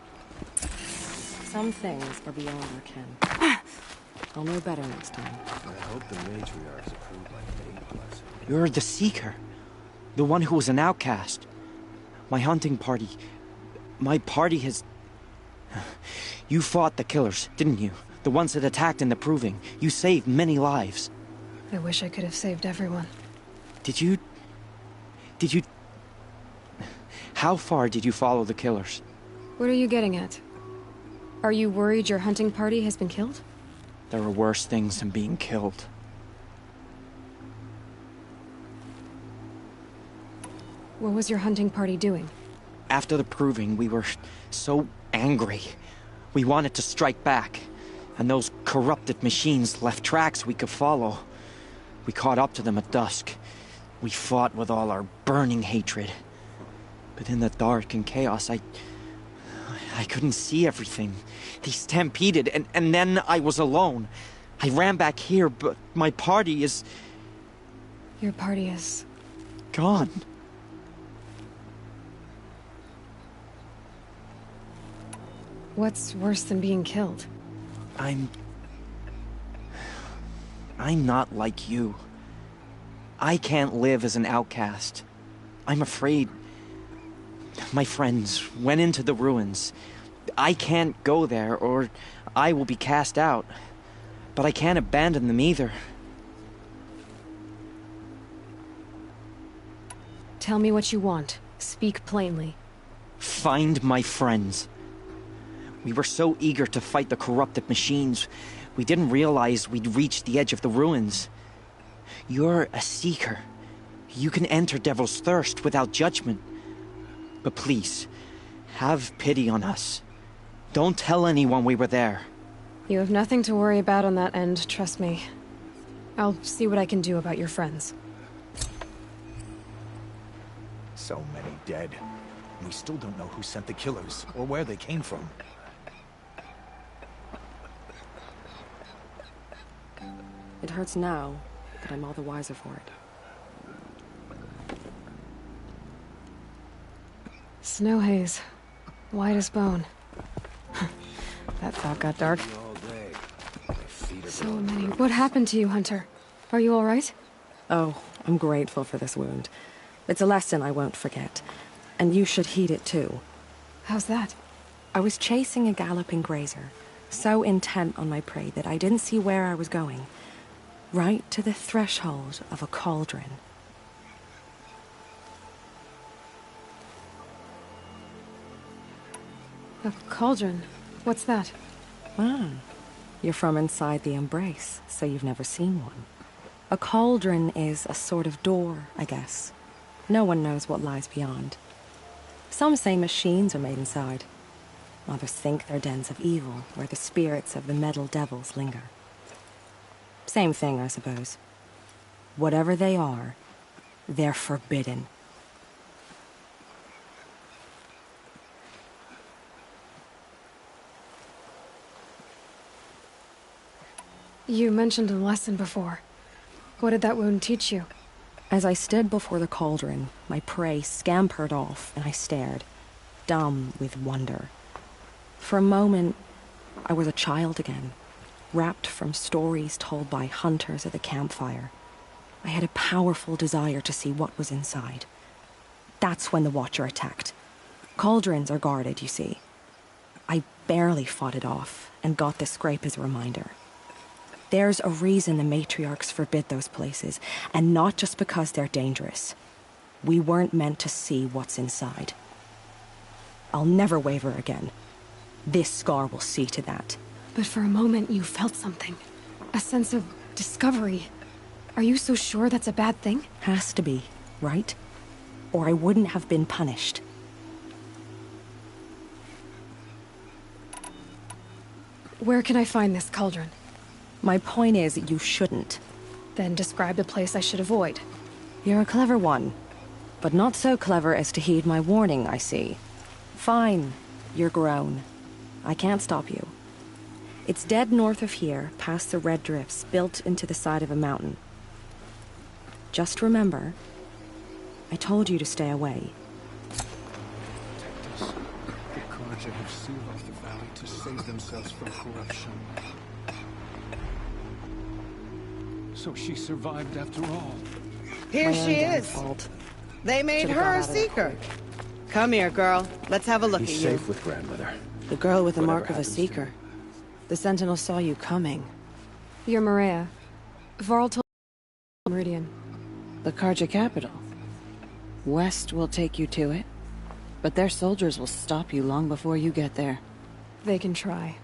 Some things are beyond our ken. I'll know better next time. I hope the matriarchs approve my fate blessing. You're the Seeker. The one who was an outcast. My hunting party... My party has... You fought the killers, didn't you? The ones that attacked in the Proving. You saved many lives. I wish I could have saved everyone. Did you... How far did you follow the killers? What are you getting at? Are you worried your hunting party has been killed? There are worse things than being killed. What was your hunting party doing? After the Proving, we were so angry. We wanted to strike back. And those corrupted machines left tracks we could follow. We caught up to them at dusk. We fought with all our burning hatred. But in the dark and chaos, I couldn't see everything. They stampeded, and then I was alone. I ran back here, but my party is... Your party is... gone. What's worse than being killed? I'm not like you. I can't live as an outcast. I'm afraid... My friends went into the ruins. I can't go there, or I will be cast out. But I can't abandon them either. Tell me what you want. Speak plainly. Find my friends. We were so eager to fight the corrupted machines, we didn't realize we'd reached the edge of the ruins. You're a seeker. You can enter Devil's Thirst without judgment. But please, have pity on us. Don't tell anyone we were there. You have nothing to worry about on that end, trust me. I'll see what I can do about your friends. So many dead. We still don't know who sent the killers, or where they came from. It hurts now, but I'm all the wiser for it. Snow haze. White as bone. That thought got dark. So many. What happened to you, Hunter? Are you all right? Oh, I'm grateful for this wound. It's a lesson I won't forget. And you should heed it too. How's that? I was chasing a galloping grazer, so intent on my prey that I didn't see where I was going. Right to the threshold of a cauldron. A cauldron? What's that? Ah, you're from inside the Embrace, so you've never seen one. A cauldron is a sort of door, I guess. No one knows what lies beyond. Some say machines are made inside. Others think they're dens of evil, where the spirits of the metal devils linger. Same thing, I suppose. Whatever they are, they're forbidden. You mentioned a lesson before. What did that wound teach you? As I stood before the cauldron, my prey scampered off, and I stared, dumb with wonder. For a moment, I was a child again, wrapped from stories told by hunters at the campfire. I had a powerful desire to see what was inside. That's when the Watcher attacked. Cauldrons are guarded, you see. I barely fought it off, and got this scrape as a reminder. There's a reason the matriarchs forbid those places, and not just because they're dangerous. We weren't meant to see what's inside. I'll never waver again. This scar will see to that. But for a moment you felt something. A sense of discovery. Are you so sure that's a bad thing? Has to be, right? Or I wouldn't have been punished. Where can I find this cauldron? My point is, you shouldn't. Then describe the place I should avoid. You're a clever one, but not so clever as to heed my warning, I see. Fine, you're grown. I can't stop you. It's dead north of here, past the red drifts, built into the side of a mountain. Just remember, I told you to stay away. The Carja have sealed off the valley to save themselves from corruption. So she survived after all. Here she is. They made her a seeker. Come here, girl. Let's have a look at you. Be safe with grandmother. The girl with the Whatever mark of a happens to me. seeker. The Sentinel saw you coming. You're Maria. Varl told Meridian. The Carja capital. West will take you to it, but their soldiers will stop you long before you get there. They can try.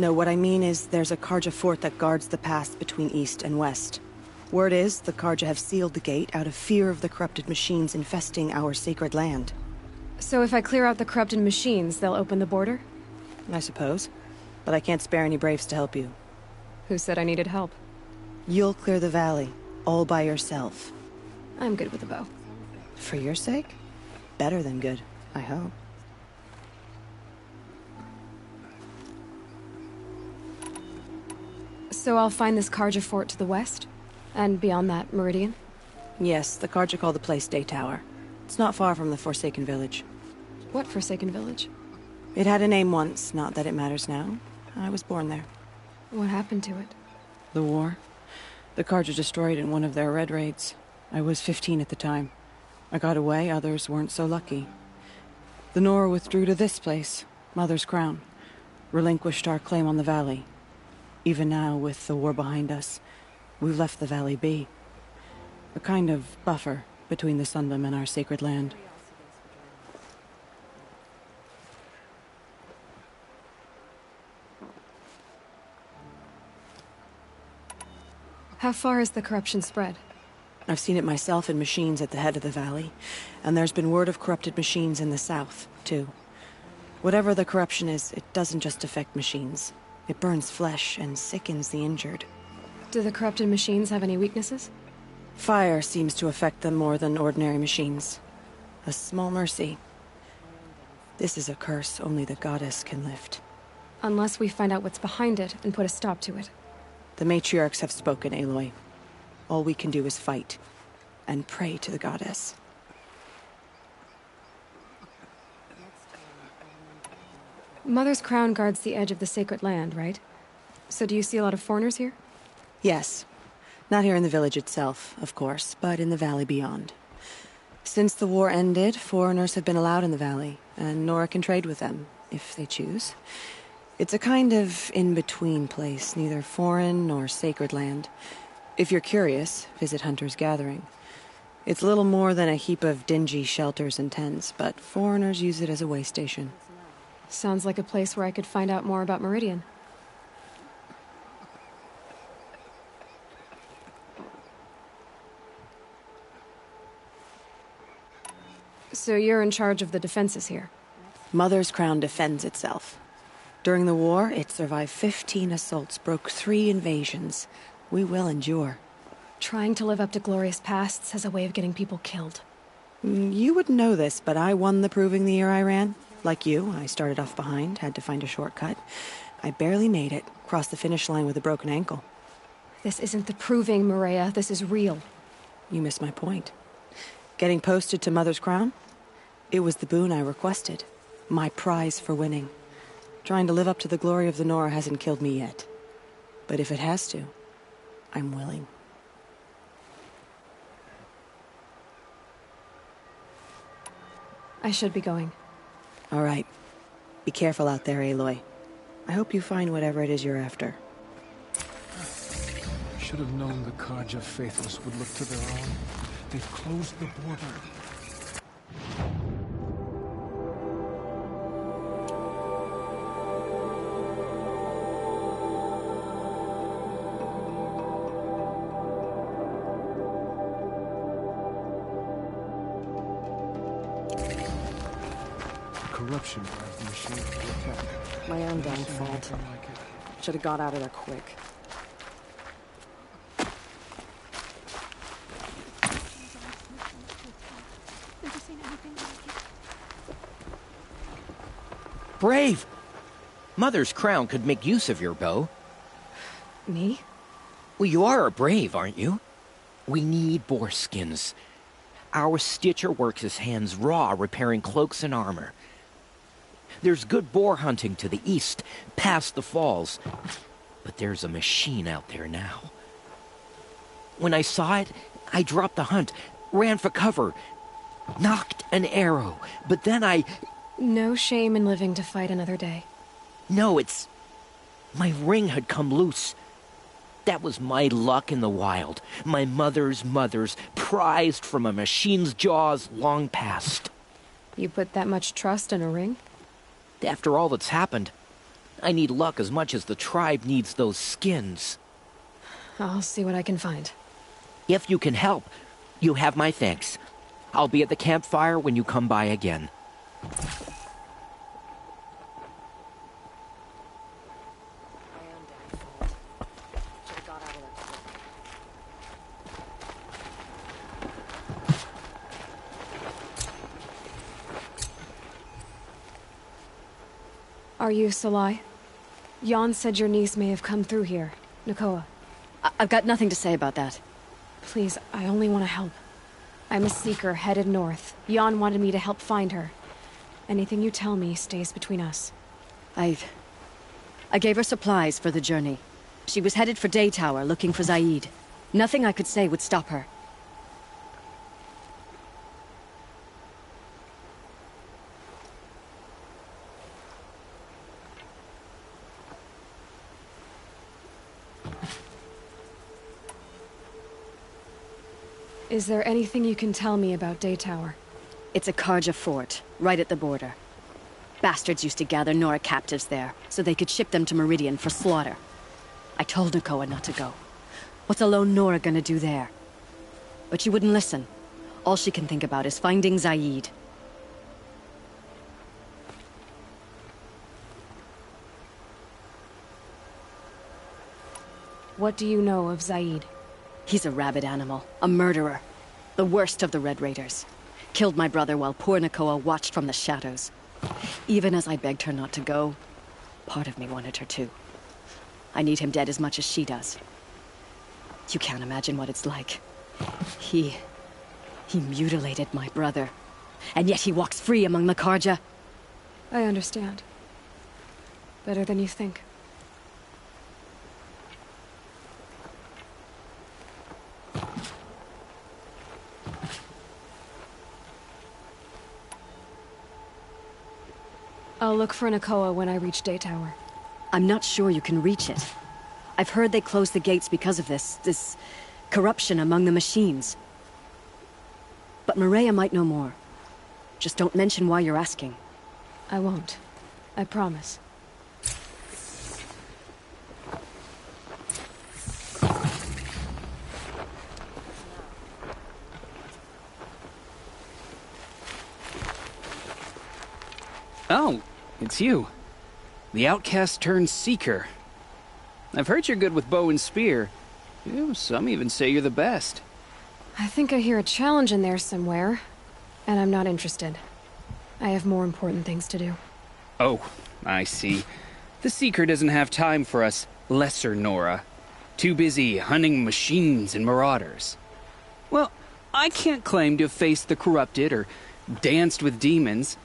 No, what I mean is there's a Carja fort that guards the pass between east and west. Word is the Carja have sealed the gate out of fear of the corrupted machines infesting our sacred land. So if I clear out the corrupted machines, they'll open the border? I suppose. But I can't spare any braves to help you. Who said I needed help? You'll clear the valley, all by yourself. I'm good with a bow. For your sake? Better than good, I hope. So I'll find this Carja fort to the west? And beyond that, Meridian? Yes, the Carja call the place Day Tower. It's not far from the Forsaken Village. What Forsaken Village? It had a name once, not that it matters now. I was born there. What happened to it? The war. The Carja destroyed in one of their red raids. I was 15 at the time. I got away, others weren't so lucky. The Nora withdrew to this place, Mother's Crown. Relinquished our claim on the valley. Even now, with the war behind us, we've left the valley be. A kind of buffer between the Sundom and our sacred land. How far has the corruption spread? I've seen it myself in machines at the head of the valley, and there's been word of corrupted machines in the south, too. Whatever the corruption is, it doesn't just affect machines. It burns flesh and sickens the injured. Do the corrupted machines have any weaknesses? Fire seems to affect them more than ordinary machines. A small mercy. This is a curse only the goddess can lift. Unless we find out what's behind it and put a stop to it. The matriarchs have spoken, Aloy. All we can do is fight, and pray to the goddess. Mother's Crown guards the edge of the sacred land, right? So do you see a lot of foreigners here? Yes. Not here in the village itself, of course, but in the valley beyond. Since the war ended, foreigners have been allowed in the valley, and Nora can trade with them, if they choose. It's a kind of in-between place, neither foreign nor sacred land. If you're curious, visit Hunter's Gathering. It's little more than a heap of dingy shelters and tents, but foreigners use it as a way station. Sounds like a place where I could find out more about Meridian. So you're in charge of the defenses here? Mother's crown defends itself. During the war, it survived 15 assaults, broke 3 invasions. We will endure. Trying to live up to glorious pasts has a way of getting people killed. You wouldn't know this, but I won the proving the year I ran. Like you, I started off behind, had to find a shortcut. I barely made it, crossed the finish line with a broken ankle. This isn't the proving, Maria. This is real. You missed my point. Getting posted to Mother's crown? It was the boon I requested. My prize for winning. Trying to live up to the glory of the Nora hasn't killed me yet. But if it has to, I'm willing. I should be going. All right. Be careful out there, Aloy. I hope you find whatever it is you're after. I should have known the Karja faithless would look to their own. They've closed the border. Corruption drives the machine to attack. My own damn fault. Should have got out of there quick. Brave! Mother's crown could make use of your bow. Me? Well, you are a brave, aren't you? We need boar skins. Our stitcher works his hands raw repairing cloaks and armor. There's good boar hunting to the east, past the falls. But there's a machine out there now. When I saw it, I dropped the hunt, ran for cover, knocked an arrow, but then I... No shame in living to fight another day. No, it's... My ring had come loose. That was my luck in the wild. My mother's prized from a machine's jaws long past. You put that much trust in a ring? After all that's happened, I need luck as much as the tribe needs those skins. I'll see what I can find. If you can help, you have my thanks. I'll be at the campfire when you come by again. Are you Salai? Jan said your niece may have come through here. Nakoa. I've got nothing to say about that. Please, I only want to help. I'm a seeker headed north. Jan wanted me to help find her. Anything you tell me stays between us. I gave her supplies for the journey. She was headed for Day Tower, looking for Zaid. Nothing I could say would stop her. Is there anything you can tell me about Day Tower? It's a Karja fort, right at the border. Bastards used to gather Nora captives there, so they could ship them to Meridian for slaughter. I told Nakoa not to go. What's a lone Nora gonna do there? But she wouldn't listen. All she can think about is finding Zaid. What do you know of Zaid? He's a rabid animal, a murderer. The worst of the Red Raiders. Killed my brother while poor Nakoa watched from the shadows. Even as I begged her not to go, part of me wanted her to. I need him dead as much as she does. You can't imagine what it's like. He mutilated my brother. And yet he walks free among the Karja. I understand. Better than you think. I'll look for Nakoa when I reach Day Tower. I'm not sure you can reach it. I've heard they closed the gates because of this corruption among the machines. But Maria might know more. Just don't mention why you're asking. I won't. I promise. it's you. The outcast turned seeker. I've heard you're good with bow and spear. Some even say you're the best. I think I hear a challenge in there somewhere, and I'm not interested. I have more important things to do. Oh, I see. The Seeker doesn't have time for us lesser Nora. Too busy hunting machines and marauders. Well, I can't claim to have faced the corrupted or danced with demons,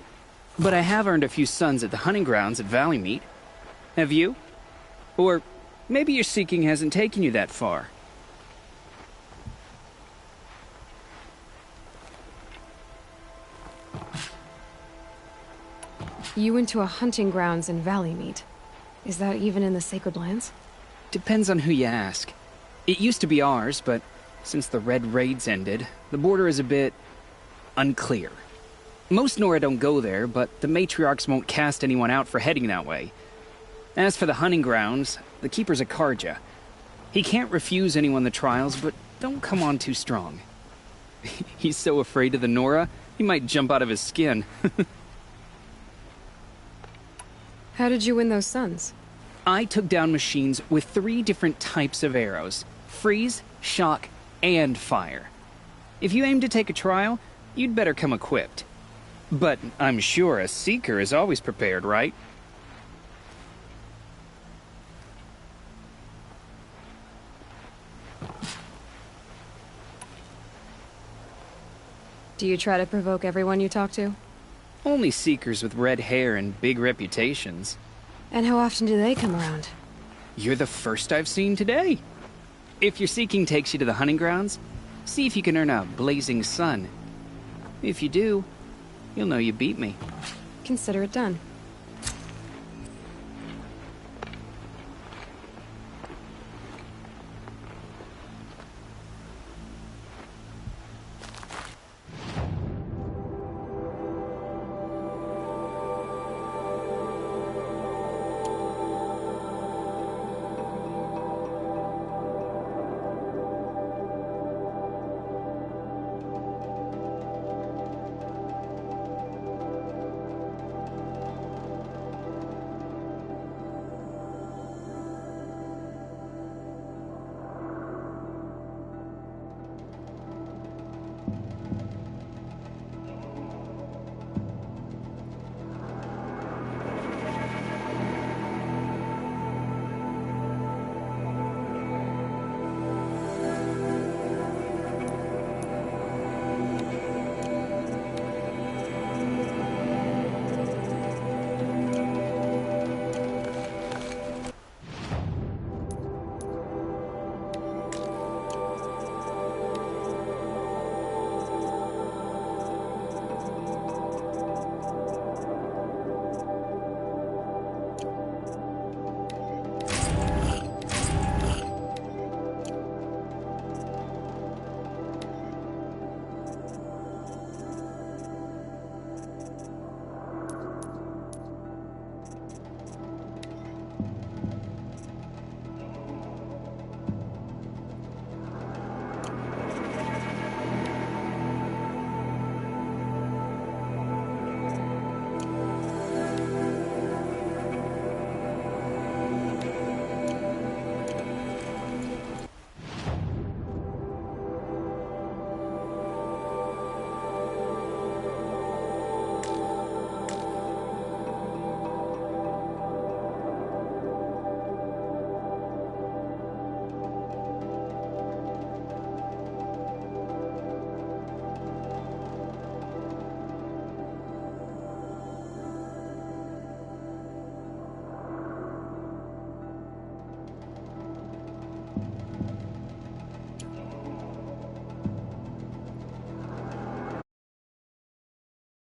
but I have earned a few sons at the hunting grounds at Valleymeet. Have you? Or maybe your seeking hasn't taken you that far. You went to a hunting grounds in Valleymeet. Is that even in the Sacred Lands? Depends on who you ask. It used to be ours, but since the Red Raids ended, the border is a bit unclear. Most Nora don't go there, but the matriarchs won't cast anyone out for heading that way. As for the hunting grounds, the Keeper's a Karja. He can't refuse anyone the trials, but don't come on too strong. He's so afraid of the Nora, he might jump out of his skin. How did you win those sons? I took down machines with 3 different types of arrows: freeze, shock, and fire. If you aim to take a trial, you'd better come equipped. But I'm sure a Seeker is always prepared, right? Do you try to provoke everyone you talk to? Only Seekers with red hair and big reputations. And how often do they come around? You're the first I've seen today. If your seeking takes you to the hunting grounds, see if you can earn a blazing sun. If you do, you'll know you beat me. Consider it done.